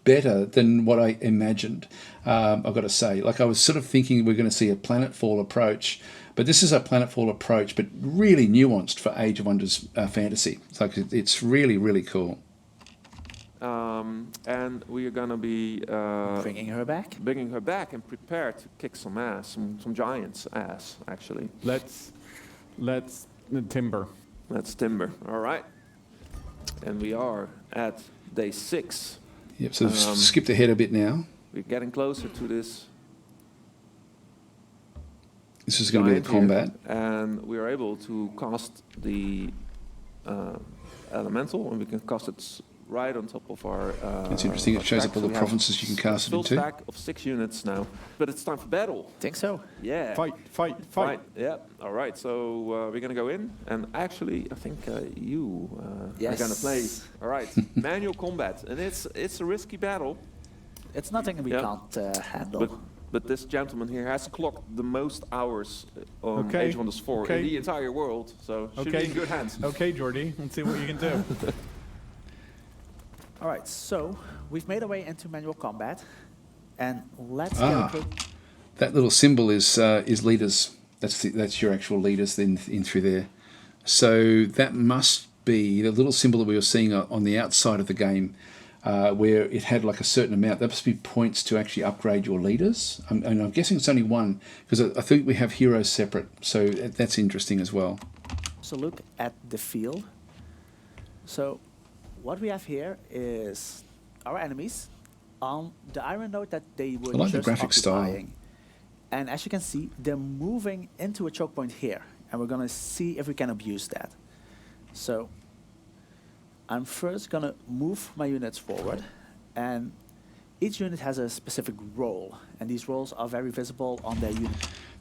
better than what I imagined. I've got to say, I was sort of thinking we're going to see a planetfall approach, but this is a planetfall approach, but really nuanced for Age of Wonders fantasy. It's really, really cool. And we are going to be bringing her back and prepare to kick some ass, some giants' ass, actually. Let's timber. Let's timber. All right. And we are at day 6. Yep, so skipped ahead a bit now. We're getting closer to this. This is going to be the combat. And we are able to cast the elemental, and we can cast it right on top of our... It's interesting, it shows up all the provinces you can cast it into. Full stack of 6 units now. But it's time for battle. Think so. Yeah. Fight. Yeah. All right, so we're going to go in. And actually, I think you are going to play. All right, manual combat. And it's a risky battle. It's nothing we can't handle. But this gentleman here has clocked the most hours on Age of Wonders 4 in the entire world. So should be in good hands. Okay, Jordy, let's see what you can do. All right, so we've made our way into manual combat, and let's get a quick... That little symbol is leaders. That's your actual leaders then in through there. So that must be the little symbol that we were seeing on the outside of the game, where it had like a certain amount. That must be points to actually upgrade your leaders. And I'm guessing it's only one, because I think we have heroes separate. So that's interesting as well. So look at the field. So what we have here is our enemies on the iron node that they were I like just the graphic occupying. style. And as you can see, they're moving into a choke point here. And we're going to see if we can abuse that. So I'm first going to move my units forward. And each unit has a specific role. And these roles are very visible on their unit.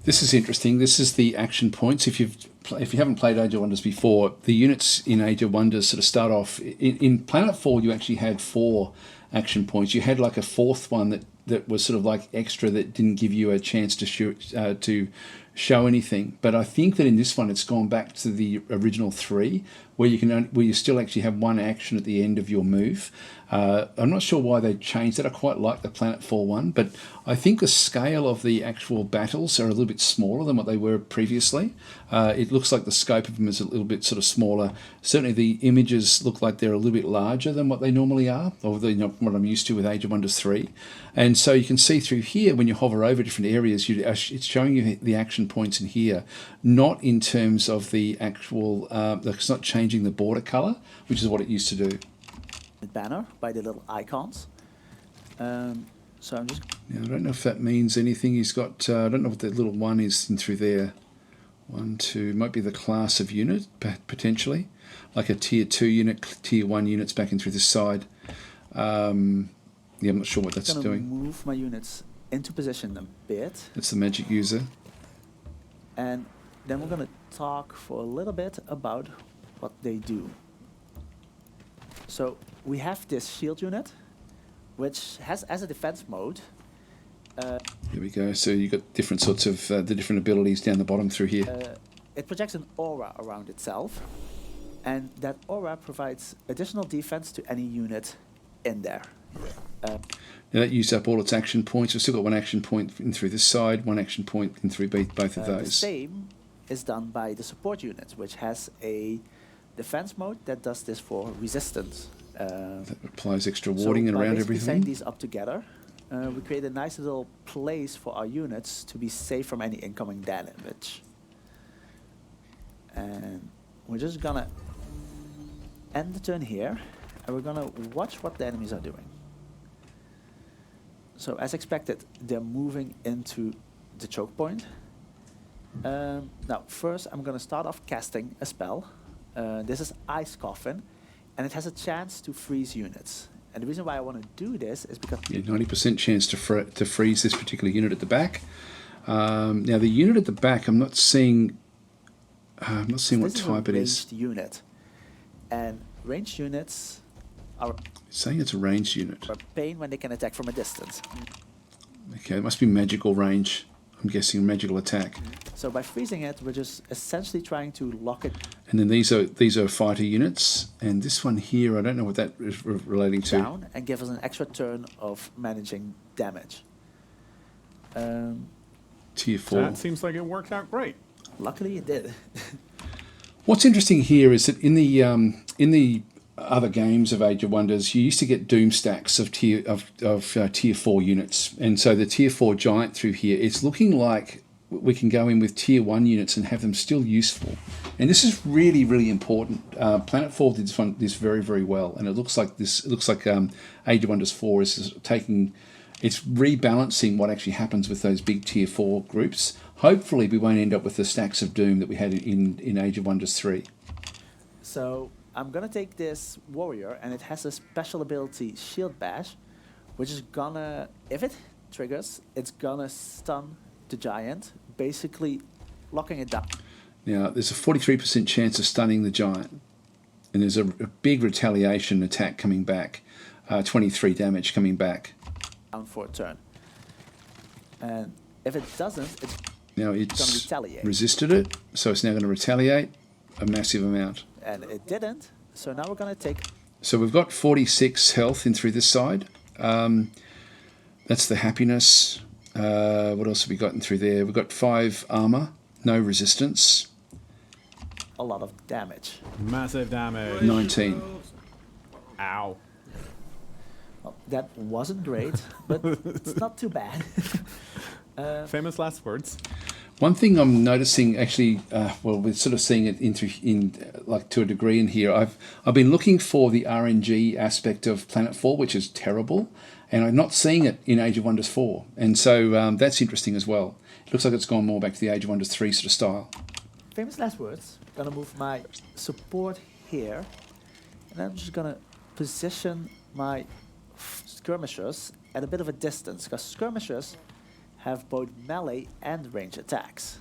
This is interesting. This is the action points. If you haven't played Age of Wonders before, the units in Age of Wonders sort of start off... In Planetfall, you actually had 4 action points. You had like a 4th one that was sort of like extra that didn't give you a chance to show anything. But I think that in this one, it's gone back to the original 3, where you still actually have 1 action at the end of your move. I'm not sure why they changed that. I quite like the Planetfall one, but I think the scale of the actual battles are a little bit smaller than what they were previously. It looks like the scope of them is a little bit sort of smaller. Certainly the images look like they're a little bit larger than what they normally are, or what I'm used to with Age of Wonders 3. And so you can see through here, when you hover over different areas, it's showing you the action points in here, not in terms of the actual, it's not changing the border color, which is what it used to do. Banner by the little icons. So I'm just... Yeah, I don't know if that means anything. He's got, I don't know what that little 1 is in through there. 1, 2, might be the class of unit, potentially. Like a tier 2 unit, tier 1 units back in through this side. Yeah, I'm not sure what that's I'm gonna doing. move my units into position a bit, It's the magic user. and then we're gonna talk for a little bit about what they do. So we have this shield unit, which has as a defense mode. Here we go. So you've got different sorts of the different abilities down the bottom through here. It projects an aura around itself, and that aura provides additional defense to any unit in there. Now that used up all its action points. We've still got one action point in through this side, one action point in through both of The those. same is done by the support unit, which has a defense mode that does this for resistance. That applies extra warding by around basically setting everything. these up together, we create a nice little place for our units to be safe from any incoming damage. And we're just gonna end the turn here, and we're gonna watch what the enemies are doing. So as expected, they're moving into the choke point. Now first I'm gonna start off casting a spell. This is Ice Coffin, and it has a chance to freeze units. And the reason why I want to do this is because 90% chance to freeze this particular unit at the back. Now the unit at the back, I'm not seeing what type it is. Ranged unit, and ranged units are It's saying it's a ranged unit. a pain when they can attack from a distance. Okay, it must be magical range. I'm guessing magical attack. So by freezing it, we're just essentially trying to lock it And then these are fighter units, and this one here, I don't know what that is relating to. down and give us an extra turn of managing damage. Tier 4. That seems like it worked out great. Luckily, it did. What's interesting here is that in the other games of Age of Wonders, you used to get doom stacks of tier 4 units, and so the tier 4 giant through here, it's looking like we can go in with tier 1 units and have them still useful. And this is really, really important. Planetfall did this very, very well, and it looks like Age of Wonders 4 is it's rebalancing what actually happens with those big tier 4 groups. Hopefully we won't end up with the stacks of doom that we had in Age of Wonders 3. So I'm gonna take this warrior, and it has a special ability, Shield Bash, which is gonna, if it triggers, it's gonna stun the giant, basically locking it down. Now, there's a 43% chance of stunning the giant, and there's a big retaliation attack coming back, 23 damage coming back. Down for a turn. And if it doesn't, it's Now gonna it's retaliate. resisted it, so it's now going to retaliate a massive amount. And it didn't, so now we're gonna take So we've got 46 health in through this side. That's the happiness. What else have we gotten through there? We've got 5 armor, no resistance, a lot of damage. Massive damage. 19. Ow. Well, that wasn't great, but it's not too bad. Famous last words. One thing I'm noticing, actually, we're sort of seeing it like to a degree in here. I've been looking for the RNG aspect of Planetfall, which is terrible, and I'm not seeing it in Age of Wonders 4, and so that's interesting as well. It looks like it's gone more back to the Age of Wonders 3 sort of style. Famous last words. Gonna move my support here, and I'm just gonna position my skirmishers at a bit of a distance, because skirmishers have both melee and range attacks.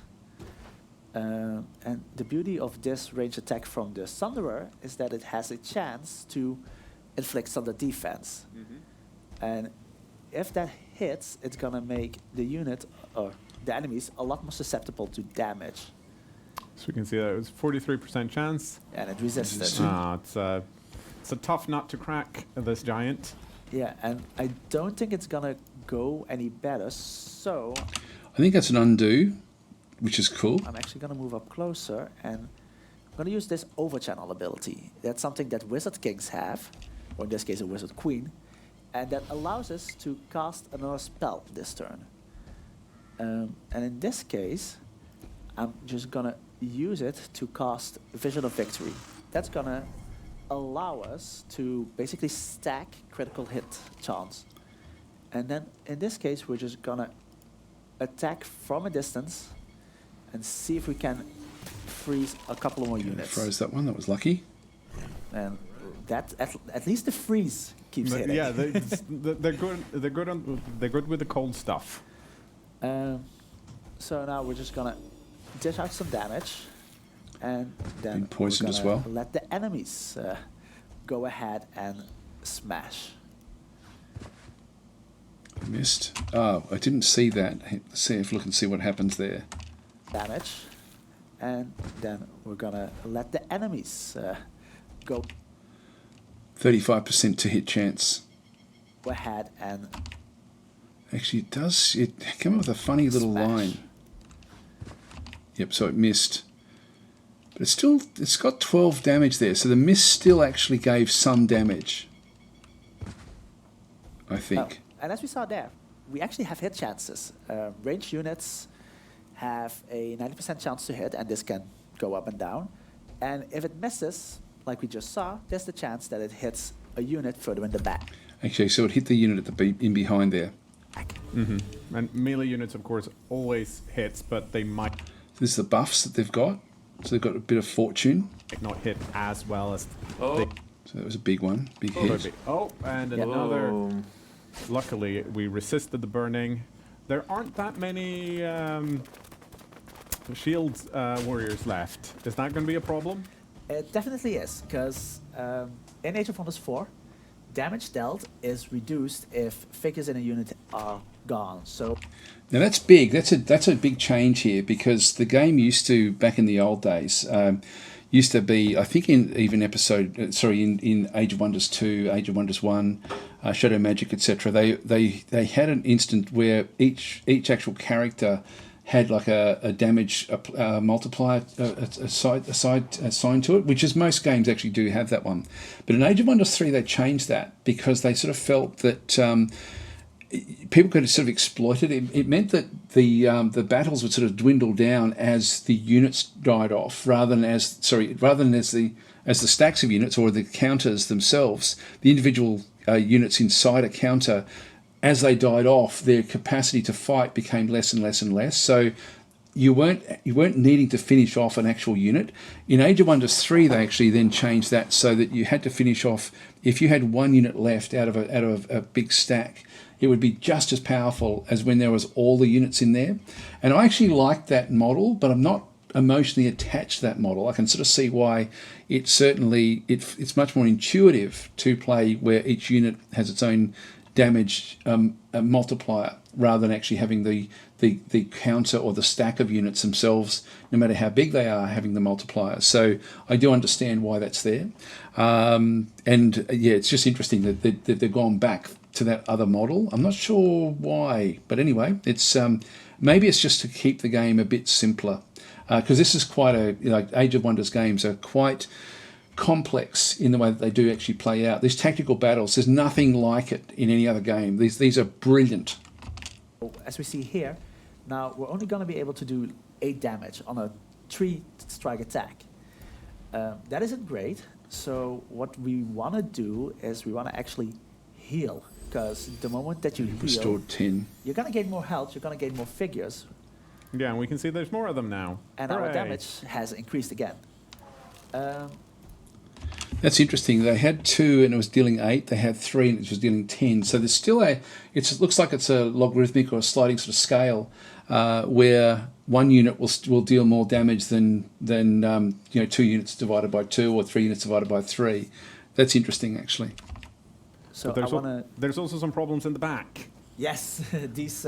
And the beauty of this range attack from the Sunderer is that it has a chance to inflict thunder defense. And if that hits, it's gonna make the unit or the enemies a lot more susceptible to damage. So we can see that it was 43% chance. And it resisted. It's a tough nut to crack, this giant. Yeah, and I don't think it's gonna go any better, so I think that's an undo, which is cool. I'm actually gonna move up closer, and I'm gonna use this overchannel ability. That's something that Wizard Kings have, or in this case a Wizard Queen, and that allows us to cast another spell this turn. And in this case, I'm just gonna use it to cast Vision of Victory. That's gonna allow us to basically stack critical hit chance. And then in this case, we're just gonna attack from a distance and see if we can freeze a couple of more units. Froze that one, that was lucky. And that at least the freeze keeps hitting. Yeah, they're good. They're good with the cold stuff. So now we're just gonna dish out some damage, and then Been poisoned we're as gonna well. let the enemies go ahead and smash. Missed. Oh, I didn't see that. Let's see if look and see what happens there. Damage, and then we're gonna let the enemies go 35% to hit chance. ahead and Actually, it came up with a funny little smash. line. Yep, so it missed. But it's got 12 damage there, so the miss still actually gave some damage. I think. And as we saw there, we actually have hit chances. Ranged units have a 90% chance to hit, and this can go up and down. And if it misses, like we just saw, there's the chance that it hits a unit further in the back. Okay, so it hit the unit at the in behind there. And melee units, of course, always hits, but they might This is the buffs that they've got. So they've got a bit of fortune. not hit as well as Oh. they So that was a big one, big could hit. be. Oh, and another. Luckily, we resisted the burning. There aren't that many shield warriors left. Is that going to be a problem? It definitely is, because in Age of Wonders 4, damage dealt is reduced if figures in a unit are gone. So Now that's big. That's a big change here, because the game used to, back in the old days, used to be, I think in even in Age of Wonders 2, Age of Wonders 1, Shadow Magic, etc. They had an instant where each actual character had like a damage multiplier assigned to it, which is most games actually do have that one. But in Age of Wonders 3 they changed that because they sort of felt that people could sort of exploit it. It meant that the battles would sort of dwindle down as the units died off, rather than as the stacks of units or the counters themselves, the individual units inside a counter. As they died off, their capacity to fight became less and less and less. So you weren't needing to finish off an actual unit. In Age of Wonders 3, they actually then changed that so that you had to finish off. If you had one unit left out of a big stack, it would be just as powerful as when there was all the units in there. And I actually like that model, but I'm not emotionally attached to that model. I can sort of see why it's much more intuitive to play where each unit has its own damage multiplier, rather than actually having the counter or the stack of units themselves, no matter how big they are, having the multiplier. So I do understand why that's there. It's just interesting that they've gone back to that other model. I'm not sure why, but anyway, it's maybe it's just to keep the game a bit simpler, because this is quite Age of Wonders games are quite complex in the way that they do actually play out. These tactical battles, there's nothing like it in any other game. These are brilliant. as we see here, now we're only going to be able to do 8 damage on a 3-strike attack. That isn't great. So what we want to do is we want to actually heal, because the moment that you heal, Restored 10. you're going to gain more health, you're going to gain more figures, Yeah, and we can see there's more of them now. and our damage has increased again. That's interesting. They had 2 and it was dealing 8. They had 3 and it was dealing 10. So there's still it looks like it's a logarithmic or a sliding sort of scale where one unit will deal more damage than 2 units divided by 2 or 3 units divided by 3. That's interesting, actually. So But I want to... there's also some problems in the back. Yes, these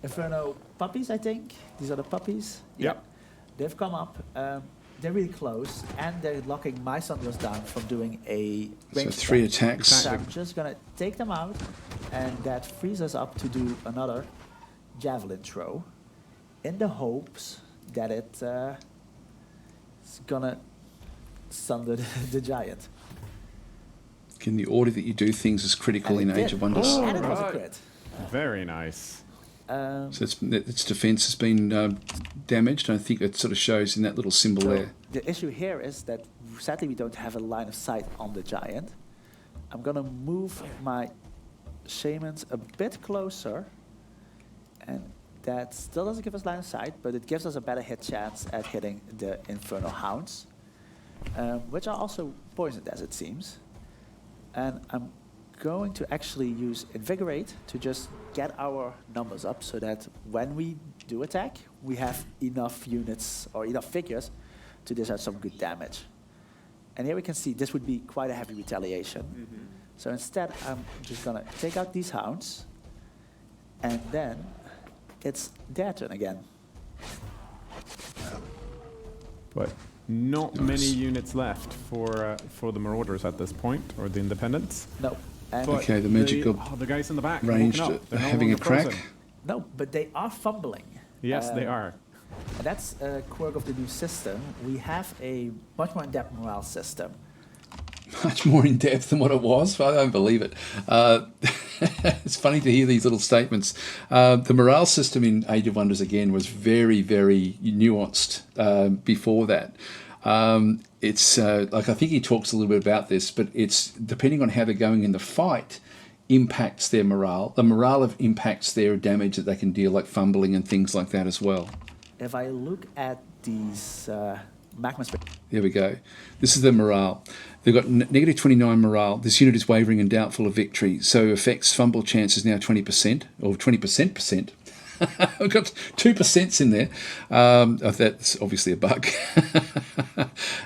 Inferno puppies, I think. These are the puppies. Yep. They've come up. They're really close, and they're locking my Sunderers down from doing a range So 3 attack. attacks. So I'm just going to take them out, and that frees us up to do another javelin throw, in the hopes that it's going to sunder the giant. Again, the order that you do things is critical And in it Age did. of Wonders. And it was a Right. crit. Very nice. So its defense has been damaged, and I think it sort of shows in that little symbol So there. the issue here is that sadly we don't have a line of sight on the giant. I'm gonna move my shamans a bit closer, and that still doesn't give us line of sight, but it gives us a better hit chance at hitting the Infernal Hounds, which are also poisoned as it seems. And I'm going to actually use Invigorate to just get our numbers up so that when we do attack, we have enough units or enough figures to discharge some good damage. And here we can see this would be quite a heavy retaliation. So instead, I'm just going to take out these hounds, and then it's their turn again. But not many units left for the Marauders at this point, or the Independents. No. And But Okay, the magical the guys in the back ranged walking up, they're no having a longer crack. frozen. no, but they are fumbling. Yes, they are. And that's a quirk of the new system. We have a much more in-depth morale system. Much more in depth than what it was. I don't believe it. It's funny to hear these little statements. The morale system in Age of Wonders, again, was very, very nuanced before that. It's like, I think he talks a little bit about this, but it's depending on how they're going in the fight, impacts their morale. The morale impacts their damage that they can deal, like fumbling and things like that as well. If I look at these magma There we go. This is the morale. They've got negative 29 morale. This unit is wavering and doubtful of victory, so affects fumble chances now 20%, or 20%. I've got 2% in there. That's obviously a bug.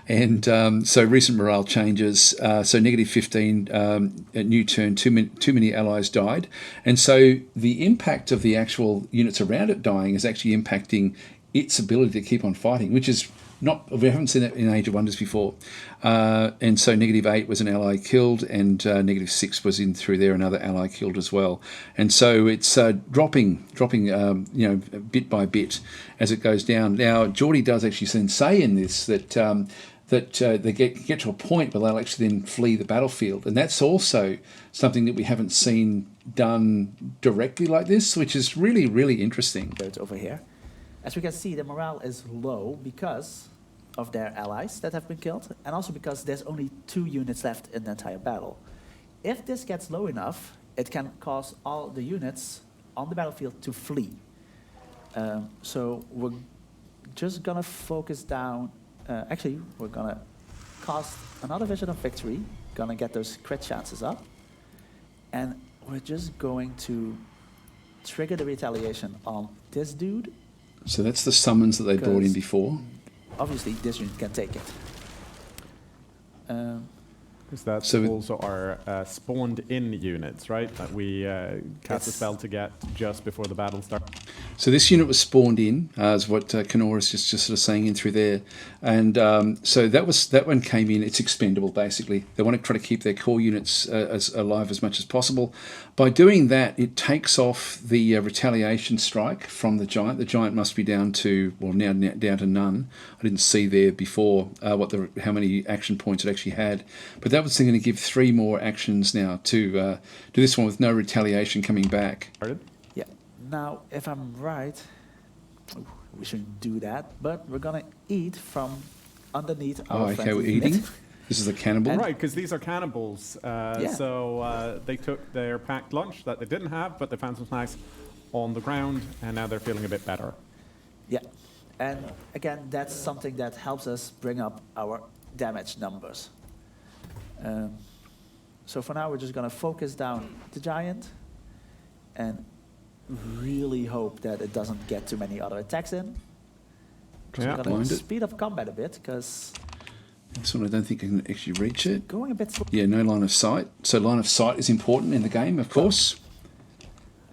And so recent morale changes. So negative 15 at new turn, too many allies died. And so the impact of the actual units around it dying is actually impacting its ability to keep on fighting, which is not, we haven't seen that in Age of Wonders before. And so negative 8 was an ally killed, and negative 6 was in through there, another ally killed as well. And so it's dropping, bit by bit as it goes down. Now, Geordie does actually say in this that they get to a point where they'll actually then flee the battlefield. And that's also something that we haven't seen done directly like this, which is really, really interesting. It's over here. As we can see, the morale is low because of their allies that have been killed, and also because there's only 2 units left in the entire battle. If this gets low enough, it can cause all the units on the battlefield to flee. So we're just gonna focus down. Actually, we're gonna cast another Vision of Victory, gonna get those crit chances up, and we're just going to trigger the retaliation on this dude. So that's the summons that they brought in before. Obviously, this unit can take it. Because that's So also our spawned-in units, right? That we cast a spell to get just before the battle starts. So this unit was spawned in, as what Kenora's just sort of saying in through there, and so that one came in. It's expendable basically. They want to try to keep their core units as alive as much as possible. By doing that, it takes off the retaliation strike from the giant. The giant must be down to, well, now down to none. I didn't see there before how many action points it actually had, but that was going to give 3 more actions now to do this one with no retaliation coming back. Yeah. Now, if I'm right, we shouldn't do that, but we're gonna eat from underneath our Okay, we're friendly eating. unit. This is a cannibal. Right, because these are cannibals. So they took their packed lunch that they didn't have, but they found some snacks on the ground, and now they're feeling a bit better. Yeah. And again, that's something that helps us bring up our damage numbers. So for now, we're just gonna focus down the giant and really hope that it doesn't get too many other attacks in. So Yeah. we're gonna Blind it. speed up combat a bit, because This one I don't think I can actually reach it. going a bit slow. Yeah, no line of sight. So line of sight is important in the game, of course.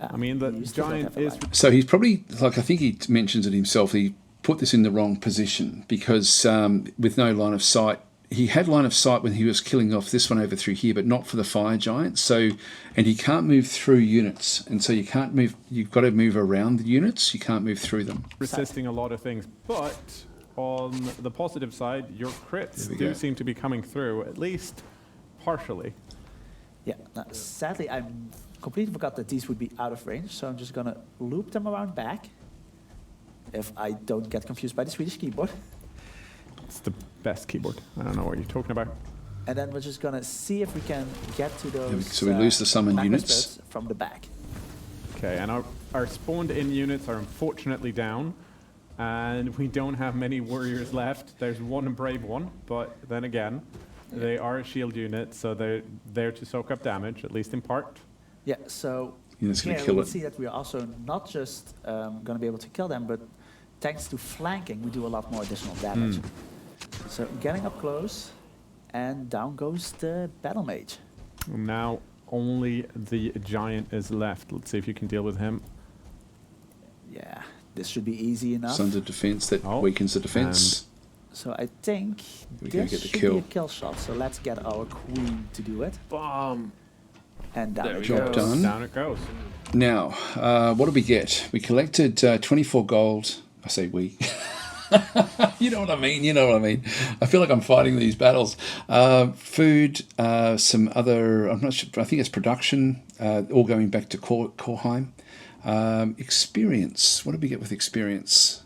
I mean, the You still don't giant have a is... line. So he's probably, like I think he mentions it himself, he put this in the wrong position because with no line of sight, he had line of sight when he was killing off this one over through here, but not for the fire giant. So, and he can't move through units, and so you can't move. You've got to move around the units. You can't move through them. resisting a lot of things. But on the positive side, your crits There we do go. seem to be coming through, at least partially. Yeah, now, sadly, I completely forgot that these would be out of range, so I'm just gonna loop them around back, if I don't get confused by the Swedish keyboard. It's the best keyboard. I don't know what you're talking about. And then we're just gonna see if we can get to those. So we lose the summoned magma units. spirits from the back. Okay, and our spawned-in units are unfortunately down, and we don't have many warriors left. There's one brave one, but then again, They are a shield unit, so they're there to soak up damage, at least in part. Yeah, so Yeah, that's gonna here kill we it. see that we are also not just going to be able to kill them, but thanks to flanking, we do a lot more additional damage. So getting up close, and down goes the Battle Mage. Now only the giant is left. Let's see if you can deal with him. Yeah, this should be easy enough. It's under defense that Oh, weakens the defense. So I think We can this get the should kill. be a kill shot. So let's get our queen to do it. Bomb. And down There it we Job go. goes. done. Down it goes. Now, what did we get? We collected 24 gold. I say we. You know what I mean. You know what I mean. I feel like I'm fighting these battles. Food, some other. I'm not sure. I think it's production. All going back to Korheim. Experience. What did we get with experience?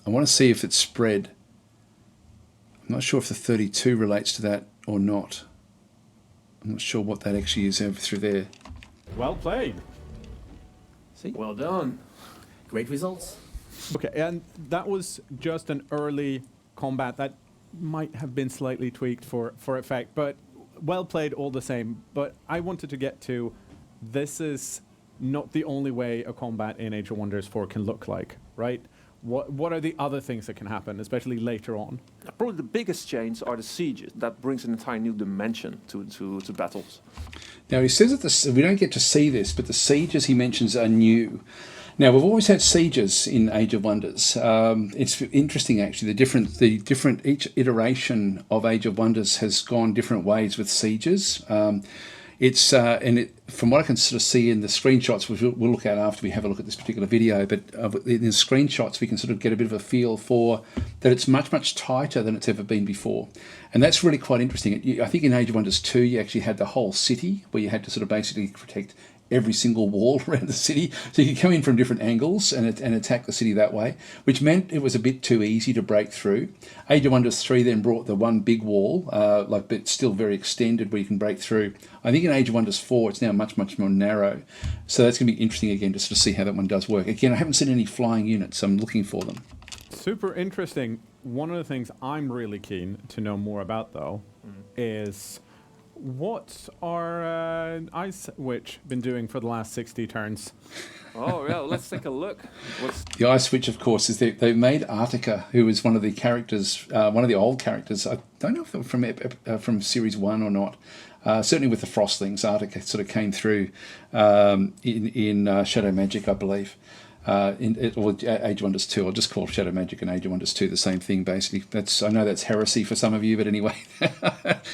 I want to see if it's spread. I'm not sure if the 32 relates to that or not. I'm not sure what that actually is over through there. Well played. See, Well done. great results. Okay, and that was just an early combat that might have been slightly tweaked for effect, but well played all the same. But I wanted to get to, this is not the only way a combat in Age of Wonders 4 can look like, right? What are the other things that can happen, especially later on? Probably the biggest change are the sieges. That brings an entire new dimension to battles. Now, he says that we don't get to see this, but the sieges he mentions are new. Now, we've always had sieges in Age of Wonders. It's interesting, actually. Each iteration of Age of Wonders has gone different ways with sieges. From what I can sort of see in the screenshots, which we'll look at after we have a look at this particular video, but in the screenshots we can sort of get a bit of a feel for that it's much, much tighter than it's ever been before. And that's really quite interesting. I think in Age of Wonders 2 you actually had the whole city where you had to sort of basically protect every single wall around the city, so you could come in from different angles and attack the city that way, which meant it was a bit too easy to break through. Age of Wonders 3 then brought the one big wall, but still very extended, where you can break through. I think in Age of Wonders 4 it's now much, much more narrow, so that's going to be interesting again to sort of see how that one does work. Again, I haven't seen any flying units, so I'm looking for them. Super interesting. One of the things I'm really keen to know more about, though, is what are Ice Witch been doing for the last 60 turns? Oh, yeah, let's take a look. The Ice Witch, of course, is they've made Artica, who is one of the characters, one of the old characters. I don't know if they're from Series 1 or not. Certainly with the Frostlings, Artica sort of came through in Shadow Magic, I believe. Age of Wonders 2, I'll just call Shadow Magic and Age of Wonders 2 the same thing, basically. I know that's heresy for some of you, but anyway,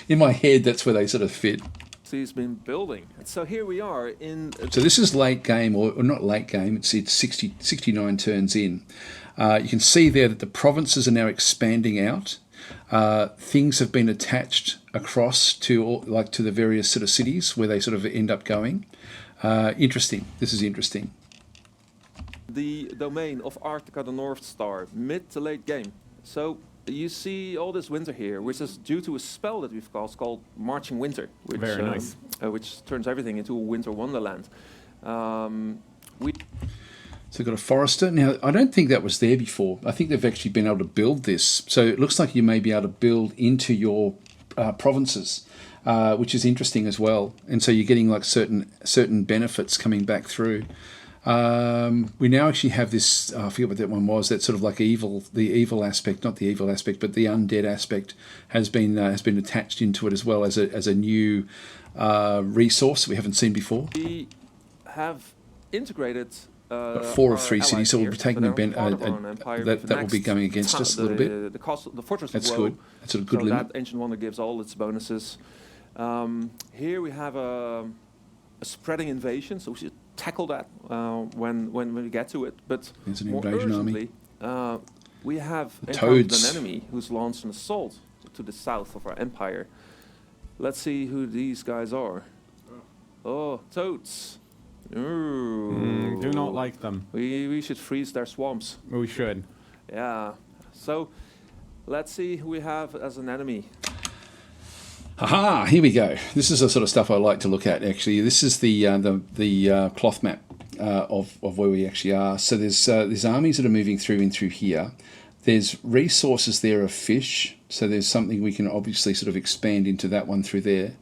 in my head, that's where they sort of fit. He's been building. So here we are in... So this is late game, or not late game, it's 69 turns in. You can see there that the provinces are now expanding out. Things have been attached across to the various sort of cities where they sort of end up going. Interesting. This is interesting. The domain of Arctica, the North Star, mid to late game. So you see all this winter here, which is due to a spell that we've called Marching Winter, which, Very nice. Which turns everything into a winter wonderland. So we've got a forester. Now, I don't think that was there before. I think they've actually been able to build this. So it looks like you may be able to build into your provinces, which is interesting as well. And so you're getting like certain benefits coming back through. We now actually have this, I forget what that one was, that sort of like the evil aspect, not the evil aspect, but the undead aspect has been attached into it as well as a new resource we haven't seen before. We have integrated 4 of 3 cities, so we'll be taking that will be going against us a little bit. The fortress That's of good. That's a good limit. That Ancient Wonder gives all its bonuses. Here we have a spreading invasion, so we should tackle that when we get to it. But There's an more invasion urgently, we have encountered toads. an enemy who's launched an assault to the south of our empire. Let's see who these guys are. Oh, toads. Ooh. Do not like them. We should freeze their swamps. We should. Yeah. So let's see who we have as an enemy. Aha! Here we go. This is the sort of stuff I like to look at. Actually, this is the cloth map of where we actually are. So there's armies that are moving through here. There's resources there of fish, so there's something we can obviously sort of expand into that one through there.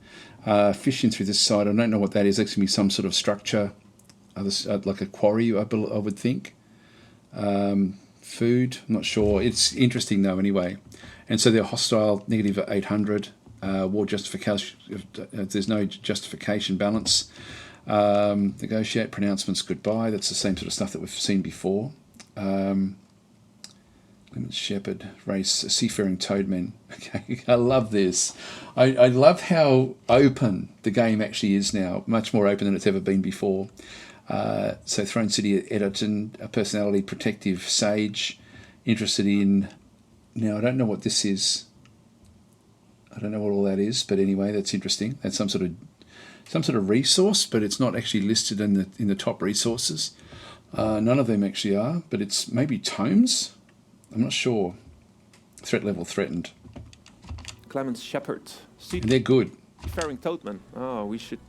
Fishing through this side, I don't know what that is. That's going to be some sort of structure, like a quarry, I would think. Food, I'm not sure. It's interesting though anyway. And so they're hostile, negative 800. War justification, there's no justification balance. Negotiate, pronouncements, goodbye. That's the same sort of stuff that we've seen before. Shepherd, race, seafaring toadmen. Okay, I love this. I love how open the game actually is now, much more open than it's ever been before. So Throne City, Edgerton, a personality, protective, Seige, interested in... Now, I don't know what this is. I don't know what all that is, but anyway, that's interesting. That's some sort of resource, but it's not actually listed in the top resources. None of them actually are, but it's maybe tomes. I'm not sure. Threat level threatened. Clemens Shepherd. And they're good. Seafaring toadmen. Oh, we should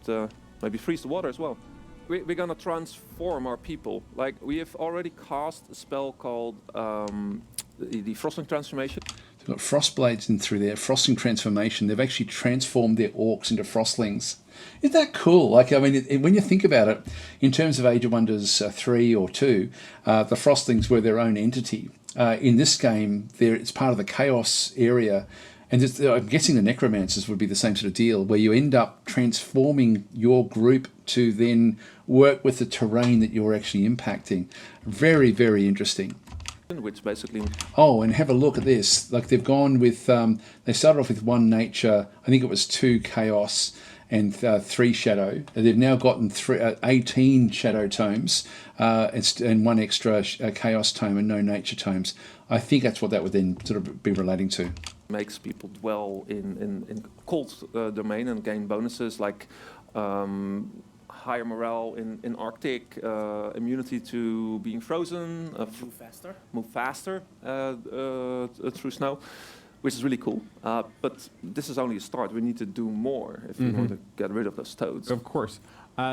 maybe freeze the water as well. We're gonna transform our people. Like, we have already cast a spell called the Frosting Transformation. They've got Frostblades in through there, Frosting Transformation. They've actually transformed their orcs into frostlings. Isn't that cool? Like, I mean, when you think about it, in terms of Age of Wonders 3 or 2, the frostlings were their own entity. In this game, it's part of the Chaos area, and I'm guessing the Necromancers would be the same sort of deal, where you end up transforming your group to then work with the terrain that you're actually impacting. Very, very interesting. Which basically... Oh, and have a look at this. Like, they've gone with... they started off with 1 nature, I think it was 2 chaos, and 3 shadow. They've now gotten 18 shadow tomes and 1 extra chaos tome and no nature tomes. I think that's what that would then sort of be relating to. Makes people dwell in cold domain and gain bonuses like higher morale in Arctic, immunity to being frozen, move faster through snow, which is really cool. But this is only a start. We need to do more if we want to get rid of those toads. Of course.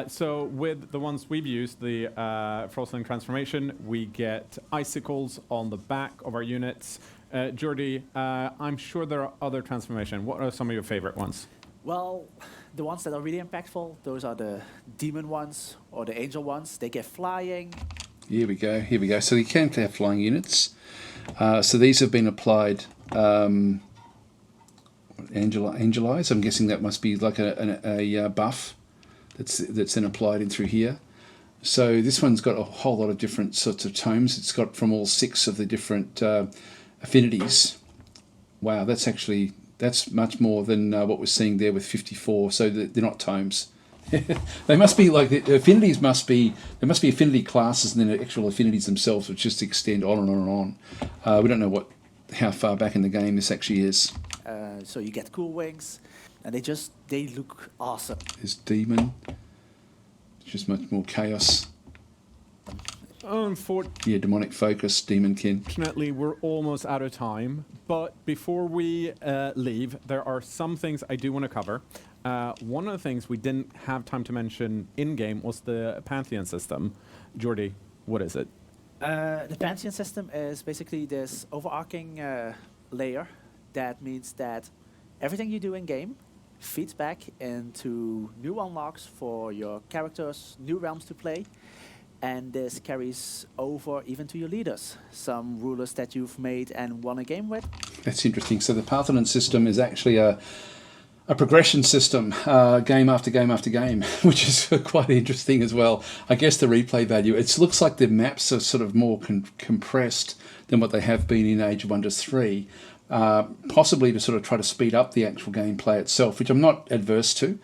So with the ones we've used, the Frostling Transformation, we get icicles on the back of our units. Jordi, I'm sure there are other transformations. What are some of your favorite ones? Well, the ones that are really impactful, those are the demon ones or the angel ones. They get flying. Here we go. Here we go. So you can have flying units. So these have been applied. Angel Eyes. I'm guessing that must be like a buff that's then applied in through here. So this one's got a whole lot of different sorts of tomes. It's got from all 6 of the different affinities. Wow, that's much more than what we're seeing there with 54. So they're not tomes. They must be like the affinities. There must be affinity classes and then the actual affinities themselves, which just extend on and on and on. We don't know how far back in the game this actually is. So you get cool wings, and they look awesome. There's demon. It's just much more chaos. Unfortunately, Yeah, demonic focus, demonkin. we're almost out of time. But before we leave, there are some things I do want to cover. One of the things we didn't have time to mention in-game was the Pantheon system. Jordi, what is it? The Pantheon system is basically this overarching layer that means that everything you do in-game feeds back into new unlocks for your characters, new realms to play, and this carries over even to your leaders, some rulers that you've made and won a game with. That's interesting. So the Pantheon system is actually a progression system, game after game after game, which is quite interesting as well. I guess the replay value, it looks like the maps are sort of more compressed than what they have been in Age of Wonders 3, possibly to sort of try to speed up the actual gameplay itself, which I'm not adverse to.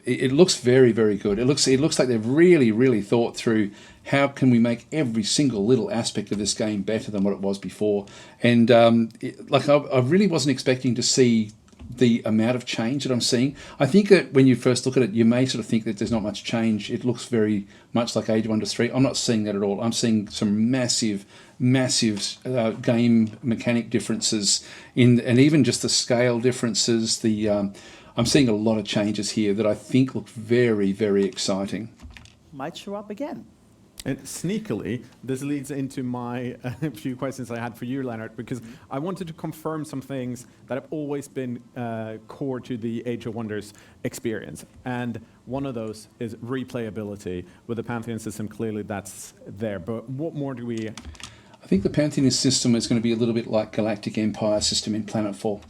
It looks very, very good. It looks like they've really, really thought through how can we make every single little aspect of this game better than what it was before. And I really wasn't expecting to see the amount of change that I'm seeing. I think that when you first look at it, you may sort of think that there's not much change. It looks very much like Age of Wonders 3. I'm not seeing that at all. I'm seeing some massive game mechanic differences and even just the scale differences. I'm seeing a lot of changes here that I think look very, very exciting. Might show up again. And sneakily, this leads into my few questions I had for you, Leonard, because I wanted to confirm some things that have always been core to the Age of Wonders experience. And one of those is replayability. With the Pantheon system, clearly that's there. But what more do we... I think the Pantheon system is going to be a little bit like Galactic Empire system in Planetfall.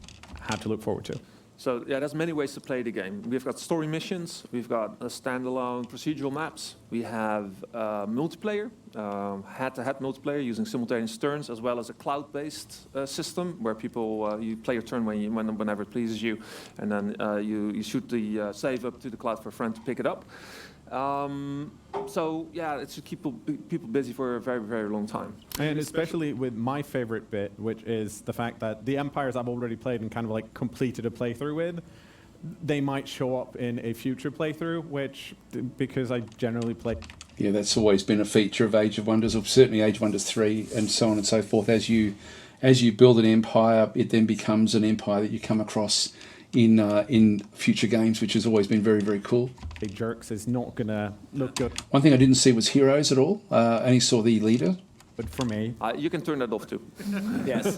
have to look forward to? So yeah, there's many ways to play the game. We've got story missions, we've got standalone procedural maps, we have multiplayer, head-to-head multiplayer using simultaneous turns, as well as a cloud-based system where people you play your turn whenever it pleases you, and then you shoot the save up to the cloud for a friend to pick it up. So yeah, it should keep people busy for a very, very long time. And especially with my favorite bit, which is the fact that the empires I've already played and kind of like completed a playthrough with, they might show up in a future playthrough, which, because I generally play... Yeah, that's always been a feature of Age of Wonders, or certainly Age of Wonders 3, and so on and so forth. As you build an empire, it then becomes an empire that you come across in future games, which has always been very, very cool. Big Jerks is not going to look good. One thing I didn't see was heroes at all. I only saw the leader. But for me... You can turn that off too. Yes.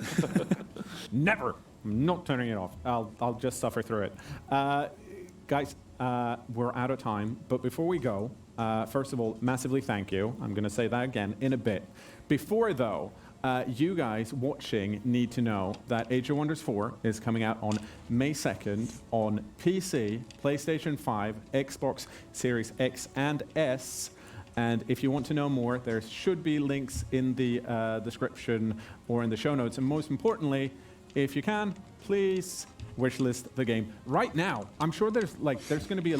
Never. I'm not turning it off. I'll just suffer through it. Guys, we're out of time. But before we go, first of all, massively thank you. I'm going to say that again in a bit. Before, though, you guys watching need to know that Age of Wonders 4 is coming out on May 2nd on PC, PlayStation 5, Xbox Series X and S. And if you want to know more, there should be links in the description or in the show notes. And most importantly, if you can, please wishlist the game right now. I'm sure there's going to be a...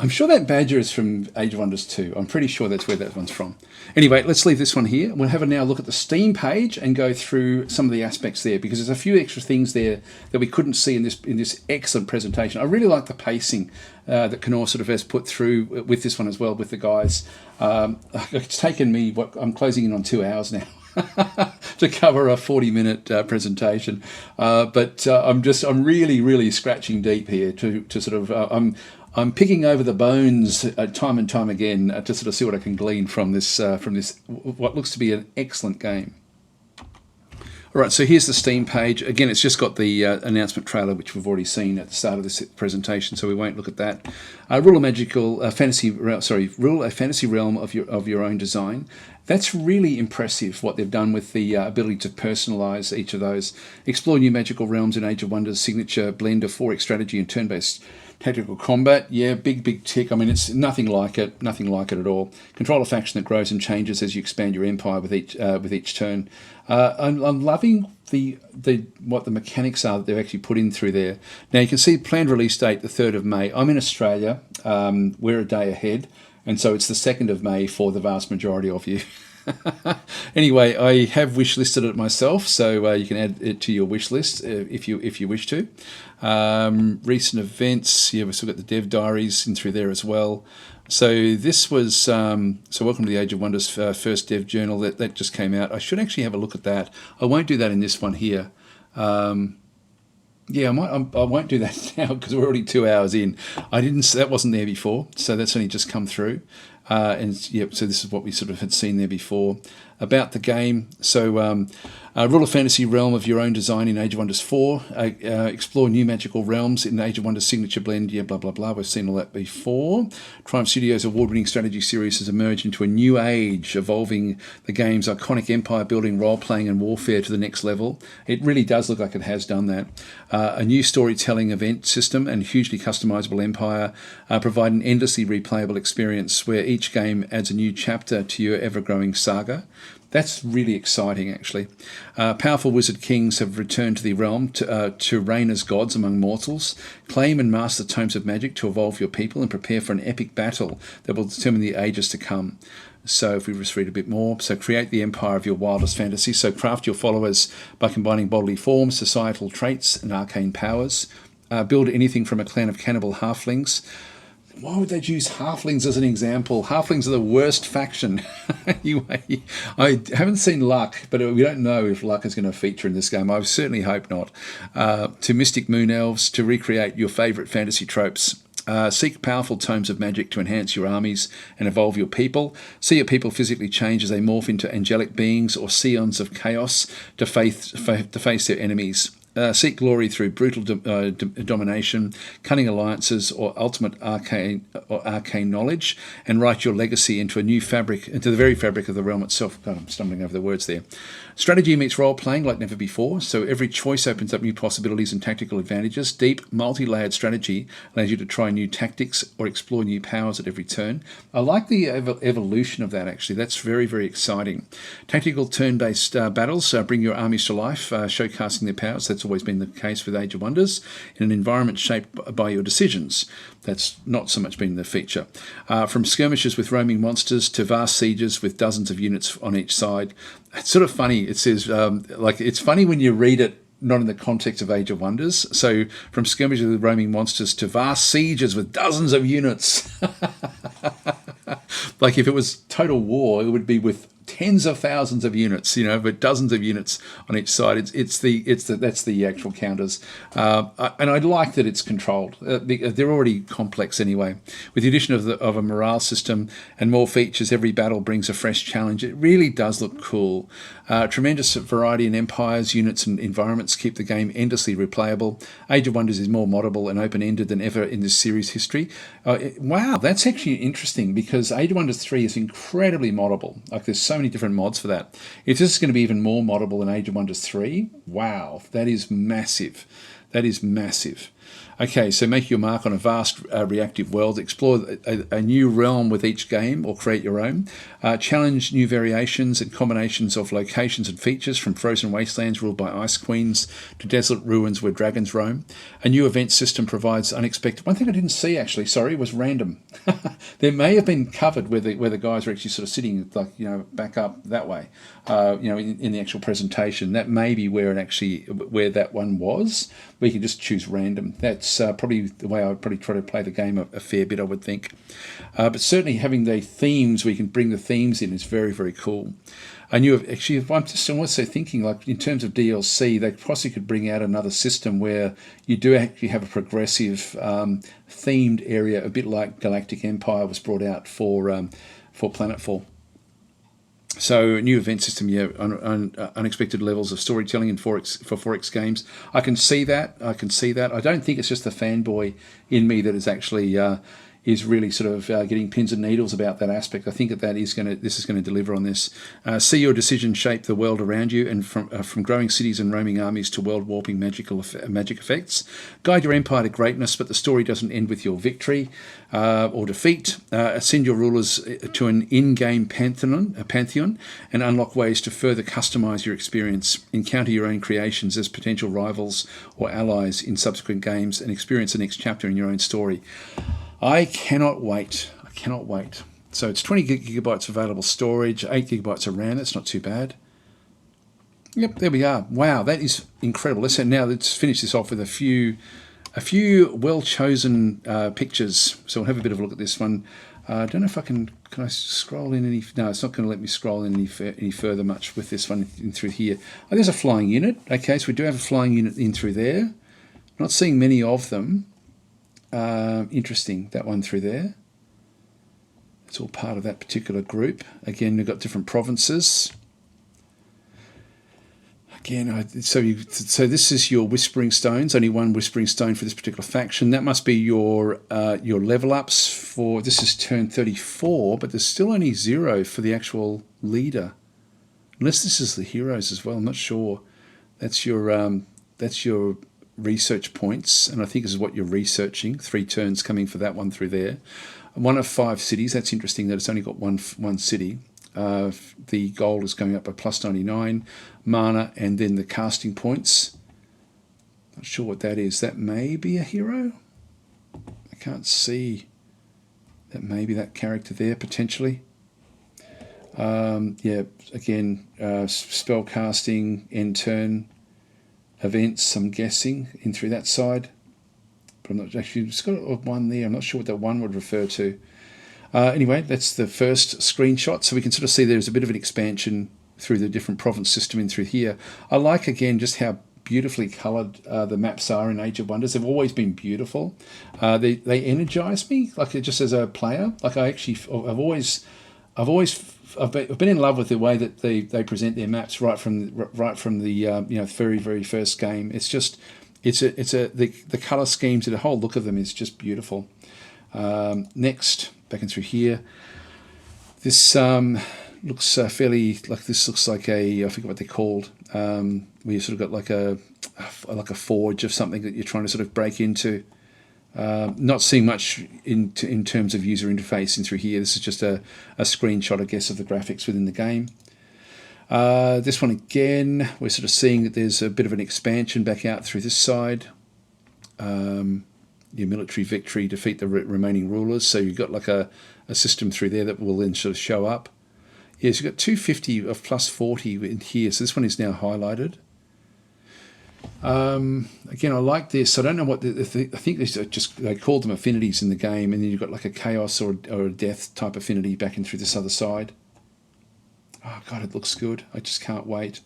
I'm sure that badger is from Age of Wonders 2. I'm pretty sure that's where that one's from. Anyway, let's leave this one here. We'll have a now look at the Steam page and go through some of the aspects there, because there's a few extra things there that we couldn't see in this excellent presentation. I really like the pacing that Knorr sort of has put through with this one as well, with the guys. It's taken me, I'm closing in on 2 hours now. To cover a 40-minute presentation, but I'm really scratching deep here to sort of I'm picking over the bones time and time again to sort of see what I can glean from this what looks to be an excellent game. All right, so here's the Steam page. Again, it's just got the announcement trailer, which we've already seen at the start of this presentation, so we won't look at that. Rule a fantasy realm of your own design. That's really impressive what they've done with the ability to personalize each of those. Explore new magical realms in Age of Wonders' signature blend of 4X strategy and turn-based tactical combat. Yeah, big tick. I mean, it's nothing like it at all. Control a faction that grows and changes as you expand your empire with each turn. I'm loving what the mechanics are that they've actually put in through there. Now you can see planned release date the 3rd of May. I'm in Australia. We're a day ahead, and so it's the 2nd of May for the vast majority of you. Anyway, I have wish listed it myself, so you can add it to your wish list if you wish to. Recent events, yeah, we've still got the dev diaries in through there as well. So this was so welcome to the Age of Wonders first dev journal that just came out. I should actually have a look at that. I won't do that in this one here. Yeah, I won't do that now because we're already 2 hours in. That wasn't there before, so that's only just come through. And yeah, so this is what we sort of had seen there before about the game. So rule a fantasy realm of your own design in Age of Wonders 4. Explore new magical realms in Age of Wonders signature blend. Yeah, blah, blah, blah. We've seen all that before. Triumph Studios' award-winning strategy series has emerged into a new age, evolving the game's iconic empire-building, role-playing and warfare to the next level. It really does look like it has done that. A new storytelling event system and hugely customizable empire provide an endlessly replayable experience where each game adds a new chapter to your ever-growing saga. That's really exciting, actually. Powerful wizard kings have returned to the realm to reign as gods among mortals. Claim and master tomes of magic to evolve your people and prepare for an epic battle that will determine the ages to come. So if we just read a bit more, so create the empire of your wildest fantasy. So craft your followers by combining bodily forms, societal traits, and arcane powers. Build anything from a clan of cannibal halflings. Why would they choose halflings as an example? Halflings are the worst faction. Anyway, I haven't seen luck, but we don't know if luck is going to feature in this game. I certainly hope not. To mystic moon elves, to recreate your favourite fantasy tropes. Seek powerful tomes of magic to enhance your armies and evolve your people. See your people physically change as they morph into angelic beings or scions of chaos to face their enemies. Seek glory through brutal domination, cunning alliances, or ultimate arcane knowledge, and write your legacy into the very fabric of the realm itself. God, I'm stumbling over the words there. Strategy meets role-playing like never before, so every choice opens up new possibilities and tactical advantages. Deep, multi-layered strategy allows you to try new tactics or explore new powers at every turn. I like the evolution of that, actually. That's very, very exciting. Tactical turn-based battles bring your armies to life, showcasing their powers. That's always been the case with Age of Wonders, in an environment shaped by your decisions. That's not so much been the feature. From skirmishes with roaming monsters to vast sieges with dozens of units on each side. It's sort of funny. It says, it's funny when you read it not in the context of Age of Wonders. So from skirmishes with roaming monsters to vast sieges with dozens of units. Like if it was Total War, it would be with tens of thousands of units, but dozens of units on each side. That's the actual counters, and I like that it's controlled. They're already complex anyway. With the addition of a morale system and more features, every battle brings a fresh challenge. It really does look cool. Tremendous variety in empires, units, and environments keep the game endlessly replayable. Age of Wonders is more moddable and open-ended than ever in this series' history. Wow, that's actually interesting because Age of Wonders 3 is incredibly moddable. Like there's so many different mods for that. If this is going to be even more moddable than Age of Wonders 3, wow, that is massive. That is massive. Okay, so make your mark on a vast reactive world. Explore a new realm with each game or create your own. Challenge new variations and combinations of locations and features from frozen wastelands ruled by ice queens to desolate ruins where dragons roam. A new event system provides unexpected... One thing I didn't see, actually, was random. There may have been covered where the guys are actually sort of sitting, back up that way, in the actual presentation. That may be where that one was. We can just choose random. That's probably the way I would probably try to play the game a fair bit, I would think. But certainly having the themes, we can bring the themes in, is very, very cool. I'm also thinking, like in terms of DLC, they possibly could bring out another system where you do actually have a progressive themed area, a bit like Galactic Empire was brought out for Planetfall. So a new event system, unexpected levels of storytelling for 4X games. I can see that. I don't think it's just the fanboy in me that is actually is really sort of getting pins and needles about that aspect. I think this is going to deliver on this. See your decisions shape the world around you, and from growing cities and roaming armies to world warping magic effects. Guide your empire to greatness, but the story doesn't end with your victory or defeat. Ascend your rulers to an in-game pantheon, and unlock ways to further customize your experience. Encounter your own creations as potential rivals or allies in subsequent games, and experience the next chapter in your own story. I cannot wait. So it's 20 gigabytes available storage, 8 gigabytes of RAM. That's not too bad. Yep, there we are. Wow, that is incredible. Let's finish this off with a few well-chosen pictures. So we'll have a bit of a look at this one. I don't know if can I scroll in any... No, it's not going to let me scroll in any further much with this one in through here. Oh, there's a flying unit. Okay, so we do have a flying unit in through there. Not seeing many of them. Interesting, that one through there. It's all part of that particular group. Again, we've got different provinces. Again, so this is your Whispering Stones. Only one Whispering Stone for this particular faction. That must be your level ups for... This is turn 34, but there's still only 0 for the actual leader. Unless this is the heroes as well. I'm not sure. That's your research points, and I think this is what you're researching. 3 turns coming for that one through there. 1 of 5 cities. That's interesting that it's only got one city. The gold is going up by plus 99 mana, and then the casting points. Not sure what that is. That may be a hero. I can't see. That may be that character there potentially. Again, spell casting, end turn. Events, I'm guessing, in through that side. But I'm not actually... It's got one there. I'm not sure what that one would refer to. Anyway, that's the first screenshot. So we can sort of see there's a bit of an expansion through the different province system in through here. I like, again, just how beautifully coloured the maps are in Age of Wonders. They've always been beautiful. They energise me, like just as a player. Like I've been in love with the way that they present their maps right from the very, very first game. It's just the colour schemes and the whole look of them is just beautiful. Next, back in through here, this looks fairly like I forget what they're called. Where you sort of got like a forge of something that you're trying to sort of break into. Not seeing much in terms of user interface in through here. This is just a screenshot, I guess, of the graphics within the game. This one again, we're sort of seeing that there's a bit of an expansion back out through this side. Your military victory, defeat the remaining rulers. So you've got like a system through there that will then sort of show up. Yes, you've got 250 of plus 40 in here. So this one is now highlighted. Again, I like this. I don't know what I think they called them affinities in the game, and then you've got like a chaos or a death type affinity back in through this other side. Oh god, it looks good. I just can't wait.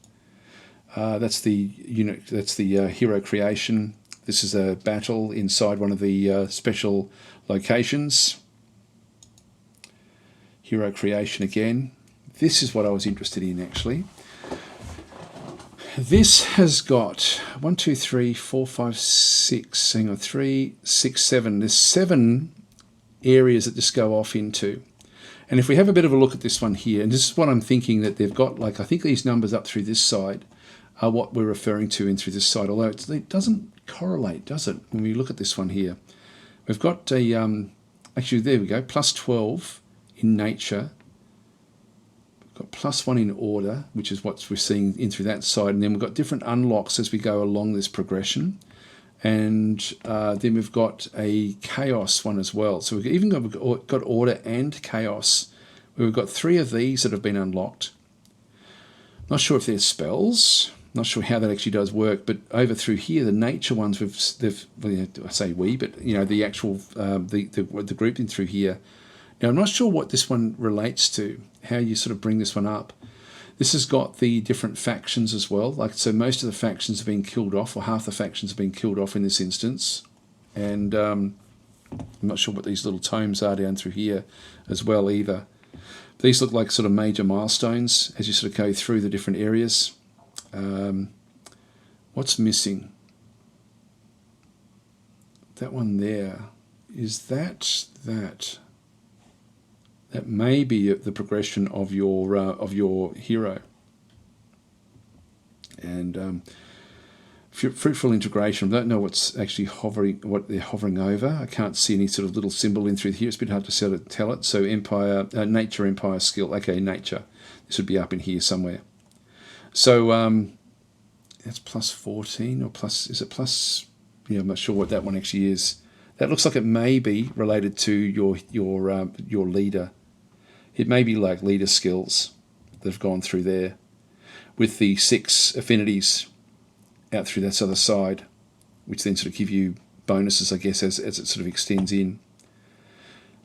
That's the unit. That's the hero creation. This is a battle inside one of the special locations. Hero creation again. This is what I was interested in actually. This has got 1, 2, 3, 4, 5, 6. Hang on, 3, 6, 7. There's 7 areas that this go off into. And if we have a bit of a look at this one here, and this is what I'm thinking that they've got, like I think these numbers up through this side are what we're referring to in through this side, although it doesn't correlate, does it? When we look at this one here, we've got a, actually there we go, plus 12 in nature. Got plus 1 in order, which is what we're seeing in through that side, and then we've got different unlocks as we go along this progression, and then we've got a chaos one as well. So we've even got order and chaos, where we've got 3 of these that have been unlocked. Not sure if they're spells, not sure how that actually does work, but over through here, the nature ones, I say we, but the actual the group in through here. Now I'm not sure what this one relates to, how you sort of bring this one up. This has got the different factions as well. Like, so most of the factions have been killed off, or half the factions have been killed off in this instance. And I'm not sure what these little tomes are down through here as well either. These look like sort of major milestones as you sort of go through the different areas. What's missing? That one there. Is that? That may be the progression of your hero. And fruitful integration. I don't know what's actually what they're hovering over. I can't see any sort of little symbol in through here. It's a bit hard to tell it. So nature, empire, skill. Okay, nature. This would be up in here somewhere. So that's plus 14 or plus. Is it plus? Yeah, I'm not sure what that one actually is. That looks like it may be related to your leader. It may be like leader skills that have gone through there, with the 6 affinities out through that other side, which then sort of give you bonuses, I guess, as it sort of extends in.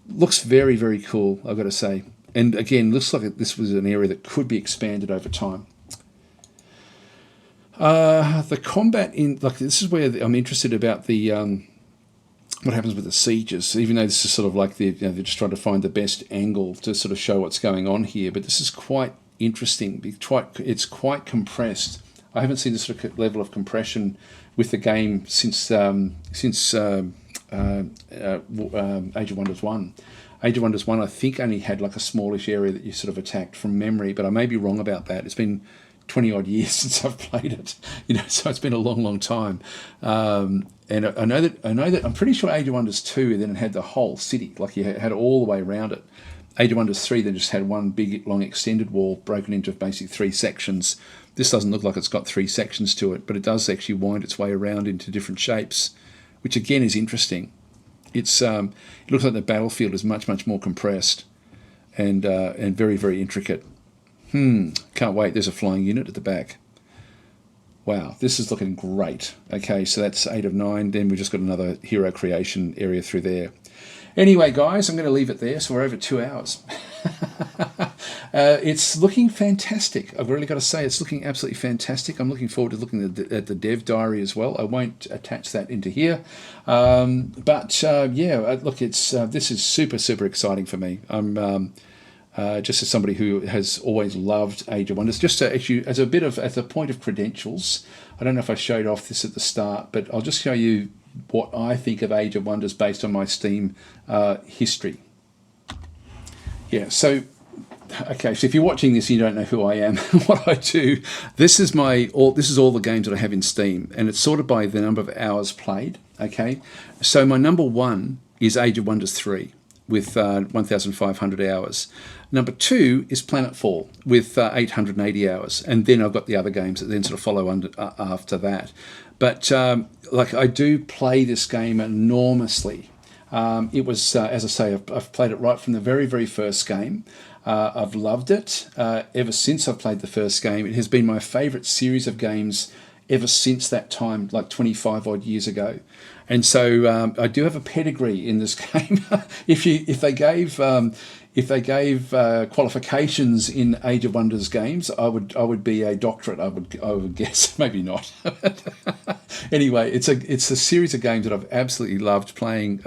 Looks very, very cool, I've got to say. And again, looks like this was an area that could be expanded over time. The combat this is where I'm interested about the what happens with the sieges, even though this is sort of like they're just trying to find the best angle to sort of show what's going on here. But this is quite interesting. It's quite compressed. I haven't seen this sort of level of compression with the game since Age of Wonders 1. Age of Wonders 1, I think, only had like a smallish area that you sort of attacked from memory, but I may be wrong about that. It's been 20 odd years since I've played it, so it's been a long, long time. And I know that I'm pretty sure Age of Wonders 2 then it had the whole city, like you had all the way around it. Age of Wonders 3 then just had one big, long extended wall broken into basically 3 sections. This doesn't look like it's got 3 sections to it, but it does actually wind its way around into different shapes, which again is interesting. It looks like the battlefield is much, much more compressed and very, very intricate. Can't wait. There's a flying unit at the back. Wow, this is looking great. Okay, so that's 8 of 9. Then we've just got another hero creation area through there. Anyway, guys, I'm going to leave it there. So we're over 2 hours. It's looking fantastic. I've really got to say, it's looking absolutely fantastic. I'm looking forward to looking at the dev diary as well. I won't attach that into here, look, it's this is super exciting for me. I'm just as somebody who has always loved Age of Wonders. Just to actually, as a point of credentials, I don't know if I showed off this at the start, but I'll just show you what I think of Age of Wonders based on my Steam history. Yeah, so okay, so if you're watching this and you don't know who I am, what I do, this is all the games that I have in Steam, and it's sorted by the number of hours played. Okay, so my number 1 is Age of Wonders 3 with 1,500 hours. Number 2 is Planetfall with 880 hours, and then I've got the other games that then sort of follow after that. But like, I do play this game enormously. It was, as I say, I've played it right from the very first game. I've loved it ever since I've played the first game. It has been my favourite series of games ever since that time, like 25 odd years ago. And so I do have a pedigree in this game. If they gave qualifications in Age of Wonders games, I would be a doctorate. I would guess, maybe not. Anyway, it's a series of games that I've absolutely loved playing.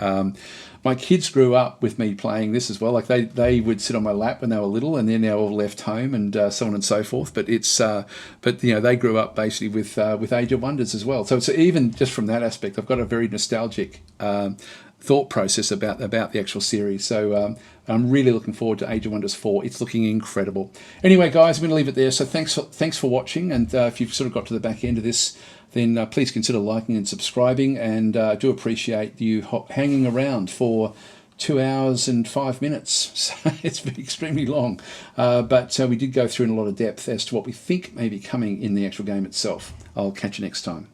My kids grew up with me playing this as well. Like they would sit on my lap when they were little, and then they all left home and so on and so forth. But they grew up basically with Age of Wonders as well. So it's even just from that aspect, I've got a very nostalgic thought process about the actual series. So I'm really looking forward to Age of Wonders 4. It's looking incredible. Anyway, guys, I'm going to leave it there. So thanks for watching, and if you've sort of got to the back end of this, then please consider liking and subscribing, and I do appreciate you hanging around for 2 hours and 5 minutes. So it's been extremely long, but we did go through in a lot of depth as to what we think may be coming in the actual game itself. I'll catch you next time.